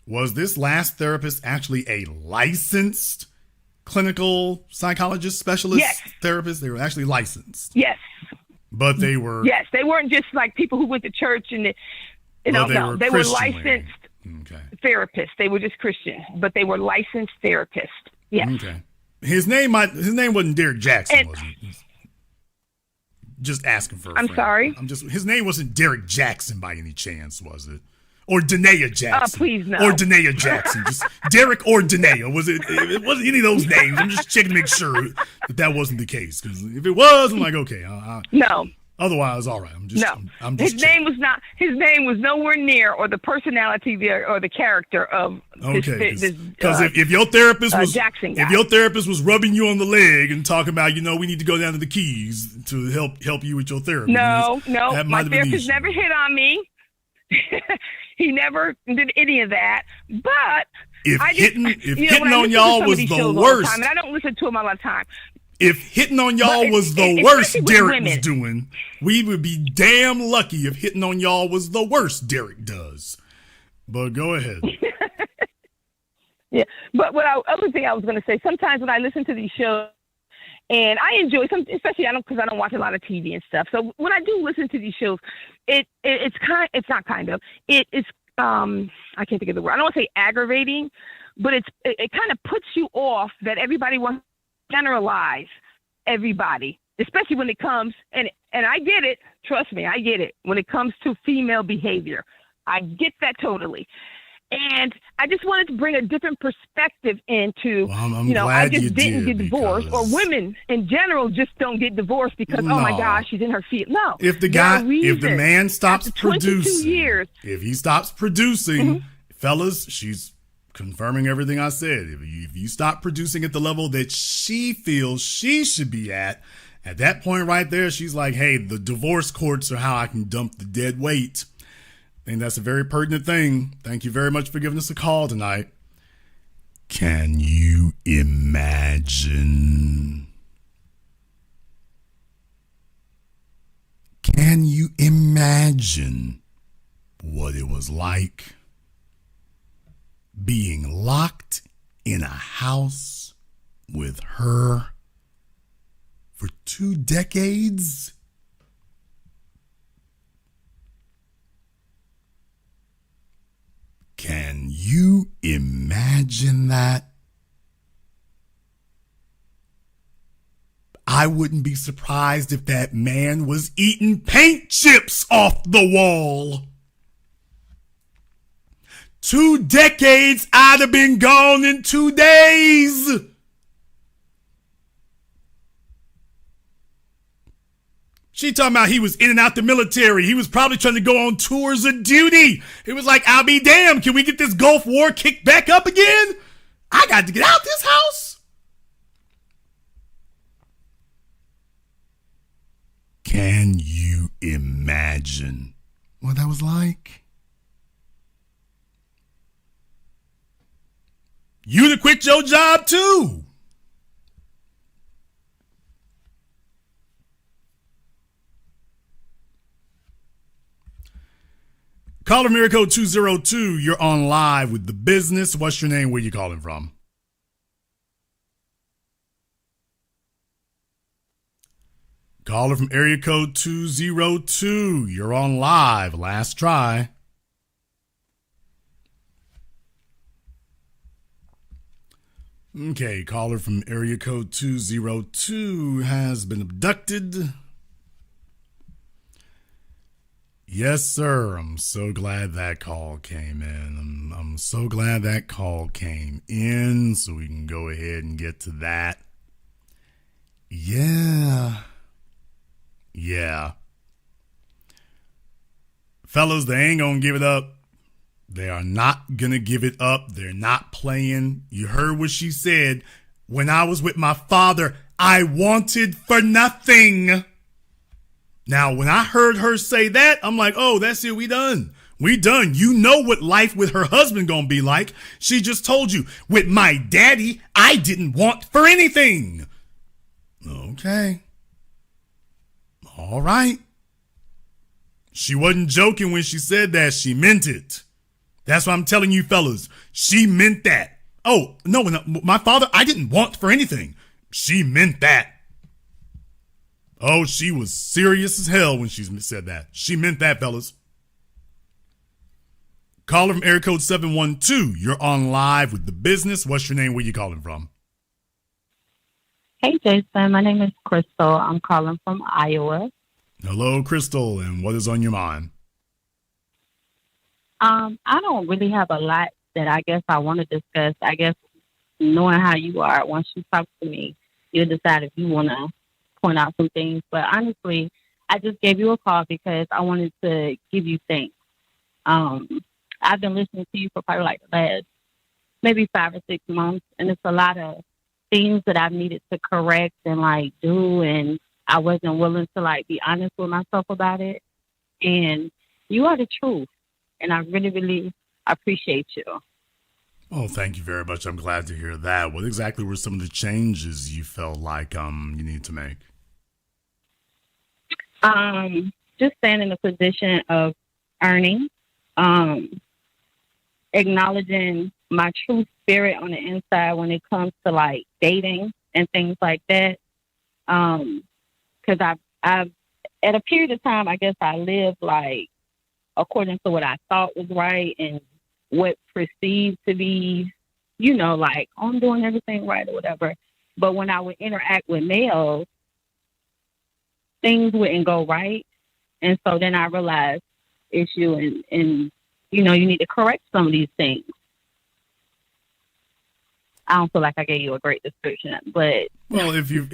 Was this last therapist actually a licensed clinical psychologist, specialist, therapist? They were actually licensed. Yes. But they were. Yes, they weren't just like people who went to church and they were licensed. Okay. Therapists. They were just Christian, but they were licensed therapists. Yes. Okay. His name wasn't Derek Jackson, was it? Just asking for a friend. Sorry? His name wasn't Derek Jackson by any chance, was it? Or Danae Jackson. Please no. Or Danae Jackson. Just Derek or Danae. Was it? It wasn't any of those names. I'm just checking to make sure that wasn't the case. Because if it was, I'm like, okay. No. Otherwise, all right. I'm just his name was not. His name was nowhere near, or the personality there, or the character of this. Because if your therapist was Jackson guy. If your therapist was rubbing you on the leg and talking about, we need to go down to the Keys to help you with your therapy. No. My therapist never hit on me. He never did any of that. But if hitting on y'all was the worst, and I don't listen to him a lot of time. If hitting on y'all was the worst Derek was doing, we would be damn lucky if hitting on y'all was the worst Derek does. But go ahead. Yeah, but other thing I was going to say, sometimes when I listen to these shows, and I enjoy some, especially because I don't watch a lot of TV and stuff. So when I do listen to these shows, it's I can't think of the word. I don't want to say aggravating, but it kind of puts you off that everybody wants generalize everybody, especially when it comes, and I get it, trust me, I get it, when it comes to female behavior. I get that totally. And I just wanted to bring a different perspective into, I just didn't get divorced, or women in general just don't get divorced because, oh my gosh, she's in her feet. No. If the man stops producing, if he stops producing, fellas, she's confirming everything I said. If you stop producing at the level that she feels she should be at that point right there, she's like, hey, the divorce courts are how I can dump the dead weight. I think that's a very pertinent thing. Thank you very much for giving us a call tonight. Can you imagine? Can you imagine what it was like being locked in a house with her for 2 decades? Can you imagine that? I wouldn't be surprised if that man was eating paint chips off the wall. 2 decades, I'd have been gone in 2 days. She talking about he was in and out the military. He was probably trying to go on tours of duty. It was like, I'll be damned. Can we get this Gulf War kicked back up again? I got to get out this house. Can you imagine what that was like? You'd have quit your job too. Caller from area code 202. You're on live with The Business. What's your name? Where you calling from? Caller from area code 202. You're on live. Last try. Okay, caller from area code 202 has been abducted. Yes, sir. I'm so glad that call came in. I'm so glad that call came in so we can go ahead and get to that. Yeah. Fellas, they ain't gonna give it up. They are not gonna give it up. They're not playing. You heard what she said. When I was with my father, I wanted for nothing. Now, when I heard her say that, I'm like, oh, that's it. We done. You know what life with her husband gonna be like. She just told you, with my daddy, I didn't want for anything. Okay. All right. She wasn't joking when she said that. She meant it. That's what I'm telling you, fellas. She meant that. Oh, no, my father, I didn't want for anything. She meant that. Oh, she was serious as hell when she said that. She meant that, fellas. Caller from area code 712. You're on live with The Business. What's your name? Where you calling from? Hey, Jason. My name is Crystal. I'm calling from Iowa. Hello, Crystal. And what is on your mind? I don't really have a lot that I guess I want to discuss. I guess knowing how you are, once you talk to me, you'll decide if you want to point out some things. But honestly, I just gave you a call because I wanted to give you thanks. I've been listening to you for probably like the last maybe 5 or 6 months, and it's a lot of things that I've needed to correct and like do, and I wasn't willing to like be honest with myself about it. And you are the truth, and I really, really appreciate you. Oh, thank you very much. I'm glad to hear that. What exactly were some of the changes you felt like you need to make? Just staying in a position of earning, acknowledging my true spirit on the inside when it comes to like dating and things like that. Because I've at a period of time, I guess I lived like according to what I thought was right and what perceived to be, you know, like, oh, I'm doing everything right or whatever. But when I would interact with males, things wouldn't go right. And so then I realized issue and you know, you need to correct some of these things. I don't feel like I gave you a great description, but well, if you've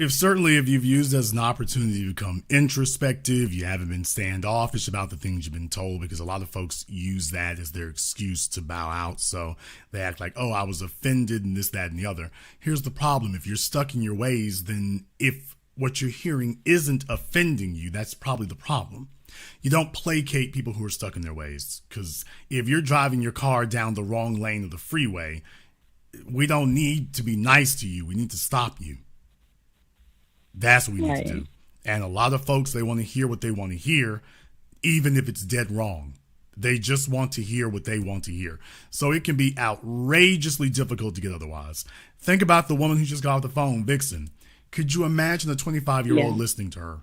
used it as an opportunity to become introspective, you haven't been standoffish about the things you've been told, because a lot of folks use that as their excuse to bow out. So they act like, oh, I was offended and this, that, and the other. Here's the problem. If you're stuck in your ways, then if what you're hearing isn't offending you, that's probably the problem. You don't placate people who are stuck in their ways, because if you're driving your car down the wrong lane of the freeway, we don't need to be nice to you. We need to stop you. That's what we need to do. And a lot of folks, they want to hear what they want to hear, even if it's dead wrong. They just want to hear what they want to hear. So it can be outrageously difficult to get otherwise. Think about the woman who just got off the phone, Vixen. Could you imagine a 25-year-old listening to her?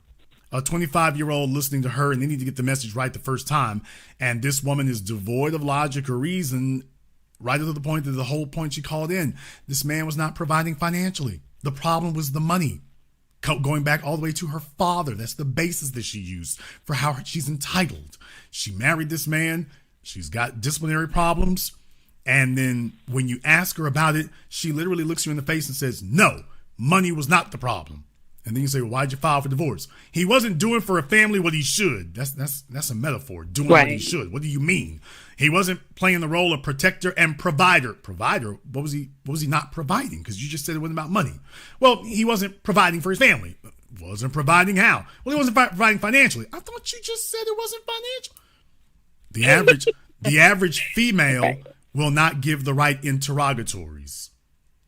A 25-year-old listening to her, and they need to get the message right the first time. And this woman is devoid of logic or reason. right to the point, that the whole point she called in. This man was not providing financially. The problem was the money. Going back all the way to her father. That's the basis that she used for how she's entitled. She married this man. She's got disciplinary problems. And then when you ask her about it, she literally looks you in the face and says, no, money was not the problem. And then you say, well, why'd you file for divorce? He wasn't doing for a family what he should. That's a metaphor. Doing what he should. What do you mean? He wasn't playing the role of protector and provider. Provider? What was he not providing? Because you just said it wasn't about money. Well, he wasn't providing for his family. Wasn't providing how? Well, he wasn't providing financially. I thought you just said it wasn't financial. The average female will not give the right interrogatories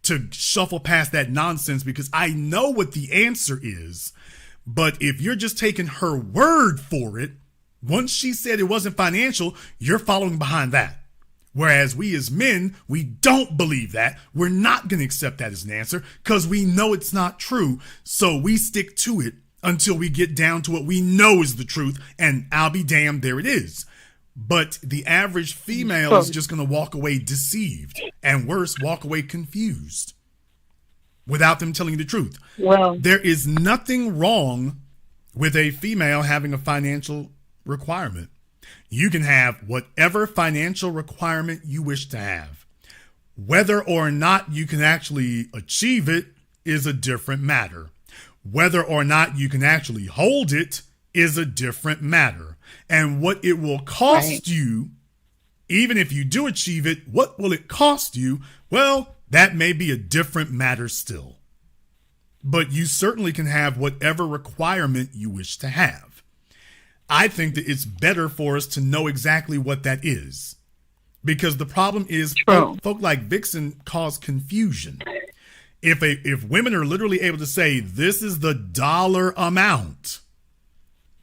to shuffle past that nonsense, because I know what the answer is. But if you're just taking her word for it, once she said it wasn't financial, you're following behind that. Whereas we as men, we don't believe that. We're not going to accept that as an answer because we know it's not true. So we stick to it until we get down to what we know is the truth. And I'll be damned, there it is. But the average female is just going to walk away deceived, and worse, walk away confused without them telling you the truth. Well, there is nothing wrong with a female having a financial requirement. You can have whatever financial requirement you wish to have. Whether or not you can actually achieve it is a different matter. Whether or not you can actually hold it is a different matter. And what it will cost you, even if you do achieve it, what will it cost you? Well, that may be a different matter still. But you certainly can have whatever requirement you wish to have. I think that it's better for us to know exactly what that is. Because the problem is folk like Vixen cause confusion. If women are literally able to say, this is the dollar amount,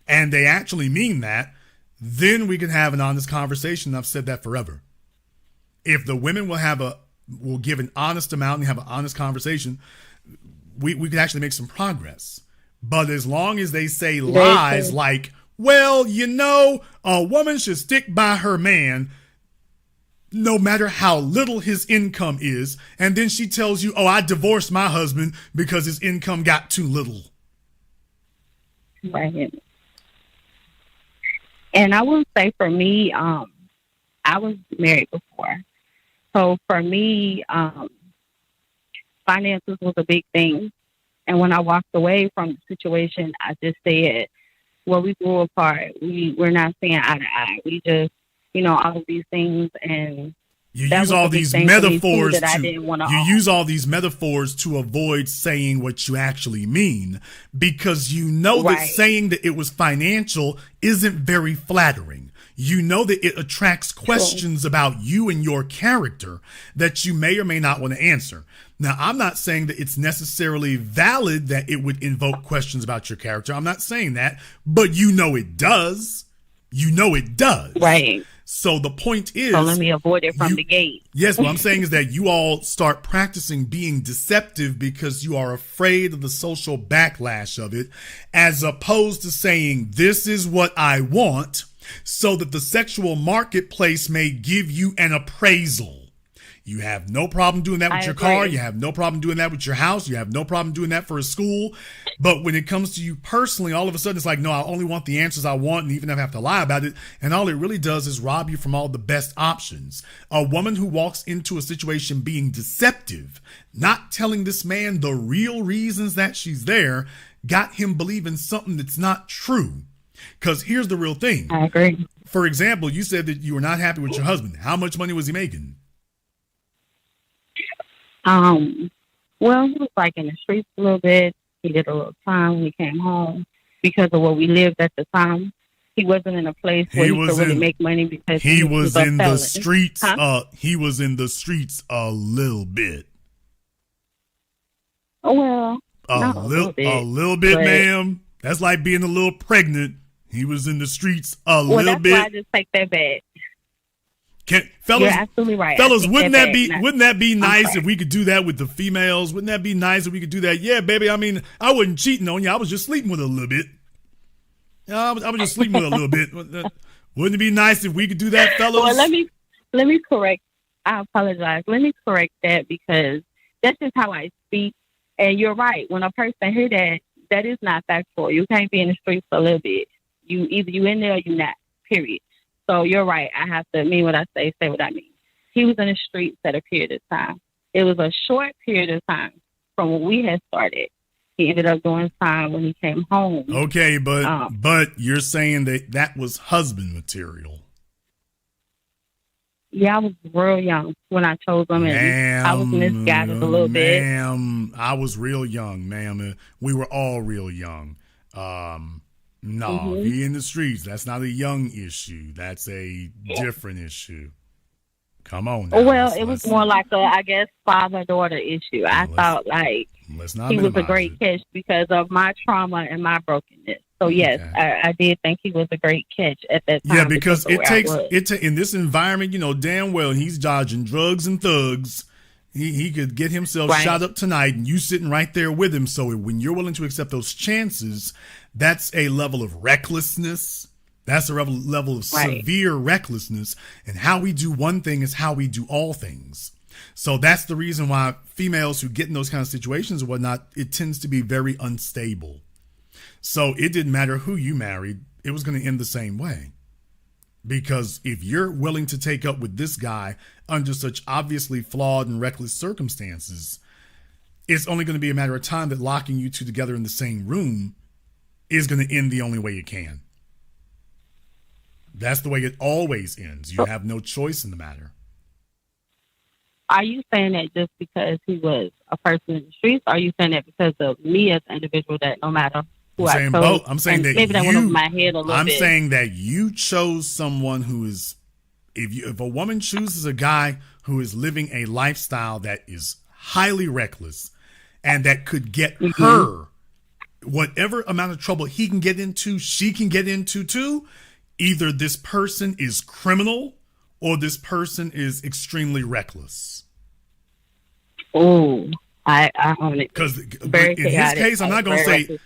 and they actually mean that, then we can have an honest conversation. I've said that forever. If the women will give an honest amount and have an honest conversation, we can actually make some progress. But as long as they say lies like, well, a woman should stick by her man no matter how little his income is, and then she tells you, oh, I divorced my husband because his income got too little. Right. And I will say for me, I was married before. So for me, finances was a big thing. And when I walked away from the situation, I just said, well, we grew apart. We're not seeing eye to eye. We just, all of these things. And you use all these metaphors use all these metaphors to avoid saying what you actually mean, because that saying that it was financial isn't very flattering. You know that it attracts questions about you and your character that you may or may not want to answer. Now, I'm not saying that it's necessarily valid that it would invoke questions about your character. I'm not saying that, but it does. It does. Right. So the point is, so let me avoid it from the gate. Yes, what I'm saying is that you all start practicing being deceptive because you are afraid of the social backlash of it, as opposed to saying, this is what I want, so that the sexual marketplace may give you an appraisal. You have no problem doing that with your car. You have no problem doing that with your house. You have no problem doing that for a school. But when it comes to you personally, all of a sudden it's like, no, I only want the answers I want, and even if I have to lie about it. And all it really does is rob you from all the best options. A woman who walks into a situation being deceptive, not telling this man the real reasons that she's there, got him believing something that's not true. Because here's the real thing. I agree. For example, you said that you were not happy with your husband. How much money was he making? Well, he was like in the streets a little bit. He did a little time when he came home because of where we lived at the time. He wasn't in a place where he could really make money because he was in the streets. He was in the streets a little bit. Well, a little bit, ma'am. That's like being a little pregnant. He was in the streets a little bit. Why I just take that back. Fellas, you're absolutely right. Fellas, wouldn't that be nice if we could do that with the females? Wouldn't that be nice if we could do that? Yeah, baby. I mean, I wasn't cheating on you. I was just sleeping with her a little bit. I was just sleeping with her a little bit. Wouldn't it be nice if we could do that, fellas? Well, let me correct. I apologize. Let me correct that because that's just how I speak. And you're right. When a person hear that, that is not factual. You can't be in the streets for a little bit. You either you in there or you not. Period. So you're right. I have to mean what I say what I mean. He was in the streets at a period of time. It was a short period of time from when we had started. He ended up doing time when he came home. Okay, but you're saying that was husband material. Yeah, I was real young when I chose him, and I was misguided a little bit. Ma'am, I was real young, ma'am. We were all real young. He in the streets. That's not a young issue. That's a different issue. Come on now. Well, it was more like I guess, father-daughter issue. I thought like he was a great catch because of my trauma and my brokenness. So yes, okay. I did think he was a great catch at that time. Yeah, because it takes in this environment, you know damn well he's dodging drugs and thugs. He could get himself shot up tonight, and you sitting right there with him. So when you're willing to accept those chances, that's a level of recklessness. That's a level of severe recklessness. And how we do one thing is how we do all things. So that's the reason why females who get in those kind of situations and whatnot, it tends to be very unstable. So it didn't matter who you married, it was going to end the same way. Because if you're willing to take up with this guy under such obviously flawed and reckless circumstances, it's only going to be a matter of time that locking you two together in the same room is going to end the only way it can. That's the way it always ends. You have no choice in the matter. Are you saying that just because he was a person in the streets? Or are you saying that because of me as an individual that no matter who I chose? Both. I'm saying that maybe that went over my head a little bit. I'm saying that you chose someone who is, if a woman chooses a guy who is living a lifestyle that is highly reckless and that could get her whatever amount of trouble he can get into, she can get into too, either this person is criminal or this person is extremely reckless. Oh, I own it. Because in his case, I'm not going to say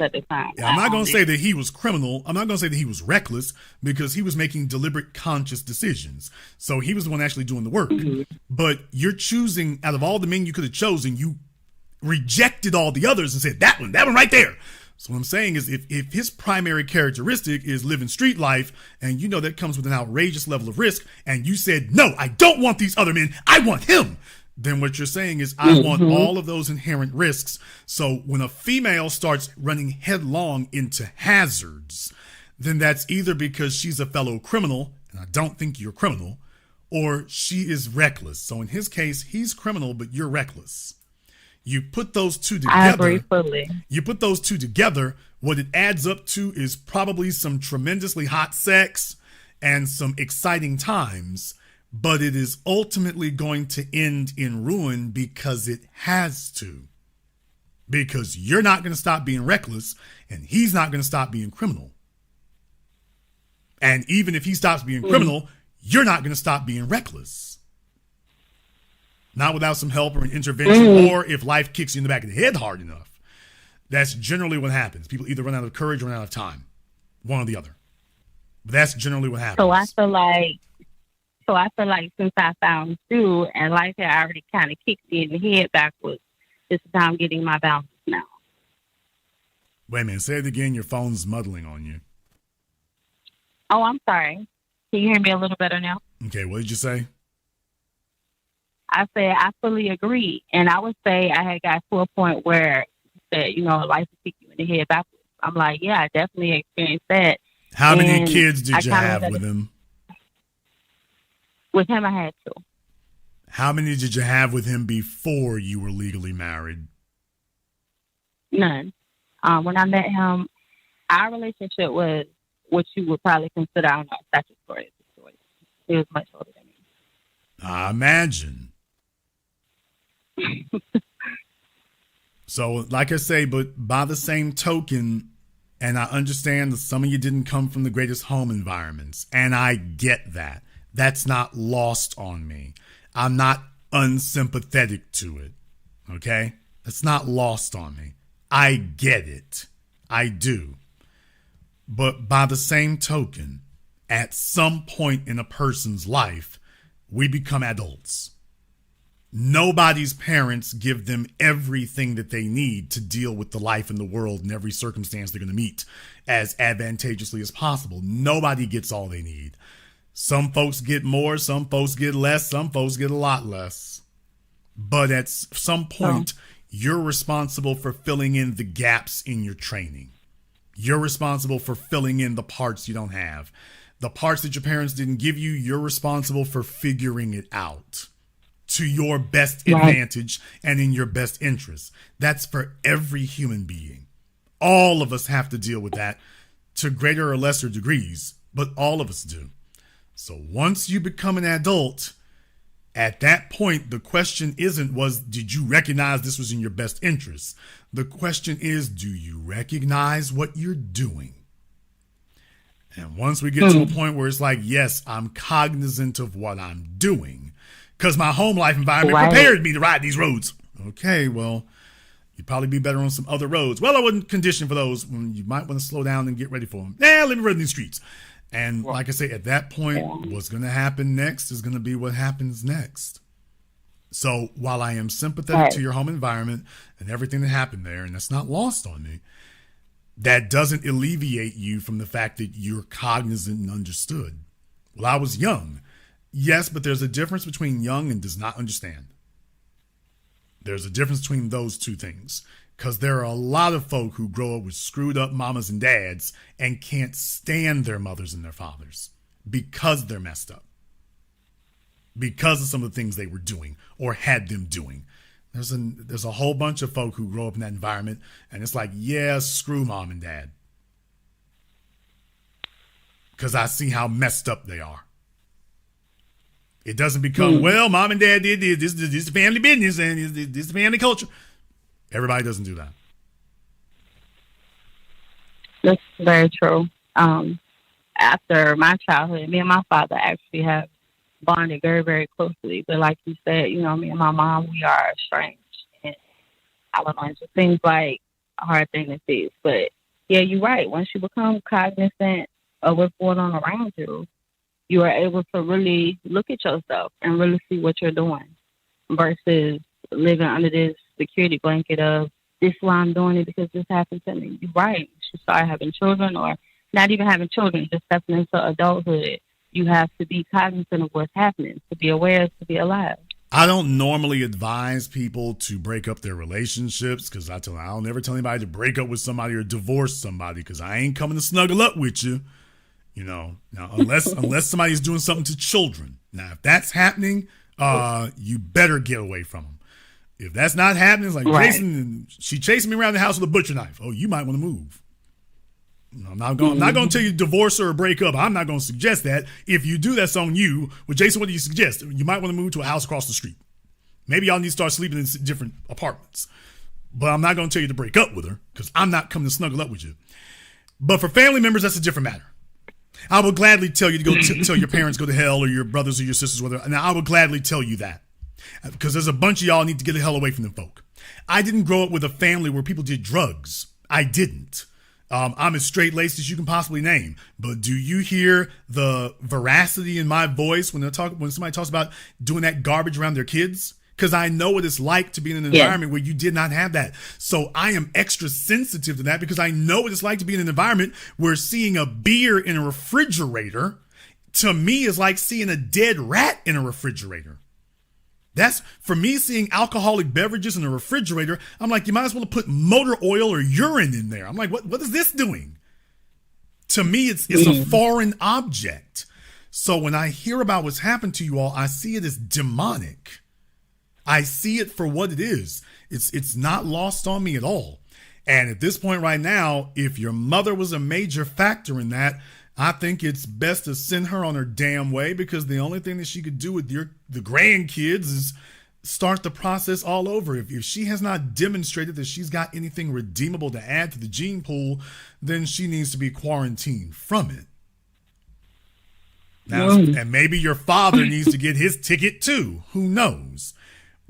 I'm not going to say that he was criminal. I'm not going to say that he was reckless because he was making deliberate, conscious decisions. So he was the one actually doing the work. But you're choosing out of all the men you could have chosen, you rejected all the others and said that one right there. So what I'm saying is if his primary characteristic is living street life, and you know that comes with an outrageous level of risk, and you said, no, I don't want these other men, I want him, then what you're saying is I want all of those inherent risks. So when a female starts running headlong into hazards, then that's either because she's a fellow criminal, and I don't think you're a criminal, or she is reckless. So in his case, he's criminal, but you're reckless. You put those two together. I agree fully. You put those two together, what it adds up to is probably some tremendously hot sex and some exciting times, but it is ultimately going to end in ruin because it has to. Because you're not going to stop being reckless, and he's not going to stop being criminal. And even if he stops being criminal, you're not going to stop being reckless. Not without some help or an intervention, or if life kicks you in the back of the head hard enough. That's generally what happens. People either run out of courage or run out of time. One or the other. But that's generally what happens. So I feel like since I found you and life had already kind of kicked me in the head backwards, it's time getting my balance now. Wait a minute. Say it again. Your phone's muddling on you. Oh, I'm sorry. Can you hear me a little better now? Okay. What did you say? I said I fully agree, and I would say I had got to a point where that life would kick you in the head backwards. I'm like, yeah, I definitely experienced that. How many kids did you have with him? With him, I had 2. How many did you have with him before you were legally married? None. When I met him, our relationship was what you would probably consider a statutory situation. He was much older than me. I imagine. So, like I say, but by the same token, and I understand that some of you didn't come from the greatest home environments, and I get that. That's not lost on me. I'm not unsympathetic to it, okay? That's not lost on me. I get it. I do. But by the same token, at some point in a person's life, we become adults. Nobody's parents give them everything that they need to deal with the life in the world and every circumstance they're going to meet as advantageously as possible. Nobody gets all they need. Some folks get more, some folks get less, some folks get a lot less. But at some point, you're responsible for filling in the gaps in your training. You're responsible for filling in the parts you don't have. The parts that your parents didn't give you, you're responsible for figuring it out to your best advantage and in your best interest. That's for every human being. All of us have to deal with that to greater or lesser degrees, but all of us do. So once you become an adult, at that point, the question did you recognize this was in your best interest? The question is, do you recognize what you're doing? And once we get to a point where it's like, yes, I'm cognizant of what I'm doing because my home life environment prepared me to ride these roads. Okay, well, you'd probably be better on some other roads. Well, I wouldn't condition for those. You might want to slow down and get ready for them. Let me run these streets. And like I say, at that point, what's going to happen next is going to be what happens next. So while I am sympathetic to your home environment and everything that happened there, and that's not lost on me, that doesn't alleviate you from the fact that you're cognizant and understood. Well, I was young. Yes, but there's a difference between young and does not understand. There's a difference between those two things. Because there are a lot of folk who grow up with screwed up mamas and dads and can't stand their mothers and their fathers because they're messed up. Because of some of the things they were doing or had them doing. There's a whole bunch of folk who grow up in that environment and it's like, yeah, screw mom and dad. Because I see how messed up they are. It doesn't become, well, mom and dad did this. This is family business and this is family culture. Everybody doesn't do that. That's very true. After my childhood, me and my father actually have bonded very, very closely. But like you said, me and my mom, we are estranged. And I don't know, it just seems like a hard thing to face. But yeah, you're right. Once you become cognizant of what's going on around you, you are able to really look at yourself and really see what you're doing versus living under this security blanket of this is why I'm doing it because this happened to me. You're right. You should start having children or not even having children, just stepping into adulthood. You have to be cognizant of what's happening, to be aware, to be alive. I don't normally advise people to break up their relationships because I'll never tell anybody to break up with somebody or divorce somebody because I ain't coming to snuggle up with you. Now, unless somebody's doing something to children. Now, if that's happening, you better get away from them. If that's not happening, it's like Jason, she chasing me around the house with a butcher knife. Oh, you might want to move. I'm not going to tell you to divorce her or break up. I'm not going to suggest that. If you do, that's on you. Well, Jason, what do you suggest? You might want to move to a house across the street. Maybe y'all need to start sleeping in different apartments. But I'm not going to tell you to break up with her because I'm not coming to snuggle up with you. But for family members, that's a different matter. I would gladly tell you to go tell your parents go to hell or your brothers or your sisters whether. Now, I would gladly tell you that because there's a bunch of y'all need to get the hell away from them folk. I didn't grow up with a family where people did drugs. I didn't. I'm as straight-laced as you can possibly name. But do you hear the veracity in my voice when somebody talks about doing that garbage around their kids? Because I know what it's like to be in an environment where you did not have that. So I am extra sensitive to that because I know what it's like to be in an environment where seeing a beer in a refrigerator, to me, is like seeing a dead rat in a refrigerator. That's, for me, seeing alcoholic beverages in a refrigerator, I'm like, you might as well put motor oil or urine in there. I'm like, what is this doing? To me, it's a foreign object. So when I hear about what's happened to you all, I see it as demonic. I see it for what it is. It's not lost on me at all. And at this point right now, if your mother was a major factor in that, I think it's best to send her on her damn way because the only thing that she could do with the grandkids is start the process all over. If she has not demonstrated that she's got anything redeemable to add to the gene pool, then she needs to be quarantined from it. Now, and maybe your father needs to get his ticket too. Who knows?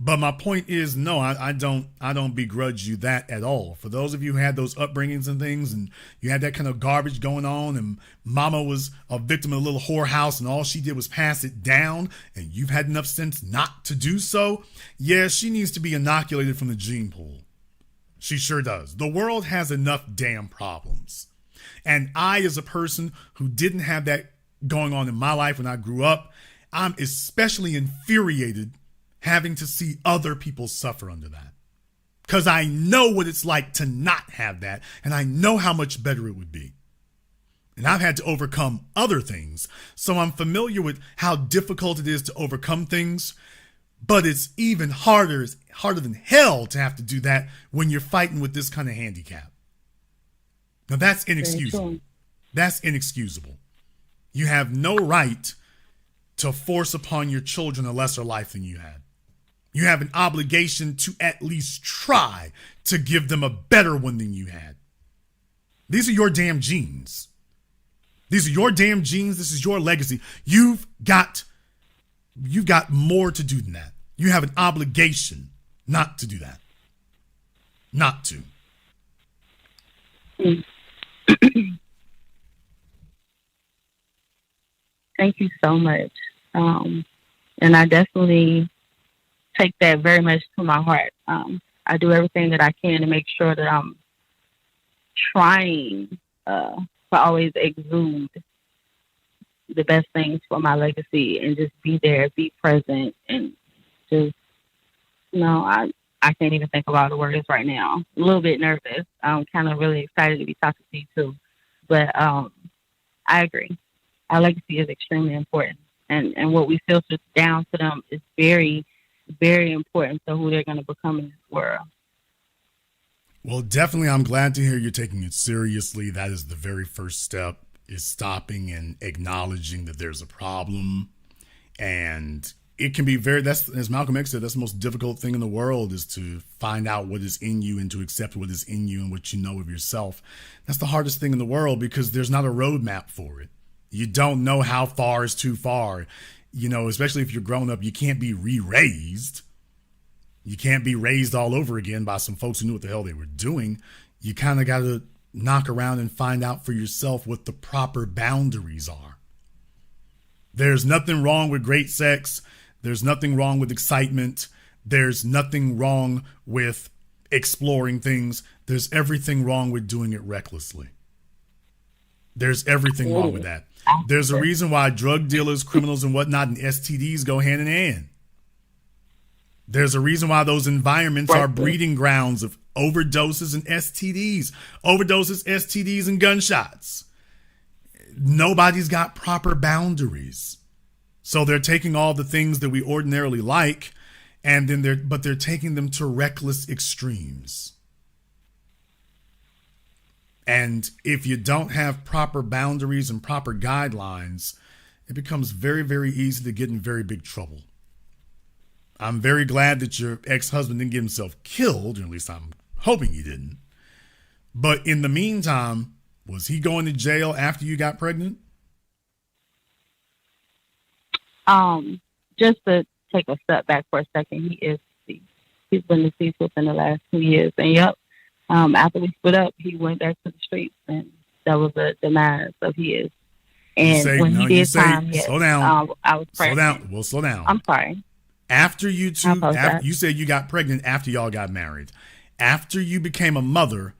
But my point is, no, I don't begrudge you that at all. For those of you who had those upbringings and things, and you had that kind of garbage going on, and mama was a victim of a little whorehouse, and all she did was pass it down, and you've had enough sense not to do so, yeah, she needs to be inoculated from the gene pool. She sure does. The world has enough damn problems. And I, as a person who didn't have that going on in my life when I grew up, I'm especially infuriated having to see other people suffer under that. Because I know what it's like to not have that, and I know how much better it would be. And I've had to overcome other things, so I'm familiar with how difficult it is to overcome things, but it's even harder than hell to have to do that when you're fighting with this kind of handicap. Now that's inexcusable. That's inexcusable. You have no right to force upon your children a lesser life than you had. You have an obligation to at least try to give them a better one than you had. These are your damn genes. These are your damn genes. This is your legacy. You've got more to do than that. You have an obligation not to do that. Not to. Thank you so much. And I definitely take that very much to my heart. I do everything that I can to make sure that I'm trying to always exude the best things for my legacy and just be there, be present, and just, I can't even think of all the words right now. A little bit nervous. I'm kind of really excited to be talking to you too. But I agree. Our legacy is extremely important. And what we filter down to them is very, very important to who they're going to become in this world. Well, definitely, I'm glad to hear you're taking it seriously. That is the very first step, is stopping and acknowledging that there's a problem. And it can be that's, as Malcolm X said, that's the most difficult thing in the world, is to find out what is in you and to accept what is in you and what you know of yourself. That's the hardest thing in the world, because there's not a roadmap for it. You don't know how far is too far. Especially if you're grown up, you can't be re-raised. You can't be raised all over again by some folks who knew what the hell they were doing. You kind of got to knock around and find out for yourself what the proper boundaries are. There's nothing wrong with great sex. There's nothing wrong with excitement. There's nothing wrong with exploring things. There's everything wrong with doing it recklessly. There's everything wrong with that. There's a reason why drug dealers, criminals, and whatnot, and STDs go hand in hand. There's a reason why those environments are breeding grounds of overdoses and STDs. Overdoses, STDs, and gunshots. Nobody's got proper boundaries. So they're taking all the things that we ordinarily like, and then they're taking them to reckless extremes. And if you don't have proper boundaries and proper guidelines, it becomes very, very easy to get in very big trouble. I'm very glad that your ex-husband didn't get himself killed, or at least I'm hoping he didn't. But in the meantime, was he going to jail after you got pregnant? Just to take a step back for a second, he is deceased. He's been deceased within the last 2 years. And after we split up, he went back to the streets, and that was the demise of his. And when he did time, slow down. I was pregnant. Slow down. Well, slow down. I'm sorry. After you said you got pregnant after y'all got married. After you became a mother,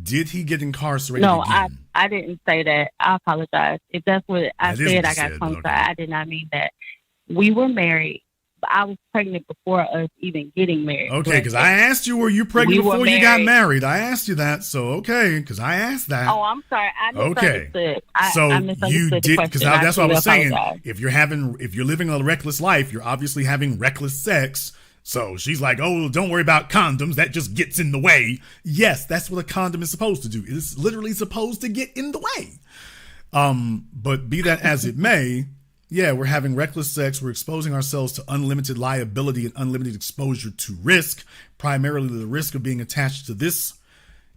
did he get incarcerated again? No, I didn't say that. I apologize. If that's what I said, I got tongue tied. I did not mean that. We were married, but I was pregnant before us even getting married. Okay, because I asked you, were you pregnant before you got married? I asked you that, so okay, because I asked that. Oh, I'm sorry. I misunderstood. Okay. I misunderstood you did, because that's what I was saying. If you're living a reckless life, you're obviously having reckless sex. So she's like, oh, don't worry about condoms. That just gets in the way. Yes, that's what a condom is supposed to do. It is literally supposed to get in the way. But be that as it may, yeah, we're having reckless sex. We're exposing ourselves to unlimited liability and unlimited exposure to risk, primarily the risk of being attached to this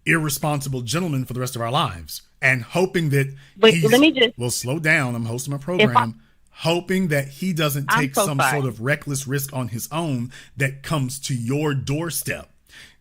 irresponsible gentleman for the rest of our lives, and hoping that let me just... Well, slow down. I'm hosting my program. hoping that he doesn't take so some sorry. sort of reckless risk on his own that comes to your doorstep.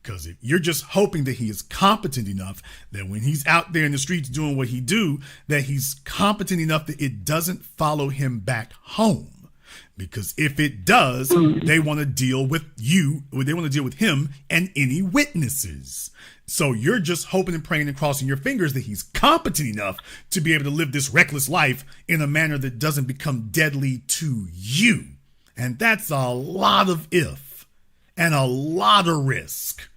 Because if you're just hoping that he is competent enough that when he's out there in the streets doing what he do, that he's competent enough that it doesn't follow him back home. Because if it does, they want to deal with you, or they want to deal with him and any witnesses. So you're just hoping and praying and crossing your fingers that he's competent enough to be able to live this reckless life in a manner that doesn't become deadly to you. And that's a lot of if and a lot of risk.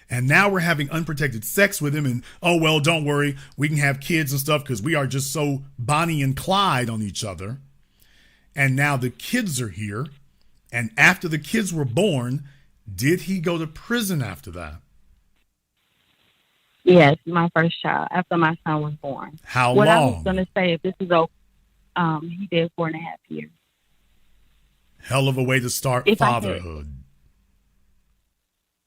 And now we're having unprotected sex with him and, oh, well, don't worry, we can have kids and stuff because we are just so Bonnie and Clyde on each other. And now the kids are here. And after the kids were born, did he go to prison after that? Yes, my first child, after my son was born. How what long? I was going to say, if this is he did 4.5 years. Hell of a way to start fatherhood.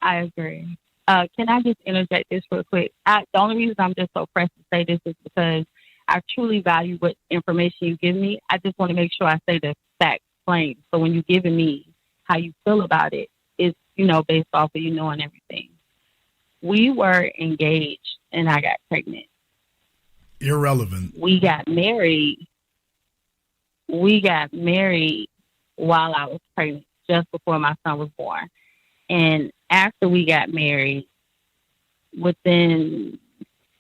I agree. Can I just interject this real quick? The only reason I'm just so pressed to say this is because I truly value what information you give me. I just want to make sure I say the facts plain. So when you're giving me how you feel about it, it's, based off of you knowing everything. We were engaged and I got pregnant. Irrelevant. We got married. While I was pregnant, just before my son was born. And after we got married, within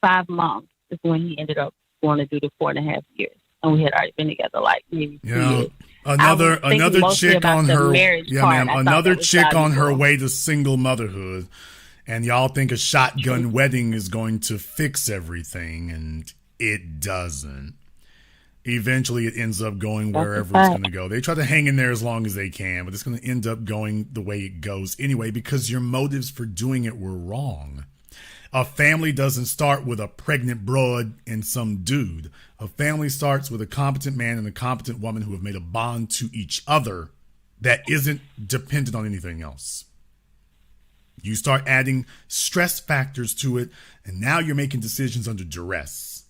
5 months is when he ended up going to do the 4.5 years. And we had already been together like maybe 2 years. Another chick on her, another chick on her way to single motherhood. And y'all think a shotgun wedding is going to fix everything, and it doesn't. Eventually, it ends up going wherever it's going to go. They try to hang in there as long as they can, but it's going to end up going the way it goes anyway because your motives for doing it were wrong. A family doesn't start with a pregnant broad and some dude. A family starts with a competent man and a competent woman who have made a bond to each other that isn't dependent on anything else. You start adding stress factors to it, and now you're making decisions under duress.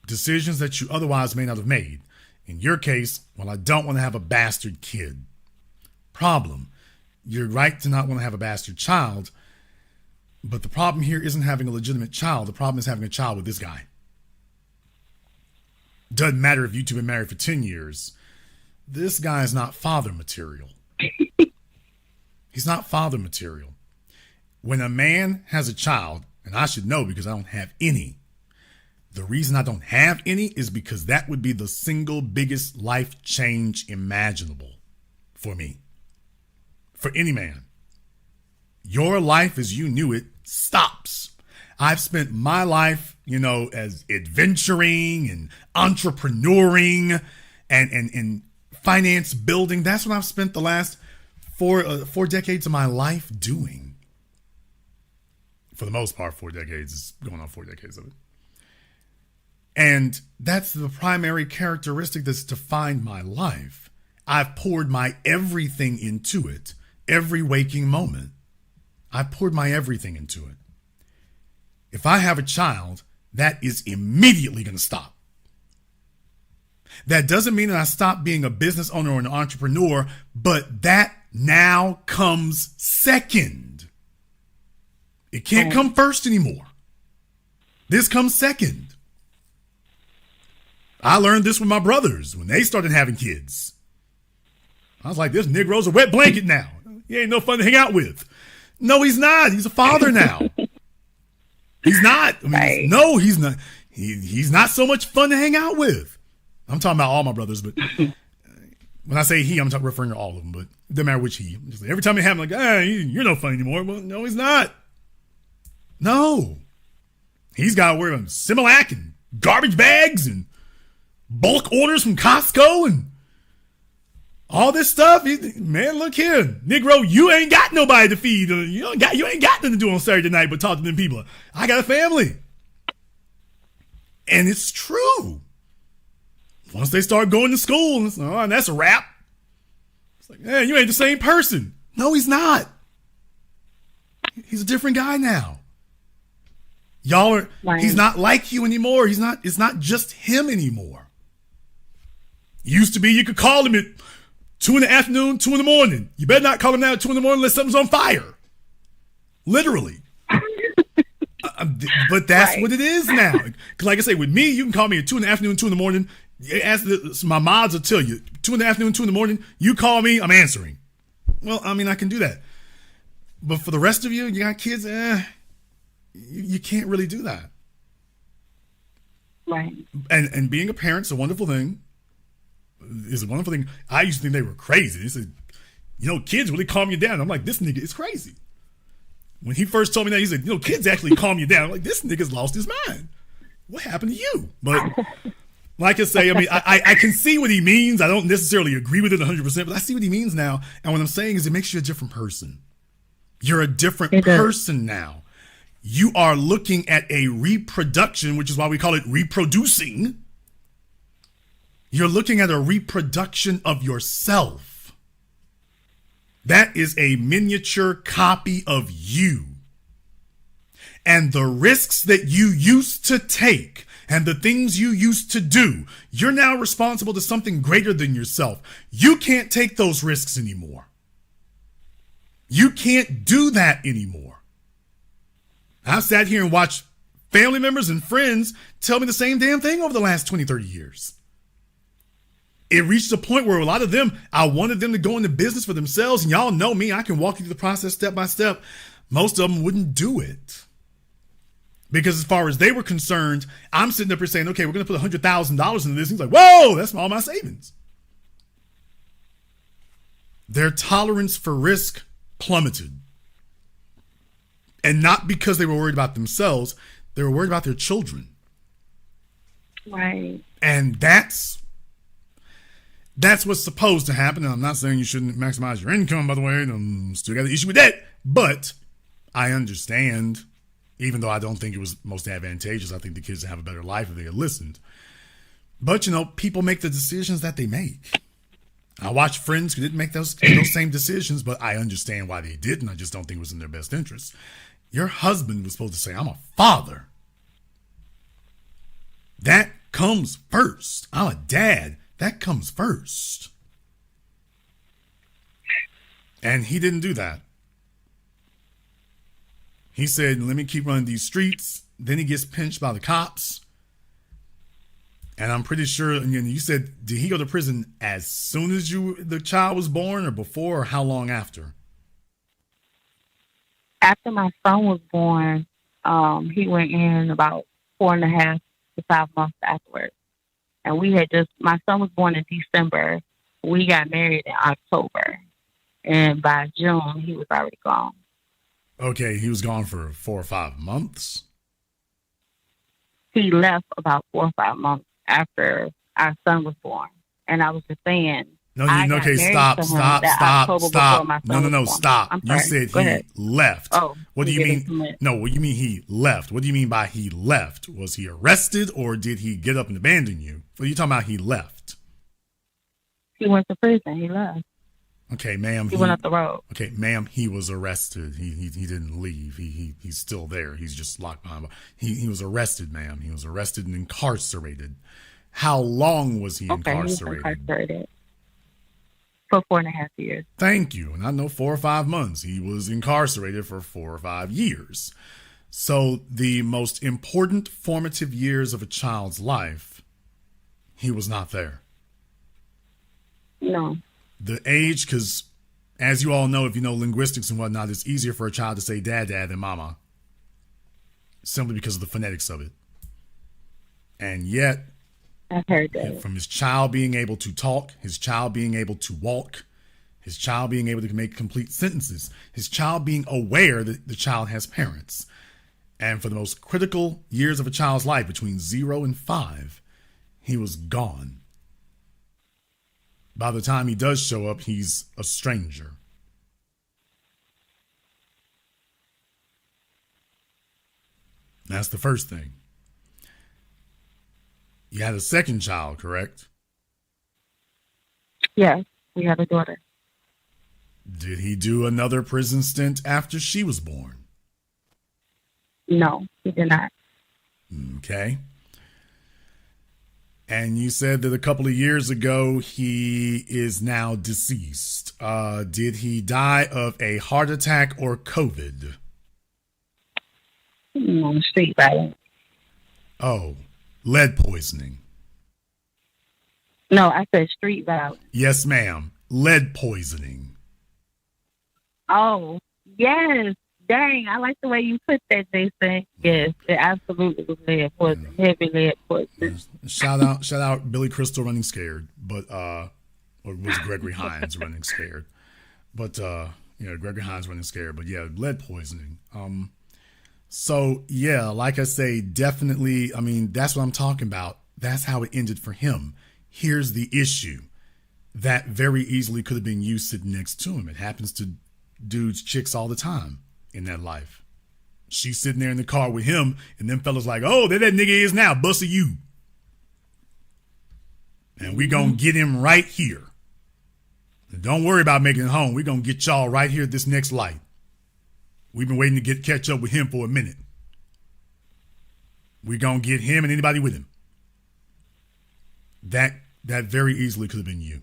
Decisions that you otherwise may not have made. In your case, well, I don't want to have a bastard kid. Problem, you're right to not want to have a bastard child, but the problem here isn't having a legitimate child. The problem is having a child with this guy. Doesn't matter if you two have been married for 10 years. This guy is not father material. He's not father material. When a man has a child, and I should know because I don't have any, the reason I don't have any is because that would be the single biggest life change imaginable for me. For any man. Your life as you knew it stops. I've spent my life, as adventuring and entrepreneuring and finance building. That's what I've spent the last four decades of my life doing. For the most part, 4 decades. It's going on 4 decades of it. And that's the primary characteristic that's defined my life. I've poured my everything into it. Every waking moment. I poured my everything into it. If I have a child, that is immediately going to stop. That doesn't mean that I stop being a business owner or an entrepreneur, but that now comes second. It can't come first anymore. This comes second. I learned this with my brothers when they started having kids. I was like, this Negro's a wet blanket now. He ain't no fun to hang out with. No, he's not. He's a father now. He's not. He's not. He's not so much fun to hang out with. I'm talking about all my brothers, but when I say he, I'm referring to all of them, but it doesn't matter which he. Just like, every time they have him, like, you're no fun anymore. Well, no, he's not. No. He's got to wear Similac and garbage bags and bulk orders from Costco and all this stuff. Man, look here, Negro, you ain't got nobody to feed. You ain't got nothing to do on Saturday night but talk to them people. I got a family. And it's true. Once they start going to school, and that's a wrap. It's like, you ain't the same person. No, he's not. He's a different guy now. Y'all are, He's not like you anymore. It's not just him anymore. Used to be you could call him at 2 in the afternoon, 2 in the morning. You better not call him now at 2 in the morning unless something's on fire. Literally. But that's right. What it is now. Because like I say, with me, you can call me at 2 in the afternoon, 2 in the morning. My mods will tell you, 2 in the afternoon, 2 in the morning, you call me, I'm answering. Well, I mean, I can do that. But for the rest of you, you got kids, you can't really do that. Right. And being a parent's a wonderful thing. It's a wonderful thing. I used to think they were crazy. They said, kids really calm you down. I'm like, this nigga is crazy. When he first told me that, he said, kids actually calm you down. I'm like, this nigga's lost his mind. What happened to you? But like I say, I mean, I can see what he means. I don't necessarily agree with it 100%, but I see what he means now. And what I'm saying is it makes you a different person. You're a different person now. You are looking at a reproduction, which is why we call it reproducing. You're looking at a reproduction of yourself. That is a miniature copy of you. And the risks that you used to take and the things you used to do, you're now responsible to something greater than yourself. You can't take those risks anymore. You can't do that anymore. I've sat here and watched family members and friends tell me the same damn thing over the last 20, 30 years. It reached a point where a lot of them, I wanted them to go into business for themselves. And y'all know me, I can walk you through the process step by step. Most of them wouldn't do it. Because as far as they were concerned, I'm sitting up here saying, okay, we're going to put $100,000 into this. He's like, whoa, that's all my savings. Their tolerance for risk plummeted. And not because they were worried about themselves, they were worried about their children. Right. And that's what's supposed to happen. And I'm not saying you shouldn't maximize your income, by the way. I'm still got an issue with that. But I understand, even though I don't think it was most advantageous, I think the kids would have a better life if they had listened. But, people make the decisions that they make. I watch friends who didn't make those same decisions, but I understand why they didn't. I just don't think it was in their best interest. Your husband was supposed to say, I'm a father. That comes first. I'm a dad. That comes first. And he didn't do that. He said, let me keep running these streets. Then he gets pinched by the cops. And I'm pretty sure, and you said, did he go to prison as soon as the child was born or before or how long after? After my son was born, he went in about 4.5 to 5 months afterwards. And my son was born in December. We got married in October. And by June, he was already gone. Okay, he was gone for 4 or 5 months? He left about 4 or 5 months after our son was born. And I was just saying, no, okay, stop. No, stop. You said he left. Oh, what do you mean? No, what do you mean he left? What do you mean by he left? Was he arrested or did he get up and abandon you? What are you talking about he left? He went to prison. He left. Okay, ma'am. He went up the road. Okay, ma'am, he was arrested. He didn't leave. He's still there. He's just locked behind. He was arrested, ma'am. He was arrested and incarcerated. How long was he incarcerated? He was incarcerated for 4.5 years. Thank you. And I know 4 or 5 months. He was incarcerated for 4 or 5 years. So the most important formative years of a child's life, he was not there. No. The age, because as you all know, if you know linguistics and whatnot, it's easier for a child to say dad than mama. Simply because of the phonetics of it. And yet, I've heard that. From his child being able to talk, his child being able to walk, his child being able to make complete sentences, his child being aware that the child has parents. And for the most critical years of a child's life, between 0 and 5, he was gone. By the time he does show up, he's a stranger. That's the first thing. You had a second child, correct? Yes, we had a daughter. Did he do another prison stint after she was born? No, he did not. Okay. And you said that a couple of years ago he is now deceased. Did he die of a heart attack or COVID? Street violence. Oh, lead poisoning. No, I said street violence. Yes, ma'am. Lead poisoning. Oh, yes. Dang, I like the way you put that, Jason. Yes, it absolutely was lead poison, heavy lead poison. Shout out Billy Crystal running scared, but or was Gregory Hines running scared? But Gregory Hines running scared, but yeah, lead poisoning. So yeah, like I say, definitely. I mean, that's what I'm talking about. That's how it ended for him. Here's the issue: that very easily could have been you sitting next to him. It happens to dudes, chicks all the time in that life. She's sitting there in the car with him, and them fellas like, oh, there that nigga is now, busting you. And we gonna get him right here. And don't worry about making it home. We gonna get y'all right here at this next light. We've been waiting to catch up with him for a minute. We gonna get him and anybody with him. That very easily could have been you.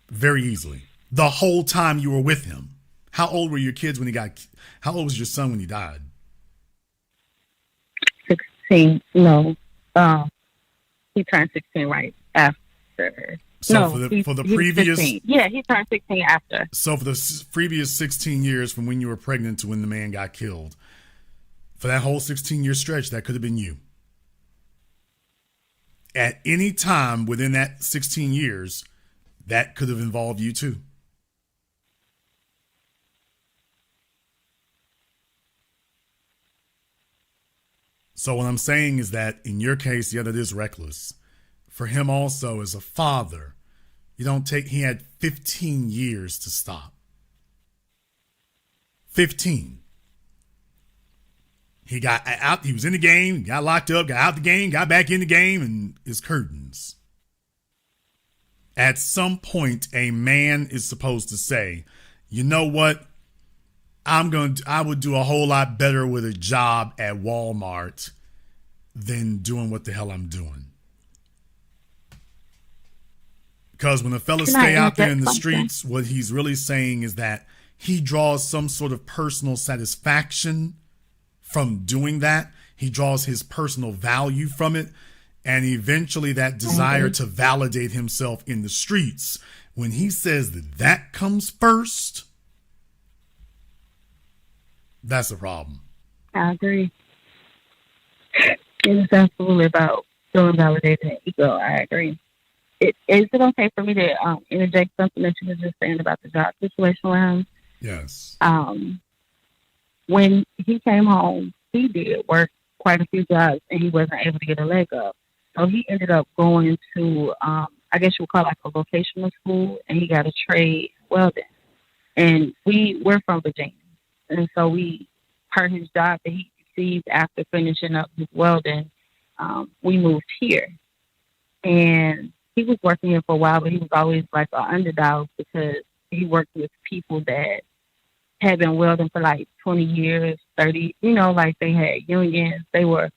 Very easily. The whole time you were with him. How old were your kids when how old was your son when he died? 16. No. He turned 16 right after. So no, for the previous 15. Yeah, he turned 16 after. So for the previous 16 years from when you were pregnant to when the man got killed, for that whole 16-year stretch, that could have been you. At any time within that 16 years, that could have involved you too. So what I'm saying is that in your case, yeah, that is reckless. For him also as a father, he had 15 years to stop. 15. He got out, he was in the game, got locked up, got out the game, got back in the game, and it's curtains. At some point, a man is supposed to say, you know what? I would do a whole lot better with a job at Walmart than doing what the hell I'm doing. Because when a fella stay out there in the streets, what he's really saying is that he draws some sort of personal satisfaction from doing that. He draws his personal value from it. And eventually that desire to validate himself in the streets, when he says that comes first, that's a problem. I agree. It is absolutely about feeling validated and ego. I agree. Is it okay for me to interject something that you were just saying about the job situation with him? Yes. When he came home, he did work quite a few jobs and he wasn't able to get a leg up. So he ended up going to, I guess you would call it like a vocational school, and he got a trade welding. And we're from Virginia. And so per his job that he received after finishing up his welding, we moved here. And he was working here for a while, but he was always like an underdog because he worked with people that had been welding for like 20 years, 30, like they had unions. They were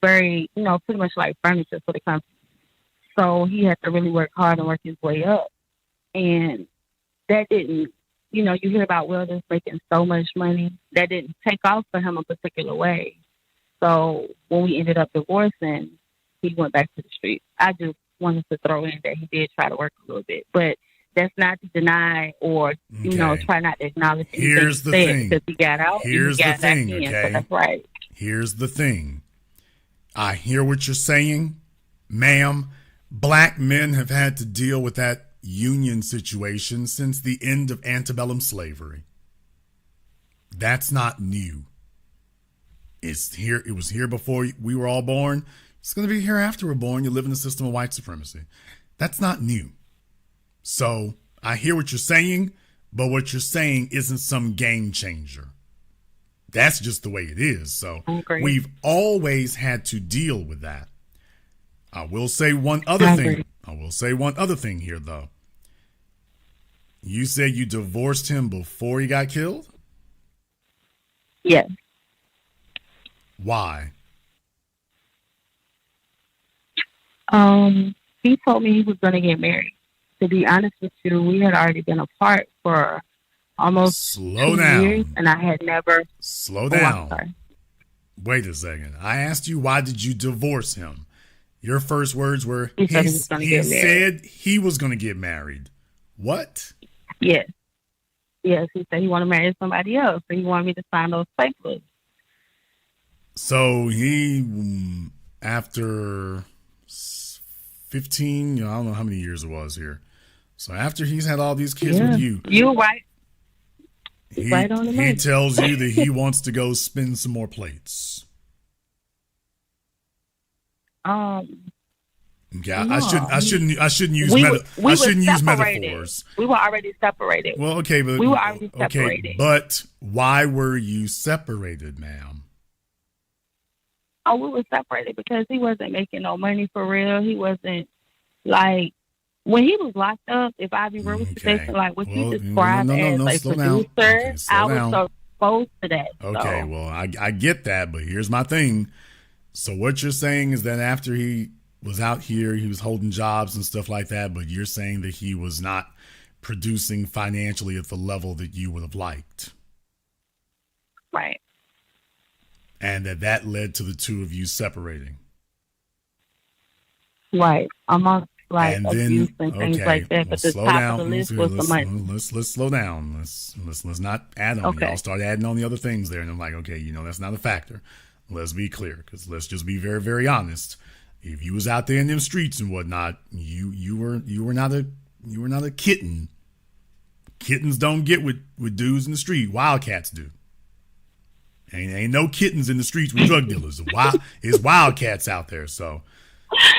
very, pretty much like furniture for the company. So he had to really work hard and work his way up. And that didn't, you hear about welders making so much money. That didn't take off for him a particular way. So when we ended up divorcing, he went back to the streets. I just wanted to throw in that he did try to work a little bit. But that's not to deny or, try not to acknowledge anything. Here's the thing. Because he got out. Here's the thing, okay? So that's right. Here's the thing. I hear what you're saying, ma'am. Black men have had to deal with that union situation since the end of antebellum slavery. That's not new. It's here. It was here before we were all born. It's going to be here after we're born. You live in the system of white supremacy. That's not new. So I hear what you're saying, but what you're saying isn't some game changer. That's just the way it is. So we've always had to deal with that. I will say one other thing. I will say one other thing here, though. You said you divorced him before he got killed? Yes. Why? He told me he was going to get married. To be honest with you, we had already been apart for almost Slow 2 years, down. and I had never. Slow Oh, I'm down. sorry. Wait a second. I asked you, why did you divorce him? Your first words were, He said he was going to get married. said he was going to get married. What? Yes. Yes, he said he wanted to marry somebody else, so he wanted me to sign those papers. So he, after 15, I don't know how many years it was here. So after he's had all these kids with you. You're right. He, right on the he money. tells you that he wants to go spin some more plates. Yeah, no, I shouldn't use we use separated. metaphors. We were already separated. Well, okay, but we were already okay, separated. but why were you separated, ma'am? Oh, we were separated because he wasn't making no money for real. He wasn't like when he was locked up. If I be real with you, Jason, like what you described as a producer, okay, I was exposed to that. Okay, well, I get that, but here's my thing. So what you're saying is that after he was out here, he was holding jobs and stuff like that, but you're saying that he was not producing financially at the level that you would have liked. Right. And that led to the two of you separating. Right. Amongst like and abuse then, and things like that. But the top of the list was the money. Let's slow down. Let's not add on. Okay. Y'all start adding on the other things there, and I'm like, okay, that's not a factor. Let's be clear, because let's just be very, very honest. If you was out there in them streets and whatnot, you were not a kitten. Kittens don't get with dudes in the street. Wildcats do. Ain't no kittens in the streets with drug dealers. It's wildcats out there. So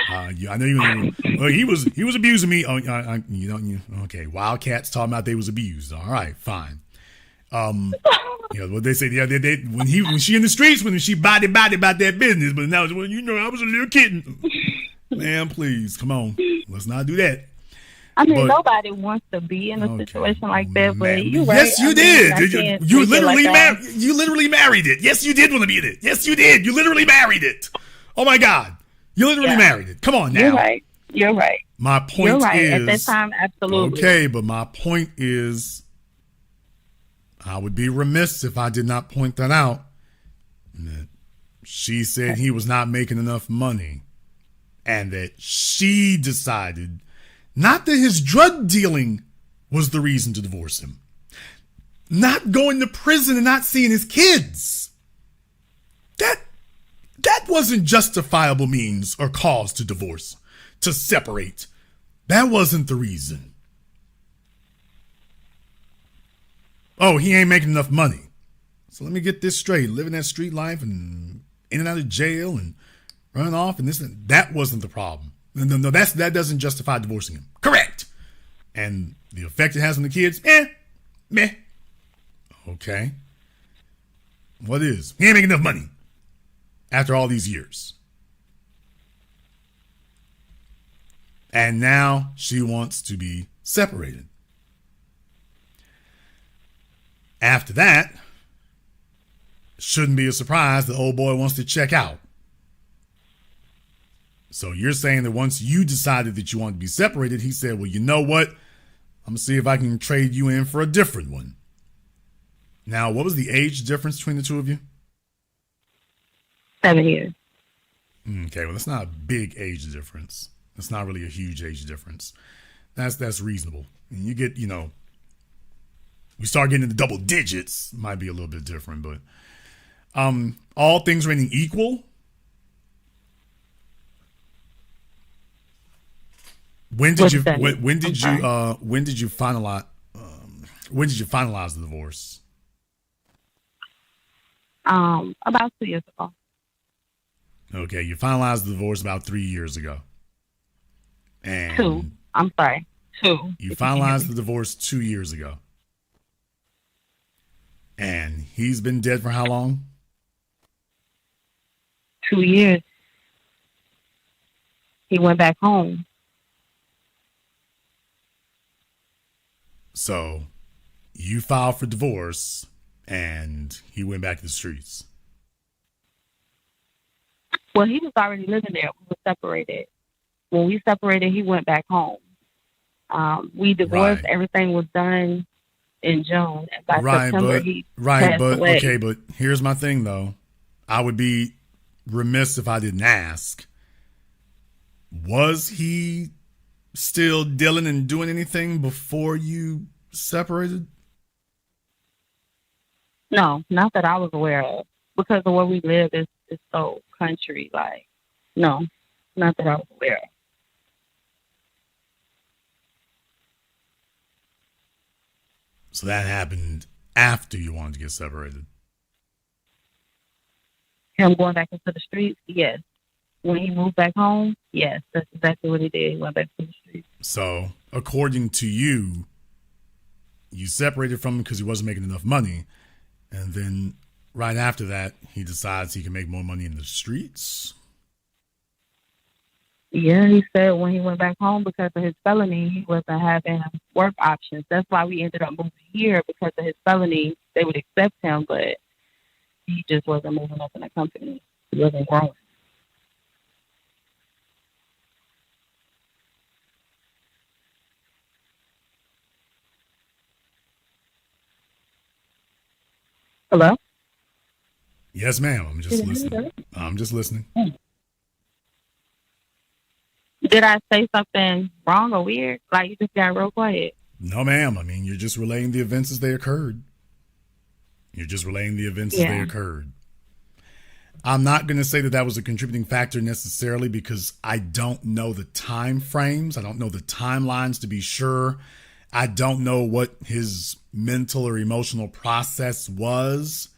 I know you. Well, he was abusing me. Oh, okay. Wildcats talking about they was abused. All right, fine. What they say, when she in the streets, when she body about that business, but now, I was a little kitten. Man, please, come on, let's not do that. I mean, nobody wants to be in a situation like that, but you right. Yes, you did. You literally married it. Yes, you did want to be in it. Yes, you did. You literally married it. Oh my God, you literally married it. Come on now. You're right. My point is, at that time, absolutely. Okay, but my point is, I would be remiss if I did not point that out. That she said he was not making enough money, and that she decided not that his drug dealing was the reason to divorce him, not going to prison and not seeing his kids. That wasn't justifiable means or cause to divorce, to separate. That wasn't the reason. Oh, he ain't making enough money. So let me get this straight. Living that street life and in and out of jail and running off and this and that wasn't the problem. No, that doesn't justify divorcing him. Correct. And the effect it has on the kids, meh. Okay. What is? He ain't making enough money after all these years. And now she wants to be separated. After that, shouldn't be a surprise the old boy wants to check out. So you're saying that once you decided that you want to be separated, he said, well, you know what? I'm going to see if I can trade you in for a different one. Now, what was the age difference between the two of you? 7 years. Okay, well, that's not a big age difference. That's not really a huge age difference. That's reasonable. And you get, we start getting into double digits, might be a little bit different, but all things remaining equal, when did you finalize the divorce? About 2 years ago. Okay, you finalized the divorce about 3 years ago. And 2. I'm sorry. 2. You finalized the divorce 2 years ago. And he's been dead for how long? 2 years. He went back home. So you filed for divorce and he went back to the streets. Well, he was already living there. We were separated. when we separated, he went back home. We divorced. Right. Everything was done in June. And by Right, September, but he passed away. okay, but here's my thing though. I would be remiss if I didn't ask. Was he still dealing and doing anything before you separated? No, not that I was aware of, because of where we live is so country. Like, no, not that I was aware of. So that happened after you wanted to get separated. Him going back into the streets, yes. When he moved back home, yes, that's exactly what he did. He went back to the streets. So, according to you, you separated from him because he wasn't making enough money. And then right after that, he decides he can make more money in the streets. Yeah, he said when he went back home because of his felony, he wasn't having work options. That's why we ended up moving here, because of his felony. They would accept him, but he just wasn't moving up in the company. He wasn't growing. Hello? Yes, ma'am. I'm just listening. I'm just listening. Did I say something wrong or weird? Like, you just got real quiet. No, ma'am. I mean, you're just relaying the events as they occurred. You're just relaying the events as they occurred. I'm not going to say that that was a contributing factor necessarily, because I don't know the time frames. I don't know the timelines to be sure. I don't know what his mental or emotional process was.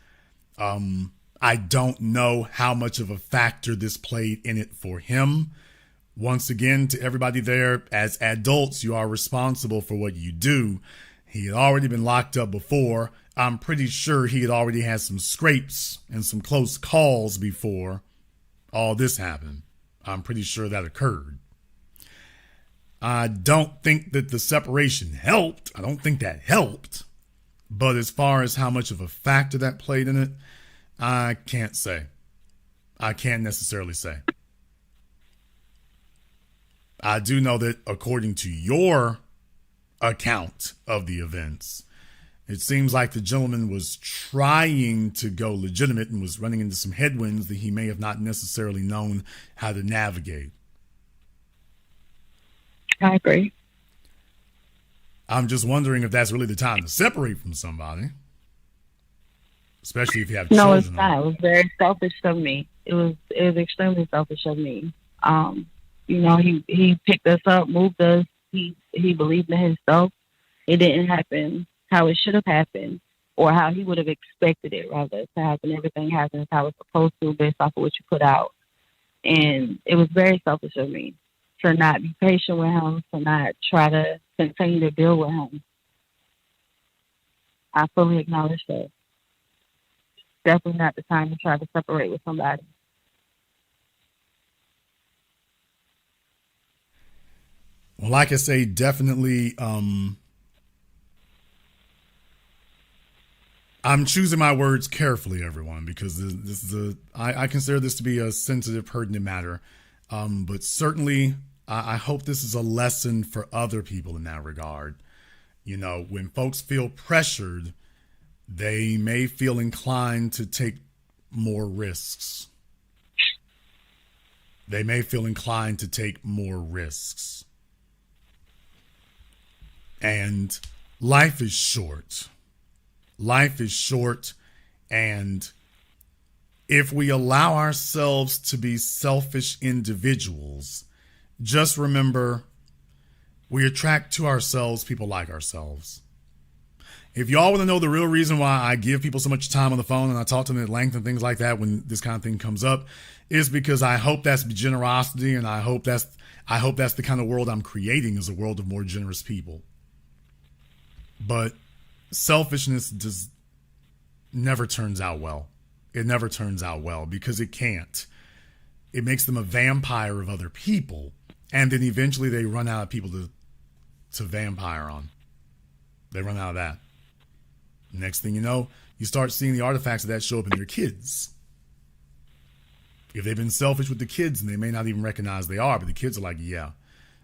I don't know how much of a factor this played in it for him. Once again, to everybody there, as adults, you are responsible for what you do. He had already been locked up before. I'm pretty sure he had already had some scrapes and some close calls before all this happened. I'm pretty sure that occurred. I don't think that the separation helped. I don't think that helped. But as far as how much of a factor that played in it, I can't say. I can't necessarily say. I do know that according to your account of the events, it seems like the gentleman was trying to go legitimate and was running into some headwinds that he may have not necessarily known how to navigate. I agree. I'm just wondering if that's really the time to separate from somebody, especially if you have No, children. it's not. It was very selfish of me. It was extremely selfish of me. You know, he picked us up, moved us. He believed in himself. It didn't happen how it should have happened, or how he would have expected it, rather, to happen. Everything happens how it's supposed to, based off of what you put out. And it was very selfish of me to not be patient with him, to not try to continue to deal with him. I fully acknowledge that. Definitely not the time to try to separate with somebody. Well, like I say, definitely, I'm choosing my words carefully, everyone, because this is I consider this to be a sensitive, pertinent matter. But certainly, I hope this is a lesson for other people in that regard. You know, when folks feel pressured, they may feel inclined to take more risks. They may feel inclined to take more risks. And life is short. Life is short, and if we allow ourselves to be selfish individuals, just remember we attract to ourselves people like ourselves. If y'all want to know the real reason why I give people so much time on the phone and I talk to them at length and things like that when this kind of thing comes up, is because I hope that's generosity, and I hope that's the kind of world I'm creating, is a world of more generous people. But selfishness never turns out well. It never turns out well, because it can't. It makes them a vampire of other people, and then eventually they run out of people to vampire on. They run out of that. Next thing you know, you start seeing the artifacts of that show up in your kids. If they've been selfish with the kids and they may not even recognize they are, but the kids are like, yeah.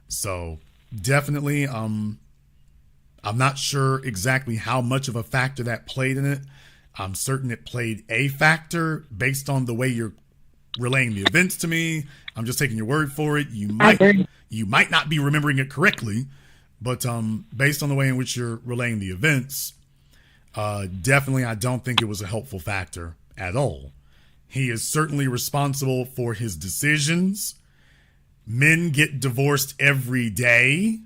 So definitely, I'm not sure exactly how much of a factor that played in it. I'm certain it played a factor based on the way you're relaying the events to me. I'm just taking your word for it. You might not be remembering it correctly, but based on the way in which you're relaying the events, definitely I don't think it was a helpful factor at all. He is certainly responsible for his decisions. Men get divorced every day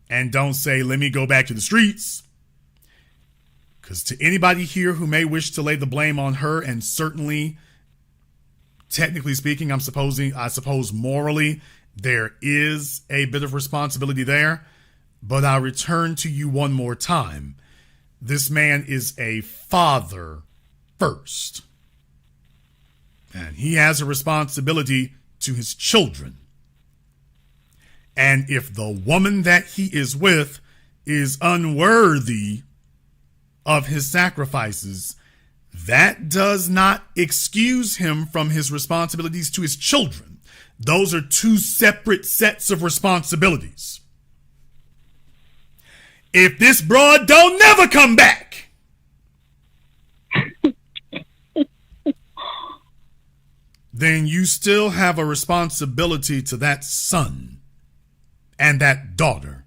and don't say, let me go back to the streets. Because to anybody here who may wish to lay the blame on her, and certainly, technically speaking, I suppose morally, there is a bit of responsibility there. But I'll return to you one more time. This man is a father first. And he has a responsibility to his children. And if the woman that he is with is unworthy of his sacrifices, that does not excuse him from his responsibilities to his children. Those are two separate sets of responsibilities. If this broad don't never come back, then you still have a responsibility to that son and that daughter.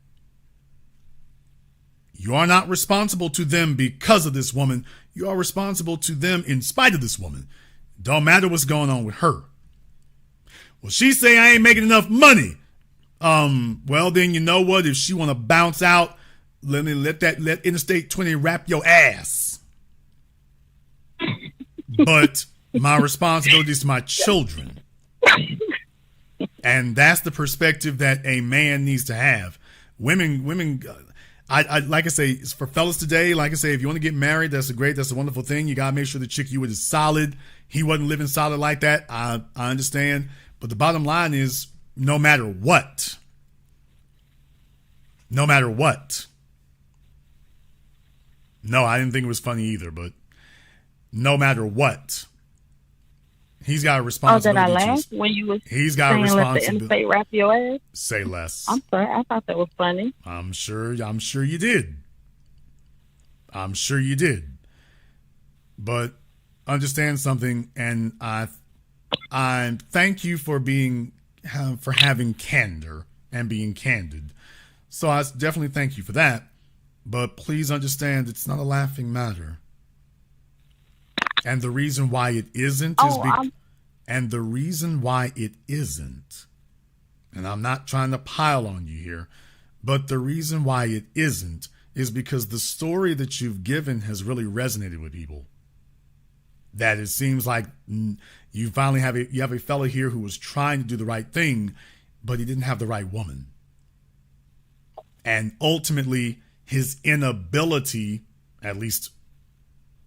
You are not responsible to them because of this woman. You are responsible to them in spite of this woman. Don't matter what's going on with her. Well, she say I ain't making enough money. Well, then you know what? If she want to bounce out, let Interstate 20 wrap your ass. But my responsibility is to my children. And that's the perspective that a man needs to have. Women, I like I say, it's for fellas today. Like I say, if you want to get married, that's a wonderful thing. You got to make sure the chick you with is solid. He wasn't living solid like that. I understand. But the bottom line is, no matter what, no, I didn't think it was funny either, but no matter what, he's got a responsibility. Oh, did I laugh when you was he's got a responsibility. Let the interstate wrap your ass? Say less. I'm sorry. I thought that was funny. I'm sure you did. I'm sure you did. But understand something, and I thank you for having candor and being candid. So I definitely thank you for that. But please understand, it's not a laughing matter. And the reason why it isn't and I'm not trying to pile on you here, but the reason why it isn't is because the story that you've given has really resonated with people. That it seems like you finally have a fellow here who was trying to do the right thing, but he didn't have the right woman. And ultimately, his inability, at least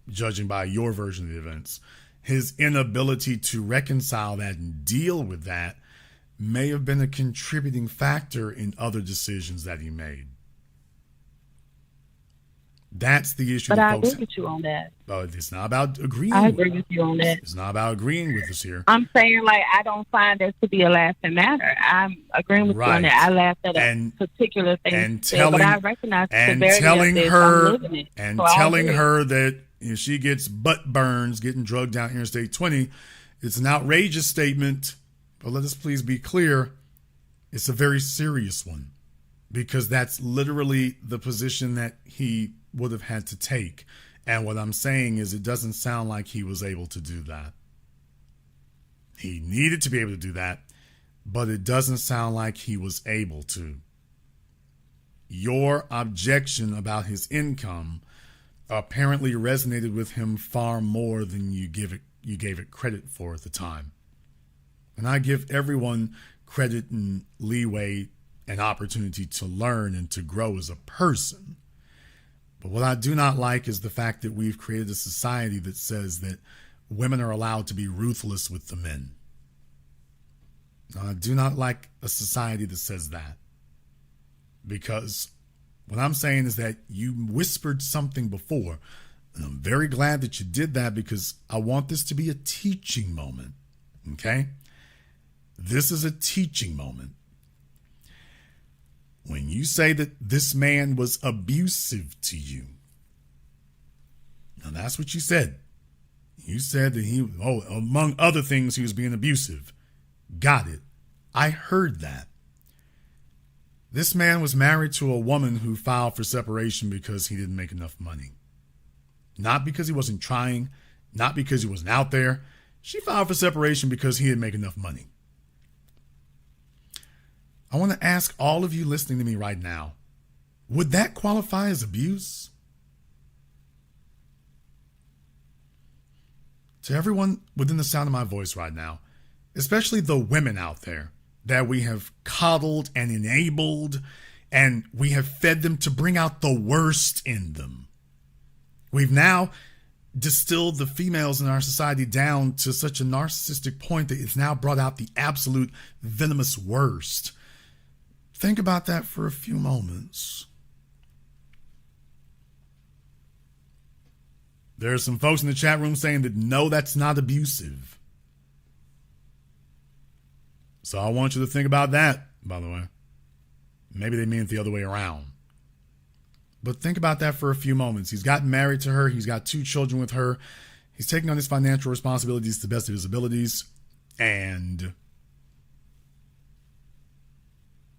judging by your version of the events, his inability to reconcile that and deal with that may have been a contributing factor in other decisions that he made. That's the issue. But I agree with you on that. But it's not about agreeing. I agree with you on that. It's not about agreeing with us here. I'm saying, like, I don't find this to be a laughing matter. I'm agreeing with you on that. I laughed at a particular thing, but I recognize the severity of this. I'm living it. And telling her that if she gets butt burns getting drugged down Interstate 20, it's an outrageous statement. But let us please be clear, it's a very serious one, because that's literally the position that he would have had to take. And what I'm saying is, it doesn't sound like he was able to do that. He needed to be able to do that, but it doesn't sound like he was able to. Your objection about his income apparently resonated with him far more than you gave it credit for at the time. And I give everyone credit and leeway and opportunity to learn and to grow as a person. But what I do not like is the fact that we've created a society that says that women are allowed to be ruthless with the men. Now, I do not like a society that says that, because what I'm saying is that you whispered something before, and I'm very glad that you did that, because I want this to be a teaching moment. Okay? This is a teaching moment. When you say that this man was abusive to you, now that's what you said. You said that among other things, he was being abusive. Got it. I heard that. This man was married to a woman who filed for separation because he didn't make enough money. Not because he wasn't trying, not because he wasn't out there. She filed for separation because he didn't make enough money. I want to ask all of you listening to me right now, would that qualify as abuse? To everyone within the sound of my voice right now, especially the women out there that we have coddled and enabled, and we have fed them to bring out the worst in them. We've now distilled the females in our society down to such a narcissistic point that it's now brought out the absolute venomous worst. Think about that for a few moments. There are some folks in the chat room saying that no, that's not abusive. So I want you to think about that, by the way. Maybe they mean it the other way around. But think about that for a few moments. He's gotten married to her. He's got 2 children with her. He's taking on his financial responsibilities to the best of his abilities. And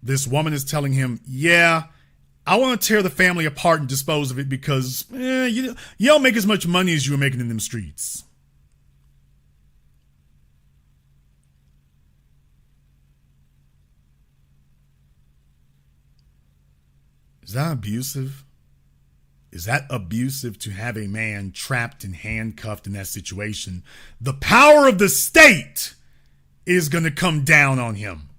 this woman is telling him, yeah, I want to tear the family apart and dispose of it because you don't make as much money as you were making in them streets. Is that abusive? Is that abusive to have a man trapped and handcuffed in that situation? The power of the state is going to come down on him.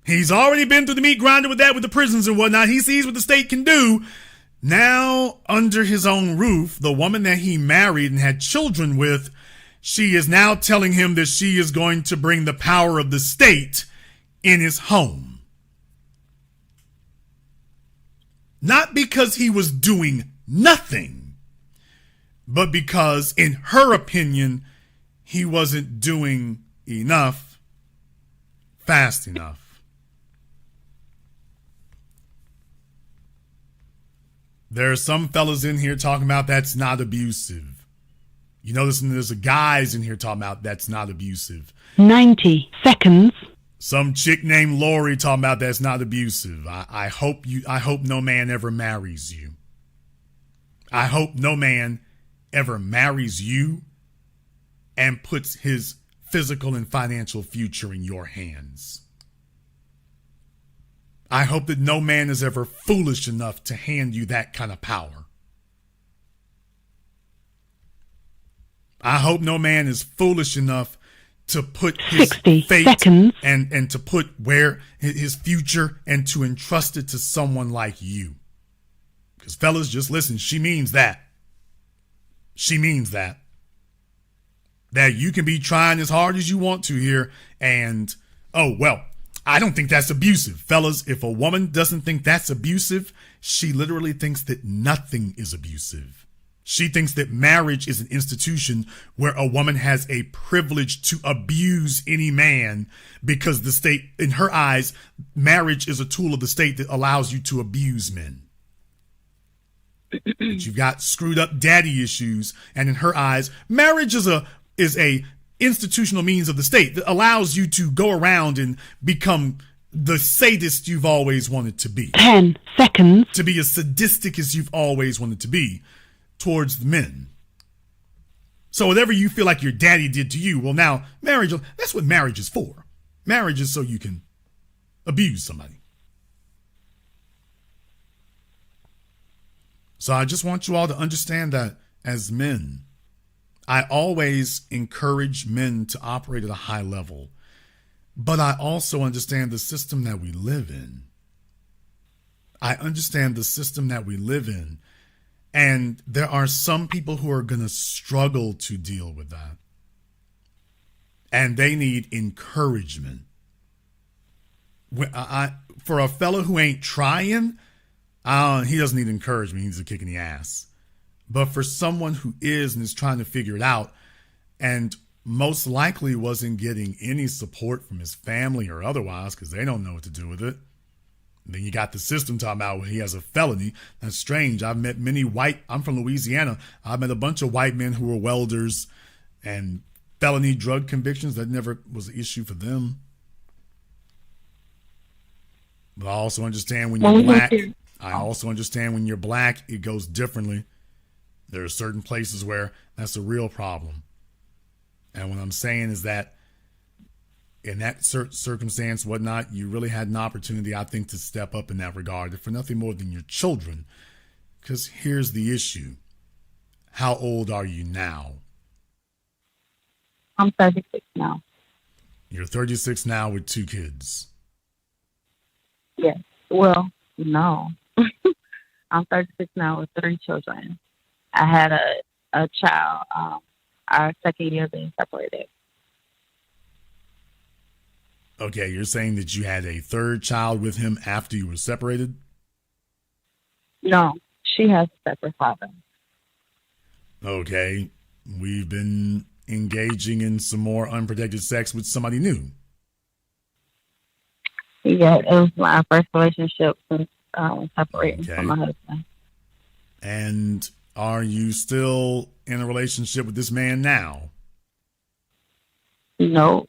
He's already been through the meat grinder with that, with the prisons and whatnot. He sees what the state can do. Now, under his own roof, the woman that he married and had children with, she is now telling him that she is going to bring the power of the state in his home. Not because he was doing nothing, but because, in her opinion, he wasn't doing enough, fast enough. There are some fellas in here talking about that's not abusive. You notice there's guys in here talking about that's not abusive. 90 seconds. Some chick named Lori talking about that's not abusive. I hope no man ever marries you. I hope no man ever marries you and puts his physical and financial future in your hands. I hope that no man is ever foolish enough to hand you that kind of power. I hope no man is foolish enough to put his fate and to put where his future and to entrust it to someone like you. Because fellas, just listen, she means that. She means that. That you can be trying as hard as you want to here and, oh, well, I don't think that's abusive. Fellas, if a woman doesn't think that's abusive, she literally thinks that nothing is abusive. She thinks that marriage is an institution where a woman has a privilege to abuse any man because the state, in her eyes, marriage is a tool of the state that allows you to abuse men. But you've got screwed up daddy issues, and in her eyes, marriage is a institutional means of the state that allows you to go around and become the sadist you've always wanted to be. 10 seconds. To be as sadistic as you've always wanted to be towards the men. So whatever you feel like your daddy did to you, well, now marriage, that's what marriage is for. Marriage is so you can abuse somebody. So I just want you all to understand that as men, I always encourage men to operate at a high level, but I also understand the system that we live in. I understand the system that we live in. And there are some people who are going to struggle to deal with that. And they need encouragement. For a fellow who ain't trying, he doesn't need encouragement. He needs a kick in the ass. But for someone who is and is trying to figure it out, and most likely wasn't getting any support from his family or otherwise because they don't know what to do with it. And then you got the system talking about he has a felony. That's strange. I've met many I'm from Louisiana. I've met a bunch of white men who were welders and felony drug convictions. That never was an issue for them. But I also understand when you're black. I also understand when you're black, it goes differently. There are certain places where that's a real problem. And what I'm saying is that in that circumstance, whatnot, you really had an opportunity, I think, to step up in that regard, if for nothing more than your children. Because here's the issue. How old are you now? I'm 36 now. You're 36 now with 2 kids. Yes. Well, no. I'm 36 now with 3 children. I had a child, our second year being separated. Okay, you're saying that you had a 3rd child with him after you were separated? No, she has a separate father. Okay, we've been engaging in some more unprotected sex with somebody new. Yeah, it was my first relationship since separating from my husband. And are you still in a relationship with this man now? No.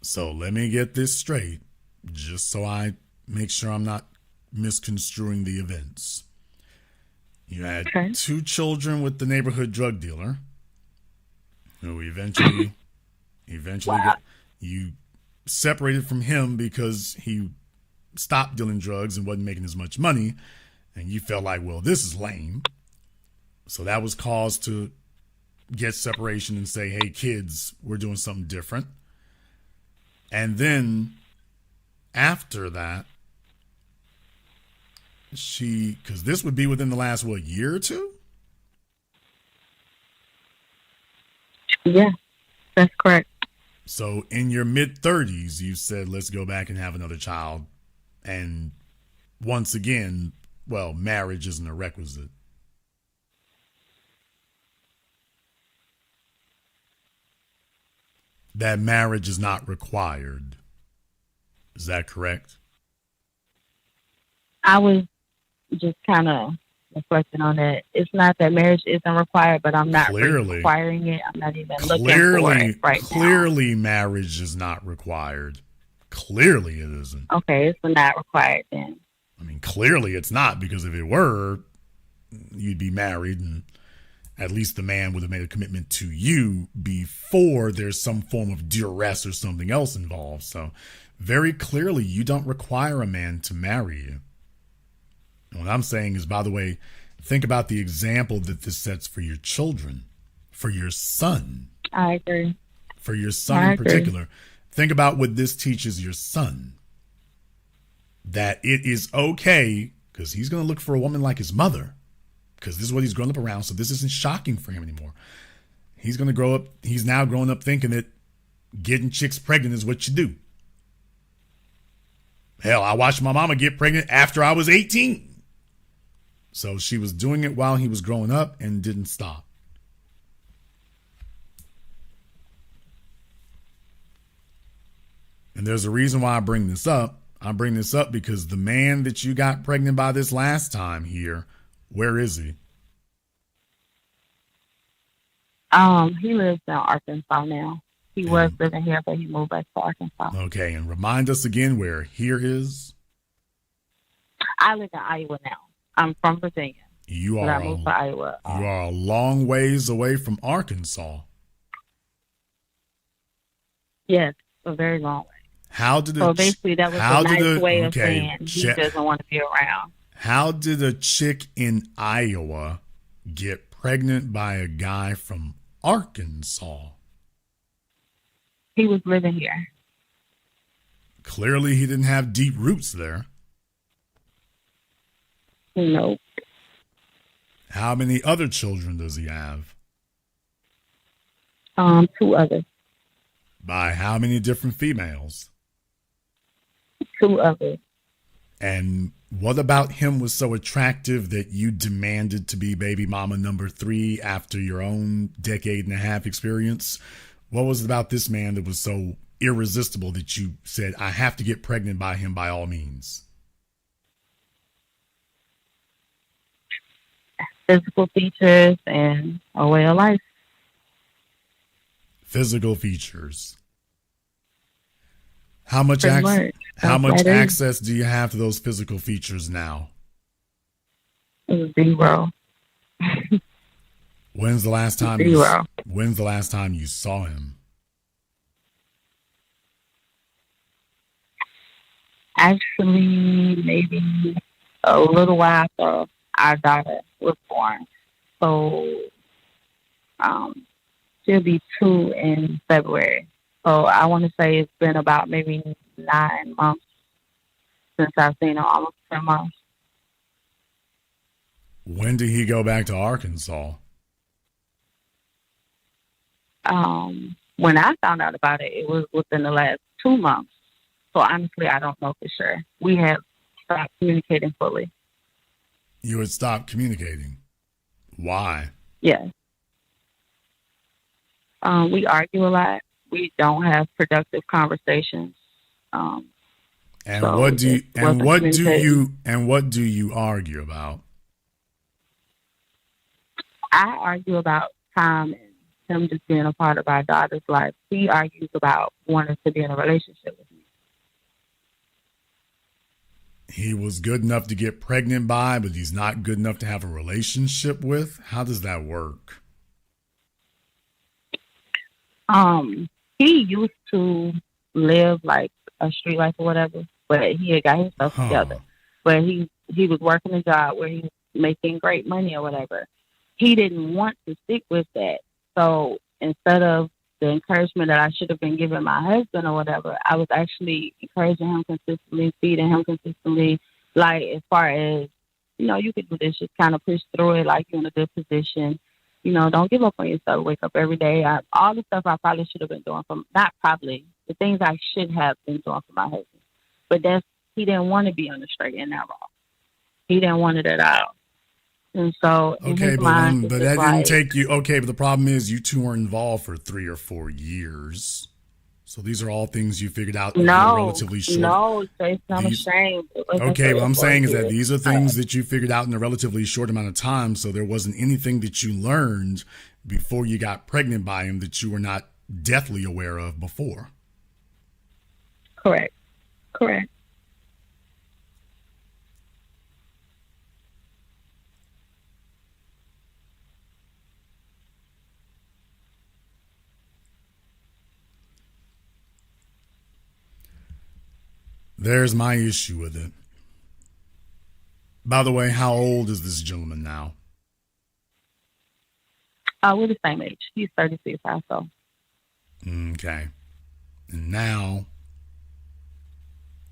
So let me get this straight, just so I make sure I'm not misconstruing the events. You had 2 children with the neighborhood drug dealer, who eventually you separated from him because he stopped dealing drugs and wasn't making as much money, and you felt like, well, this is lame. So that was cause to get separation and say, hey, kids, we're doing something different. And then after that, because this would be within the last, year or 2? Yeah, that's correct. So in your mid-30s, you said, let's go back and have another child. And once again, marriage isn't a requisite. That marriage is not required. Is that correct? I was just kind of reflecting on that. It's not that marriage isn't required, but I'm not requiring it. I'm not even looking for it right now. Clearly, marriage is not required. Clearly, it isn't. Okay, it's not required then. I mean, clearly it's not, because if it were, you'd be married and at least the man would have made a commitment to you before there's some form of duress or something else involved. So very clearly, you don't require a man to marry you. And what I'm saying is, by the way, think about the example that this sets for your children, for your son. I agree. For your son in particular. Think about what this teaches your son. That it is okay, because he's going to look for a woman like his mother, because this is what he's grown up around. So this isn't shocking for him anymore. He's going to grow up. He's now grown up thinking that getting chicks pregnant is what you do. Hell, I watched my mama get pregnant after I was 18. So she was doing it while he was growing up and didn't stop. And there's a reason why I bring this up. I bring this up because the man that you got pregnant by this last time here, where is he? He lives in Arkansas now. He was living here, but he moved back to Arkansas. Okay, and remind us again where here is. I live in Iowa now. I'm from Virginia. I moved to Iowa. You are a long ways away from Arkansas. Yes, a very long way. So basically, that was a nice way of saying he doesn't want to be around. How did a chick in Iowa get pregnant by a guy from Arkansas? He was living here. Clearly, he didn't have deep roots there. Nope. How many other children does he have? 2 others. By how many different females? 2 others. And What about him was so attractive that you demanded to be baby mama number 3 after your own decade and a half experience? What was it about this man that was so irresistible that you said, I have to get pregnant by him by all means? Physical features and a way of life. Physical features. How much How much access do you have to those physical features now? 0. When's the last time 0. When's the last time you saw him? Actually, maybe a little while after our daughter was born. So she'll be 2 in February. So I want to say it's been about maybe 9 months since I've seen her, almost 10 months. When did he go back to Arkansas? When I found out about it, it was within the last 2 months. So honestly, I don't know for sure. We have stopped communicating fully. You had stopped communicating. Why? Yes. We argue a lot. We don't have productive conversations. And so what do you argue about? I argue about time and him just being a part of our daughter's life. He argues about wanting to be in a relationship with me. He was good enough to get pregnant by, but he's not good enough to have a relationship with? How does that work? He used to live like a street life or whatever, but he had got himself together. But he was working a job where he was making great money or whatever. He didn't want to stick with that. So instead of the encouragement that I should have been giving my husband or whatever, I was actually encouraging him consistently, feeding him consistently. Like, as far as, you could do this, just kind of push through it, like you're in a good position. Don't give up on yourself. Wake up every day. All the stuff I probably should have been doing the things I should have been doing for my husband. But he didn't want to be on the straight and narrow. He didn't want it at all. And so, okay, but that didn't take you. Okay, but the problem is you two were involved for 3 or 4 years. So these are all things you figured out in a relatively short. No, it's not a shame. Okay, what I'm saying is that these are things that you figured out in a relatively short amount of time. So there wasn't anything that you learned before you got pregnant by him that you were not deathly aware of before. Correct. There's my issue with it. By the way, how old is this gentleman now? We're the same age. He's 36 also. Okay. And now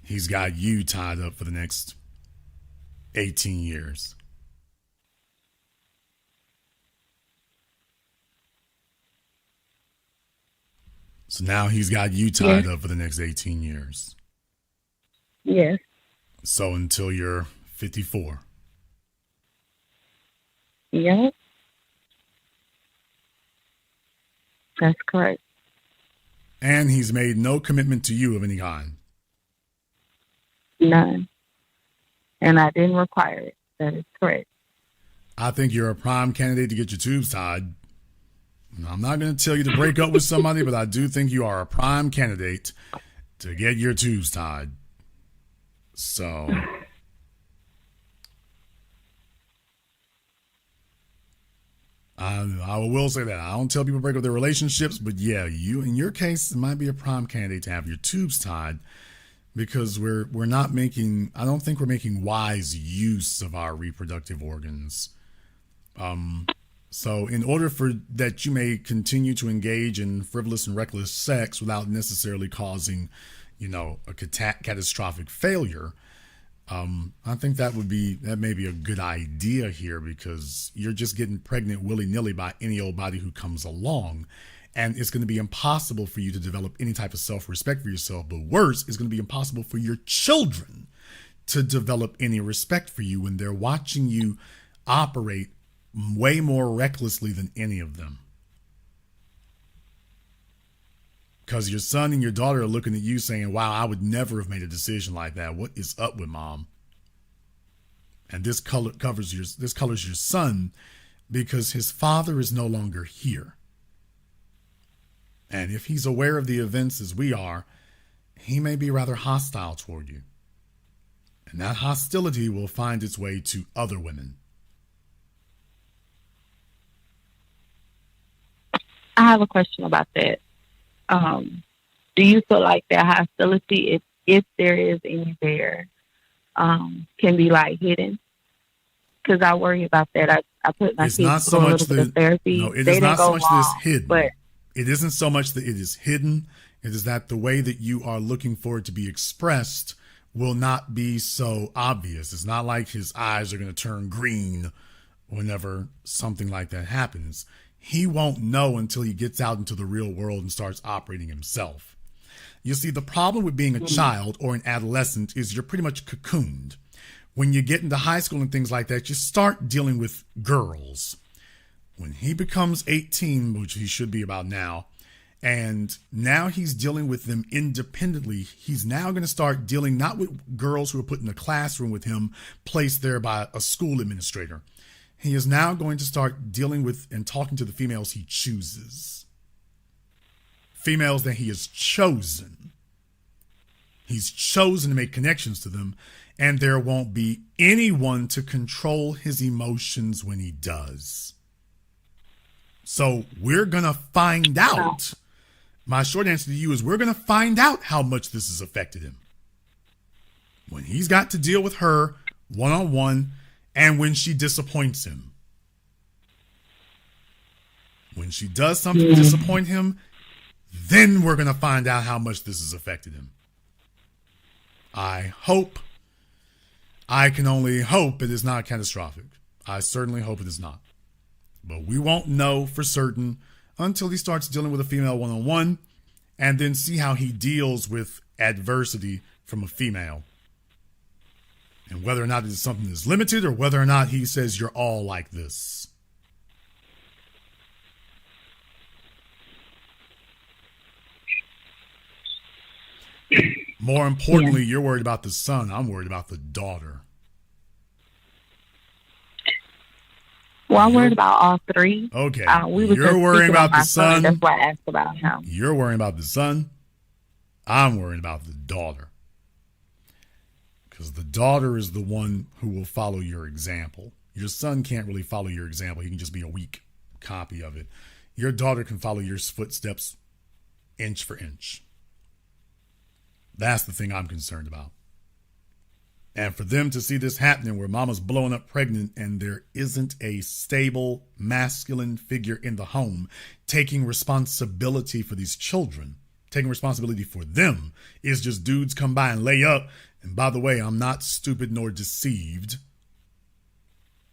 he's got you tied up for the next 18 years. So now he's got you tied up for the next 18 years. Yes. So until you're 54. Yep. That's correct. And he's made no commitment to you of any kind. None. And I didn't require it. That is correct. I think you're a prime candidate to get your tubes tied. I'm not going to tell you to break up with somebody, but I do think you are a prime candidate to get your tubes tied. So I will say that. I don't tell people to break up their relationships, but yeah, you, in your case, might be a prime candidate to have your tubes tied because we're not making, I don't think we're making wise use of our reproductive organs. So in order for that you may continue to engage in frivolous and reckless sex without necessarily causing, a catastrophic failure, I think that may be a good idea here because you're just getting pregnant willy-nilly by any old body who comes along. And it's going to be impossible for you to develop any type of self-respect for yourself. But worse, it's going to be impossible for your children to develop any respect for you when they're watching you operate way more recklessly than any of them. Because your son and your daughter are looking at you saying, wow, I would never have made a decision like that. What is up with mom? And this colors your son because his father is no longer here. And if he's aware of the events as we are, he may be rather hostile toward you. And that hostility will find its way to other women. I have a question about that. Do you feel like that hostility, if there is any there, can be like hidden? Because I worry about that. I put my kids through a little bit of therapy. No, it is not so much that it's hidden. But it isn't so much that it is hidden. It is that the way that you are looking for it to be expressed will not be so obvious. It's not like his eyes are going to turn green whenever something like that happens. He won't know until he gets out into the real world and starts operating himself. You see, the problem with being a child or an adolescent is you're pretty much cocooned. When you get into high school and things like that, you start dealing with girls. When he becomes 18, which he should be about now, and now he's dealing with them independently, he's now going to start dealing not with girls who are put in a classroom with him, placed there by a school administrator. He is now going to start dealing with and talking to the females he chooses. Females that he has chosen. He's chosen to make connections to them, and there won't be anyone to control his emotions when he does. So we're going to find out. My short answer to you is we're going to find out how much this has affected him. When he's got to deal with her one-on-one, and when she disappoints him. When she does something to disappoint him, then we're going to find out how much this has affected him. I can only hope it is not catastrophic. I certainly hope it is not. But we won't know for certain until he starts dealing with a female one-on-one and then see how he deals with adversity from a female. And whether or not it is something that's limited or whether or not he says you're all like this. More importantly, you're worried about the son. I'm worried about the daughter. Well, I'm worried about all three. Okay. You're worrying about the son. That's why I asked about him. You're worrying about the son. I'm worrying about the daughter. Because the daughter is the one who will follow your example. Your son can't really follow your example. He can just be a weak copy of it. Your daughter can follow your footsteps inch for inch. That's the thing I'm concerned about. And for them to see this happening where mama's blowing up pregnant and there isn't a stable masculine figure in the home taking responsibility for these children, taking responsibility for them, is just dudes come by and lay up. And by the way, I'm not stupid nor deceived.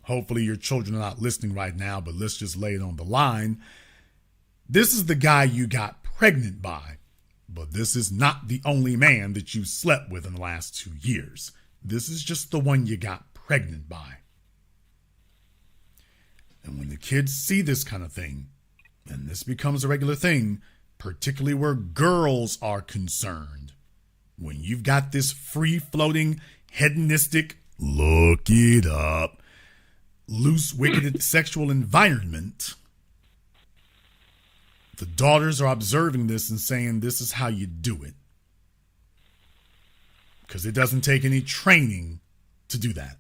Hopefully your children are not listening right now, but let's just lay it on the line. This is the guy you got pregnant by, but this is not the only man that you slept with in the last 2 years. This is just the one you got pregnant by. And when the kids see this kind of thing, and this becomes a regular thing, particularly where girls are concerned, when you've got this free-floating, hedonistic, look it up, loose, wicked sexual environment, the daughters are observing this and saying, this is how you do it. Because it doesn't take any training to do that.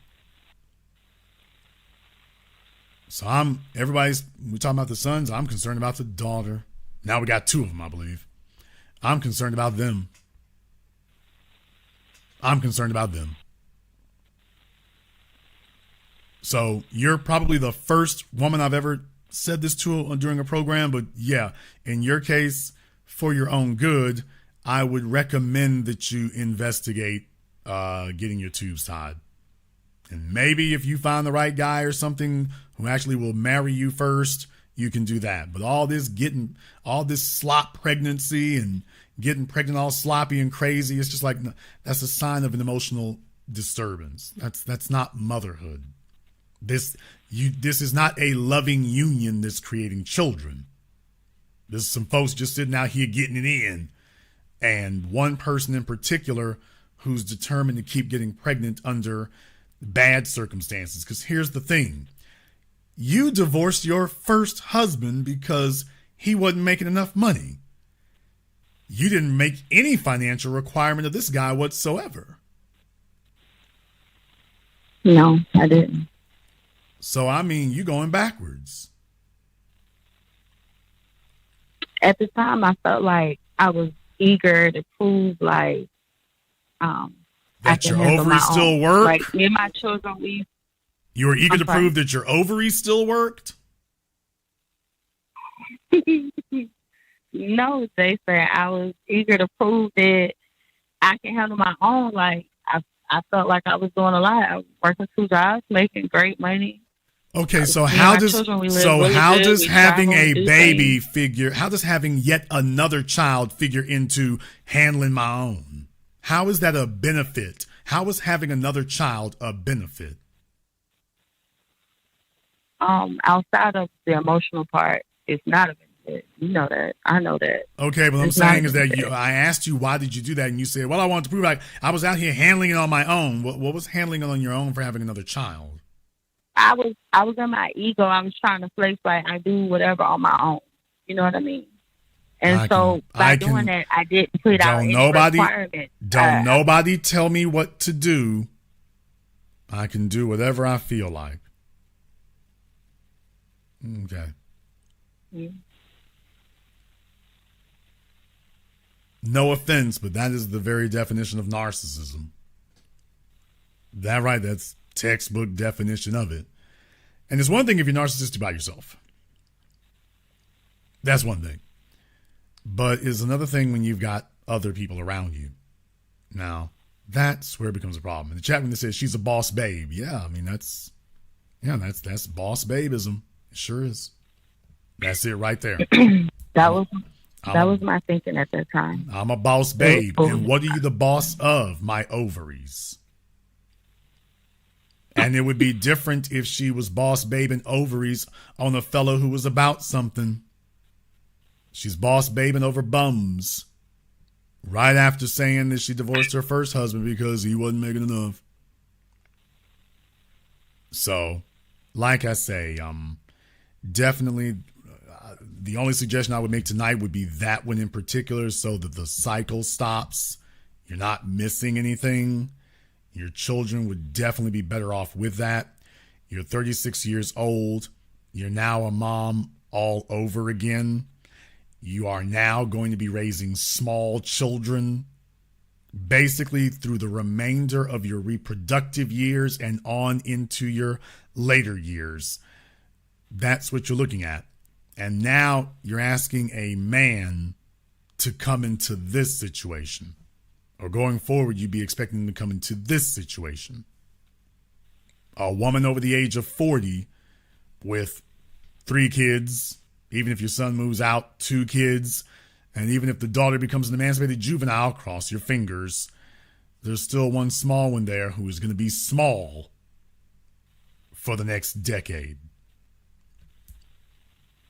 So we're talking about the sons. I'm concerned about the daughter. Now we got two of them, I believe. I'm concerned about them. So you're probably the first woman I've ever said this to during a program, but yeah, in your case, for your own good, I would recommend that you investigate getting your tubes tied. And maybe if you find the right guy or something who actually will marry you first, you can do that. But all this slop pregnancy and getting pregnant all sloppy and crazy, it's just like, that's a sign of an emotional disturbance. That's not motherhood. This is not a loving union that's creating children. This is some folks just sitting out here getting it in, and one person in particular who's determined to keep getting pregnant under bad circumstances. Because here's the thing. You divorced your first husband because he wasn't making enough money. You didn't make any financial requirement of this guy whatsoever. No, I didn't. So, I mean, you going backwards. At the time, I felt like I was eager to prove, like, that your ovaries still work? Like, me and my children, you were eager to prove that your ovaries still worked? No, Jason. I was eager to prove that I can handle my own. Like, I felt like I was doing a lot. I was working 2 jobs, making great money. Okay, so how does having yet another child figure into handling my own? How is that a benefit? How is having another child a benefit? Outside of the emotional part, it's not a benefit. You know that. I know that. Okay, but I'm saying is that I asked you, why did you do that? And you said, well, I wanted to prove like I was out here handling it on my own. What was handling it on your own for having another child? I was in my ego. I was trying to flex like I do whatever on my own. You know what I mean? And by doing that, I didn't put out any requirement. Don't nobody tell me what to do. I can do whatever I feel like. Okay. Yeah. No offense, but that is the very definition of narcissism. That right? That's textbook definition of it. And it's one thing if you're narcissistic by yourself. That's one thing. But it's another thing when you've got other people around you. Now, that's where it becomes a problem. And the chat room that says she's a boss babe. Yeah, I mean that's boss babeism. It sure is. That's it right there. That was my thinking at that time. I'm a boss babe. And what are you the boss of? My ovaries. And it would be different if she was boss babe and ovaries on a fellow who was about something. She's boss babing over bums. Right after saying that she divorced her first husband because he wasn't making enough. So, like I say, definitely the only suggestion I would make tonight would be that one in particular so that the cycle stops. You're not missing anything. Your children would definitely be better off with that. You're 36 years old. You're now a mom all over again. You are now going to be raising small children basically through the remainder of your reproductive years and on into your later years. That's what you're looking at. And now you're asking a man to come into this situation. Or going forward, you'd be expecting them to come into this situation. A woman over the age of 40 with 3 kids, even if your son moves out, 2 kids, and even if the daughter becomes an emancipated juvenile, cross your fingers, there's still one small one there who is going to be small for the next decade.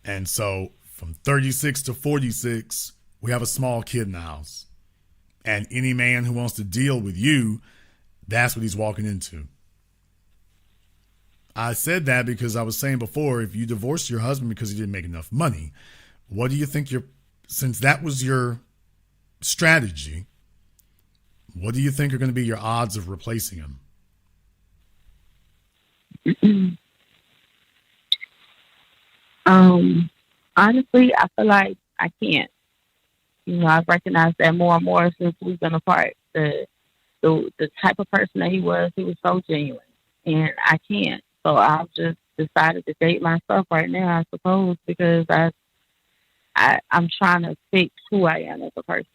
And so from 36 to 46, we have a small kid in the house. And any man who wants to deal with you, that's what he's walking into. I said that because I was saying before, if you divorced your husband because he didn't make enough money, what do you think since that was your strategy, what do you think are going to be your odds of replacing him? Honestly, I feel like I can't. You know, I've recognized that more and more since we've been apart. The type of person that he was so genuine, and I can't. So I've just decided to date myself right now, I suppose, because I'm trying to fix who I am as a person.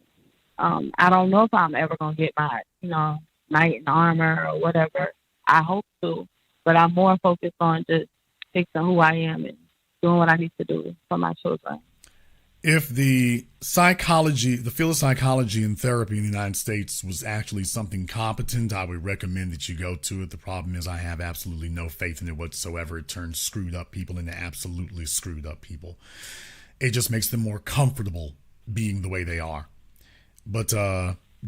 I don't know if I'm ever gonna get my, knight in armor or whatever. I hope to, but I'm more focused on just fixing who I am and doing what I need to do for my children. If the psychology, the field of psychology and therapy in the United States was actually something competent, I would recommend that you go to it. The problem is I have absolutely no faith in it whatsoever. It turns screwed up people into absolutely screwed up people. It just makes them more comfortable being the way they are. But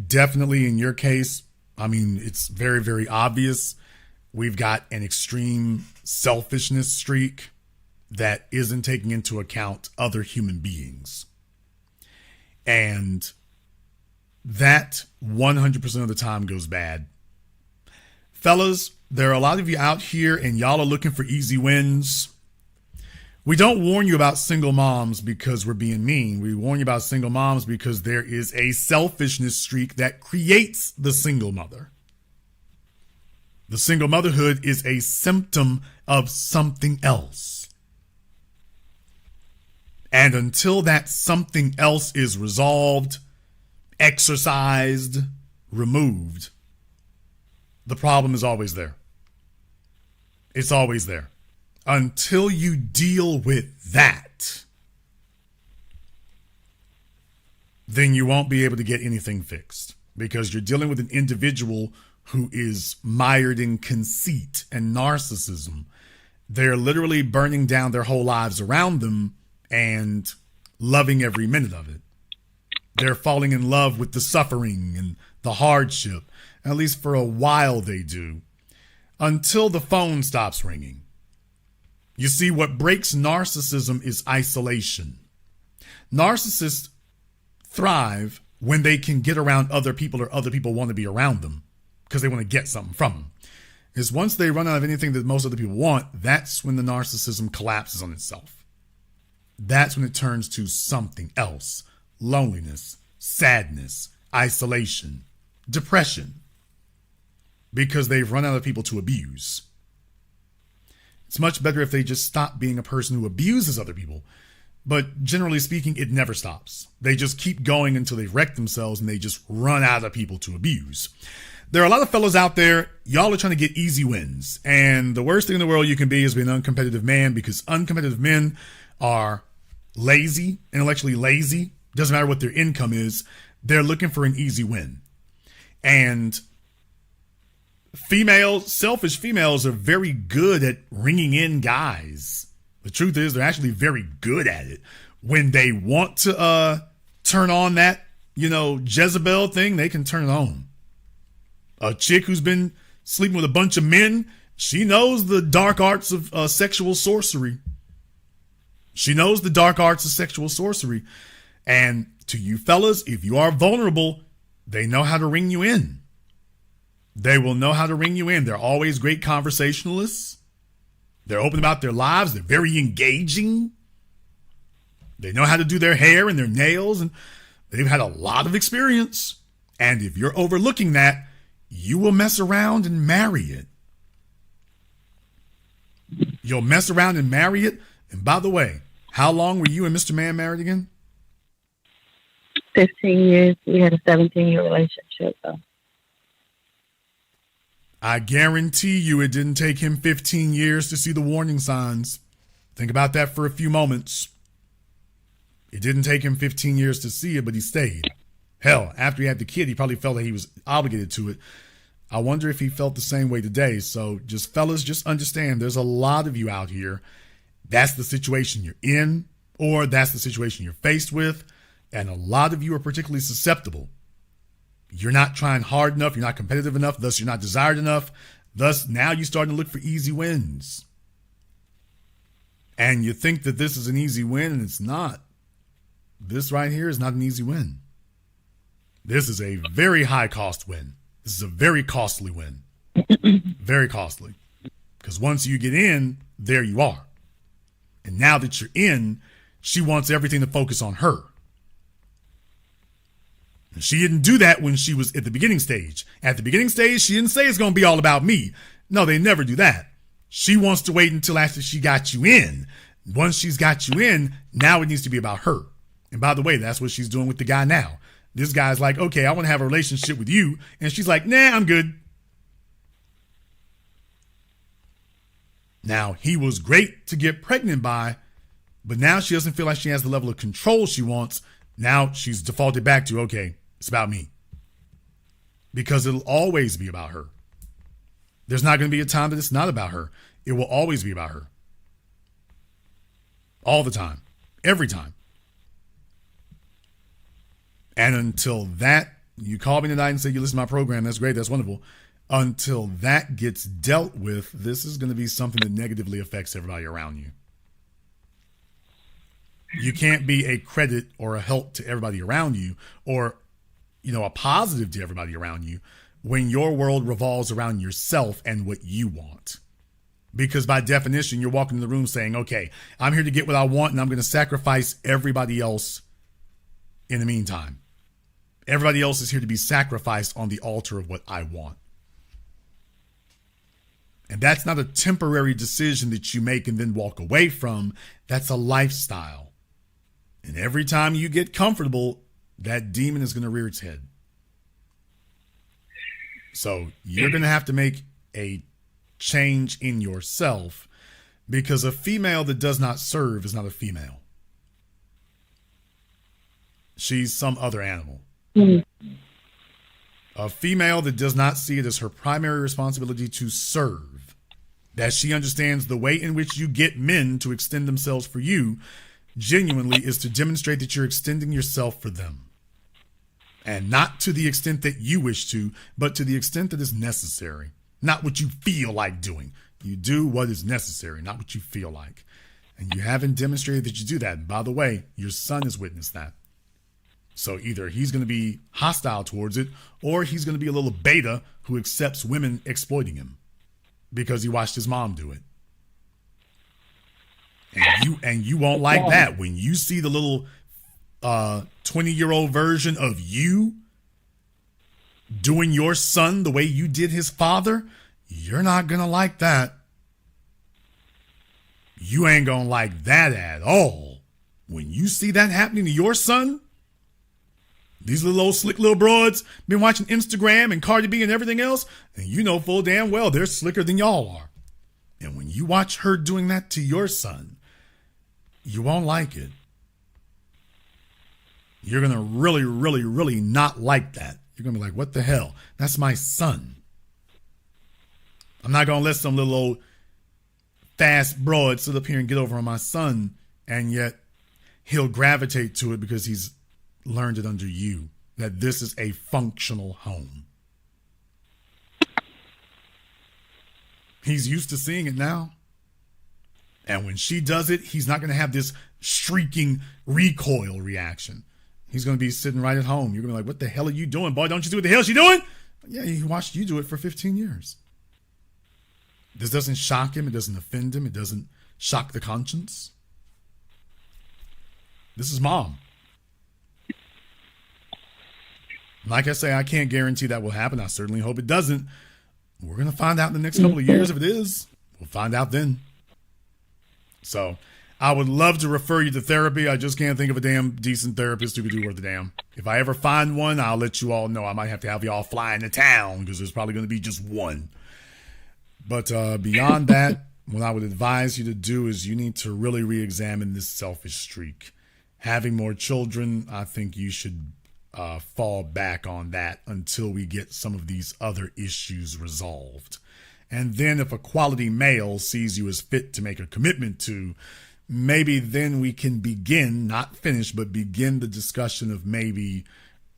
definitely in your case, I mean, it's very, very obvious. We've got an extreme selfishness streak that isn't taking into account other human beings. And that 100% of the time goes bad. Fellas, there are a lot of you out here and y'all are looking for easy wins. We don't warn you about single moms because we're being mean. We warn you about single moms because there is a selfishness streak that creates the single mother. The single motherhood is a symptom of something else. And until that something else is resolved, exorcised, removed, the problem is always there. It's always there. Until you deal with that, then you won't be able to get anything fixed because you're dealing with an individual who is mired in conceit and narcissism. They're literally burning down their whole lives around them and loving every minute of it. They're falling in love with the suffering and the hardship. At least for a while they do, until the phone stops ringing. You see, what breaks narcissism is isolation. Narcissists thrive when they can get around other people or other people want to be around them because they want to get something from them. Is once they run out of anything that most other people want, that's when the narcissism collapses on itself. That's when it turns to something else. Loneliness, sadness, isolation, depression. Because they've run out of people to abuse. It's much better if they just stop being a person who abuses other people. But generally speaking, it never stops. They just keep going until they wreck themselves and they just run out of people to abuse. There are a lot of fellows out there, y'all are trying to get easy wins. And the worst thing in the world you can be is be an uncompetitive man because uncompetitive men are lazy, intellectually lazy. Doesn't matter what their income is. They're looking for an easy win. And selfish females are very good at ringing in guys. The truth is they're actually very good at it. When they want to turn on that, Jezebel thing, they can turn it on. A chick who's been sleeping with a bunch of men, she knows the dark arts of sexual sorcery. She knows the dark arts of sexual sorcery. And to you fellas, if you are vulnerable, they know how to ring you in. They will know how to ring you in. They're always great conversationalists. They're open about their lives. They're very engaging. They know how to do their hair and their nails, and they've had a lot of experience. And if you're overlooking that, you will mess around and marry it. You'll mess around and marry it. And by the way, how long were you and Mr. Man married again? 15 years. We had a 17-year relationship, though. I guarantee you it didn't take him 15 years to see the warning signs. Think about that for a few moments. It didn't take him 15 years to see it, but he stayed. Hell, after he had the kid, he probably felt that he was obligated to it. I wonder if he felt the same way today. So fellas, just understand there's a lot of you out here. That's the situation you're in, or that's the situation you're faced with. And a lot of you are particularly susceptible. You're not trying hard enough. You're not competitive enough. Thus, you're not desired enough. Thus, now you're starting to look for easy wins. And you think that this is an easy win, and it's not. This right here is not an easy win. This is a very high cost win. This is a very costly win. Very costly. Because once you get in, there you are. And now that you're in, she wants everything to focus on her. She didn't do that when she was at the beginning stage. At the beginning stage, she didn't say it's going to be all about me. No, they never do that. She wants to wait until after she got you in. Once she's got you in, now it needs to be about her. And by the way, that's what she's doing with the guy now. This guy's like, okay, I want to have a relationship with you. And she's like, nah, I'm good. Now, he was great to get pregnant by, But now she doesn't feel like she has the level of control she wants. Now she's defaulted back to, okay, it's about me. Because it'll always be about her. There's not going to be a time that it's not about her. It will always be about her. All the time. Every time. And until that, you call me tonight and say you listen to my program, that's great, that's wonderful. Until that gets dealt with, this is going to be something that negatively affects everybody around you. You can't be a credit or a help to everybody around you, or, a positive to everybody around you, when your world revolves around yourself and what you want. Because by definition, you're walking in the room saying, okay, I'm here to get what I want, and I'm going to sacrifice everybody else in the meantime. Everybody else is here to be sacrificed on the altar of what I want. And that's not a temporary decision that you make and then walk away from. That's a lifestyle. And every time you get comfortable, that demon is going to rear its head. So you're going to have to make a change in yourself, because a female that does not serve is not a female. She's some other animal. Mm-hmm. A female that does not see it as her primary responsibility to serve, that she understands the way in which you get men to extend themselves for you genuinely is to demonstrate that you're extending yourself for them. And not to the extent that you wish to, but to the extent that is necessary. Not what you feel like doing. You do what is necessary, not what you feel like. And you haven't demonstrated that you do that. And by the way, your son has witnessed that. So either he's going to be hostile towards it, or he's going to be a little beta who accepts women exploiting him because he watched his mom do it. And you won't like that. When you see the little 20-year-old version of you doing your son the way you did his father, you're not going to like that. You ain't going to like that at all. When you see that happening to your son, these little old slick little broads been watching Instagram and Cardi B and everything else, and you know full damn well they're slicker than y'all are. And when you watch her doing that to your son, you won't like it. You're going to really, really, really not like that. You're going to be like, what the hell? That's my son. I'm not going to let some little old fast broad sit up here and get over on my son, and yet he'll gravitate to it because he's learned it under you, that this is a functional home. He's used to seeing it now. And when she does it, he's not going to have this shrieking recoil reaction. He's going to be sitting right at home. You're going to be like, what the hell are you doing, boy? Don't you see what the hell she's doing? Yeah, he watched you do it for 15 years. This doesn't shock him. It doesn't offend him. It doesn't shock the conscience. This is mom. Like I say, I can't guarantee that will happen. I certainly hope it doesn't. We're going to find out in the next couple of years if it is. We'll find out then. So I would love to refer you to therapy. I just can't think of a damn decent therapist who could do worth a damn. If I ever find one, I'll let you all know. I might have to have y'all fly into town because there's probably going to be just one. But beyond that, what I would advise you to do is you need to really re-examine this selfish streak. Having more children, I think you should fall back on that until we get some of these other issues resolved. And then if a quality male sees you as fit to make a commitment to, maybe then we can begin, not finish, but begin the discussion of maybe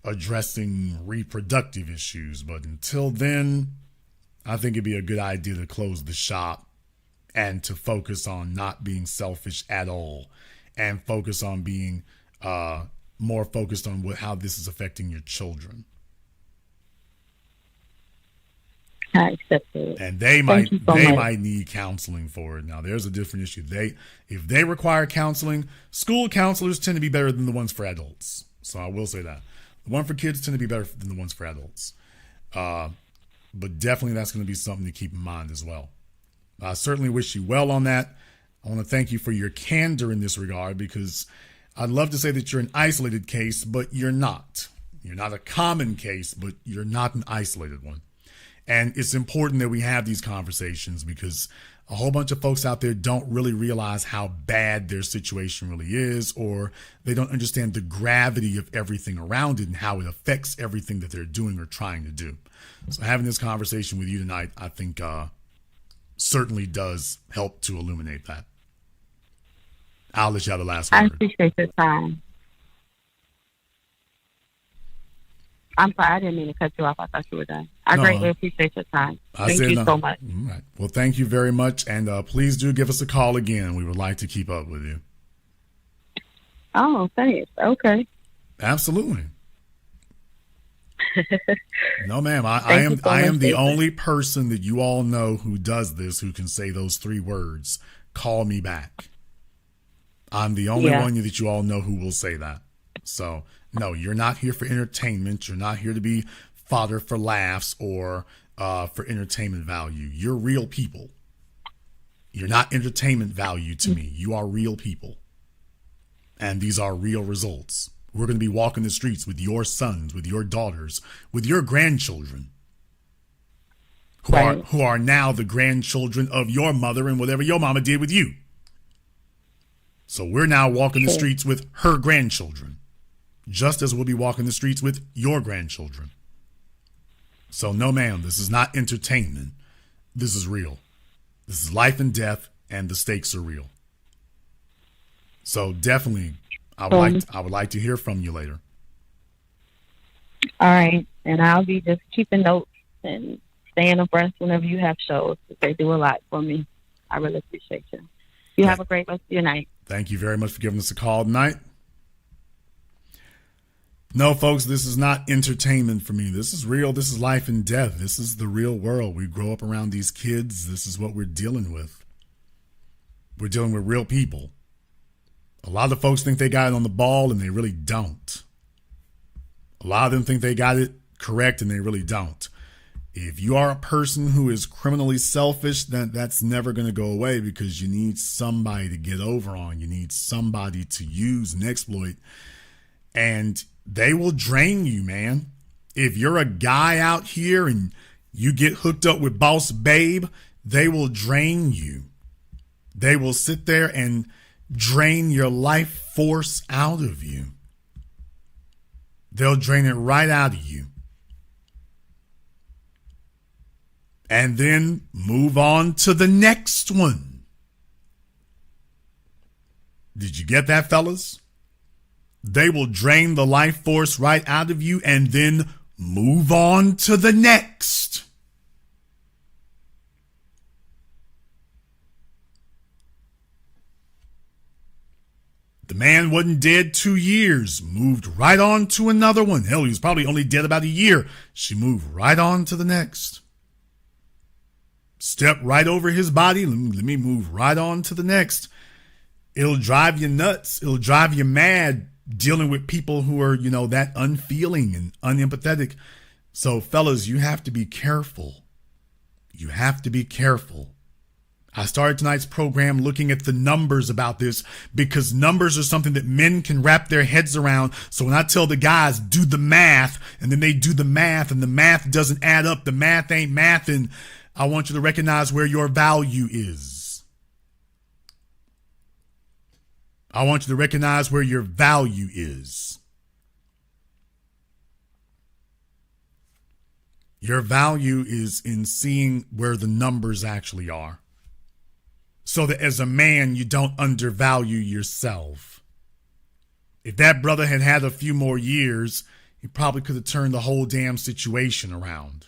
addressing reproductive issues. But until then, I think it'd be a good idea to close the shop and to focus on not being selfish at all, and focus on being more focused on how this is affecting your children. I accept it. And they might need counseling for it. Now, there's a different issue. If they require counseling, school counselors tend to be better than the ones for adults. So I will say that. The one for kids tend to be better than the ones for adults. But definitely that's going to be something to keep in mind as well. I certainly wish you well on that. I want to thank you for your candor in this regard, because I'd love to say that you're an isolated case, but you're not. You're not a common case, but you're not an isolated one. And it's important that we have these conversations, because a whole bunch of folks out there don't really realize how bad their situation really is, or they don't understand the gravity of everything around it and how it affects everything that they're doing or trying to do. So having this conversation with you tonight, I think certainly does help to illuminate that. I'll let you have the last word. I appreciate your time. I'm sorry, I didn't mean to cut you off. I thought you were done. I greatly appreciate your time. Thank you so much. All right. Well, thank you very much. And please do give us a call again. We would like to keep up with you. Oh, thanks. Okay. Absolutely. No, ma'am. I am the only person that you all know who does this, who can say those 3 words, call me back. I'm the only one that you all know who will say that. So, no, you're not here for entertainment. You're not here to be fodder for laughs or for entertainment value. You're real people. You're not entertainment value to me. You are real people. And these are real results. We're going to be walking the streets with your sons, with your daughters, with your grandchildren, who are now the grandchildren of your mother and whatever your mama did with you. So we're now walking the streets with her grandchildren, just as we'll be walking the streets with your grandchildren. So no, ma'am, this is not entertainment. This is real. This is life and death, and the stakes are real. So definitely, I would like to hear from you later. All right, and I'll be just keeping notes and staying abreast whenever you have shows. They do a lot for me. I really appreciate you. You have a great rest of your night. Thank you very much for giving us a call tonight. No, folks, this is not entertainment for me. This is real. This is life and death. This is the real world. We grow up around these kids. This is what we're dealing with. We're dealing with real people. A lot of folks think they got it on the ball, and they really don't. A lot of them think they got it correct, and they really don't. If you are a person who is criminally selfish, then that's never going to go away, because you need somebody to get over on. You need somebody to use and exploit. And they will drain you, man. If you're a guy out here and you get hooked up with Boss Babe, they will drain you. They will sit there and drain your life force out of you. They'll drain it right out of you. And then move on to the next one. Did you get that, fellas? They will drain the life force right out of you and then move on to the next. The man wasn't dead 2 years, moved right on to another one. Hell, he was probably only dead about a year. She moved right on to the next. Step right over his body. Let me move right on to the next. It'll drive you nuts. It'll drive you mad dealing with people who are, that unfeeling and unempathetic. So, fellas, you have to be careful. You have to be careful. I started tonight's program looking at the numbers about this, because numbers are something that men can wrap their heads around. So when I tell the guys, do the math, and then they do the math, and the math doesn't add up, the math ain't mathin', I want you to recognize where your value is. I want you to recognize where your value is. Your value is in seeing where the numbers actually are, so that as a man, you don't undervalue yourself. If that brother had had a few more years, he probably could have turned the whole damn situation around.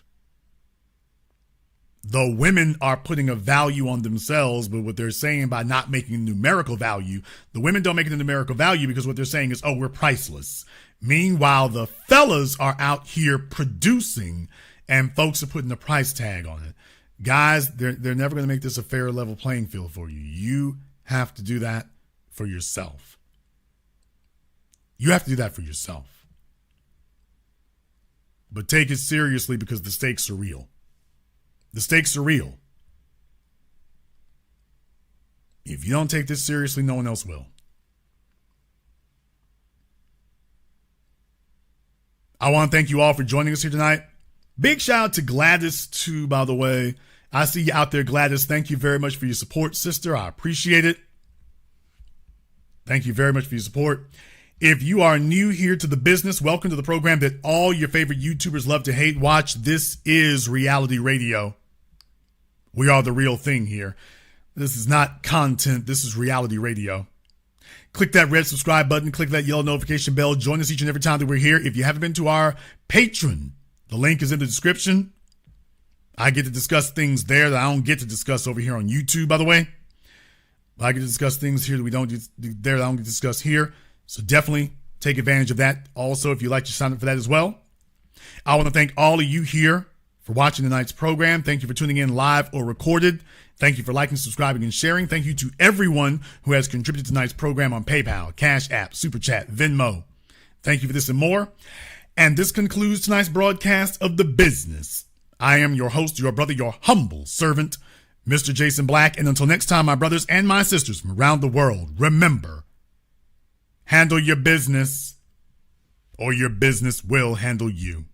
Though women are putting a value on themselves, but what they're saying by not making a numerical value, the women don't make it a numerical value because what they're saying is, oh, we're priceless. Meanwhile, the fellas are out here producing, and folks are putting a price tag on it. Guys, they're never going to make this a fair, level playing field for you. You have to do that for yourself. You have to do that for yourself. But take it seriously, because the stakes are real. The stakes are real. If you don't take this seriously, no one else will. I want to thank you all for joining us here tonight. Big shout out to Gladys, too, by the way. I see you out there, Gladys. Thank you very much for your support, sister. I appreciate it. Thank you very much for your support. If you are new here to the business, welcome to the program that all your favorite YouTubers love to hate watch. This is reality radio. We are the real thing here. This is not content. This is reality radio. Click that red subscribe button. Click that yellow notification bell. Join us each and every time that we're here. If you haven't been to our Patreon, the link is in the description. I get to discuss things there that I don't get to discuss over here on YouTube, by the way. I get to discuss things here that we don't do there that I don't get to discuss here. So definitely take advantage of that. Also, if you'd like to sign up for that as well. I want to thank all of you here for watching tonight's program. Thank you for tuning in live or recorded. Thank you for liking, subscribing, and sharing. Thank you to everyone who has contributed to tonight's program on PayPal, CashApp, Super Chat, Venmo. Thank you for this and more. And this concludes tonight's broadcast of The Business. I am your host, your brother, your humble servant, Mr. Jason Black. And until next time, my brothers and my sisters from around the world, remember, handle your business or your business will handle you.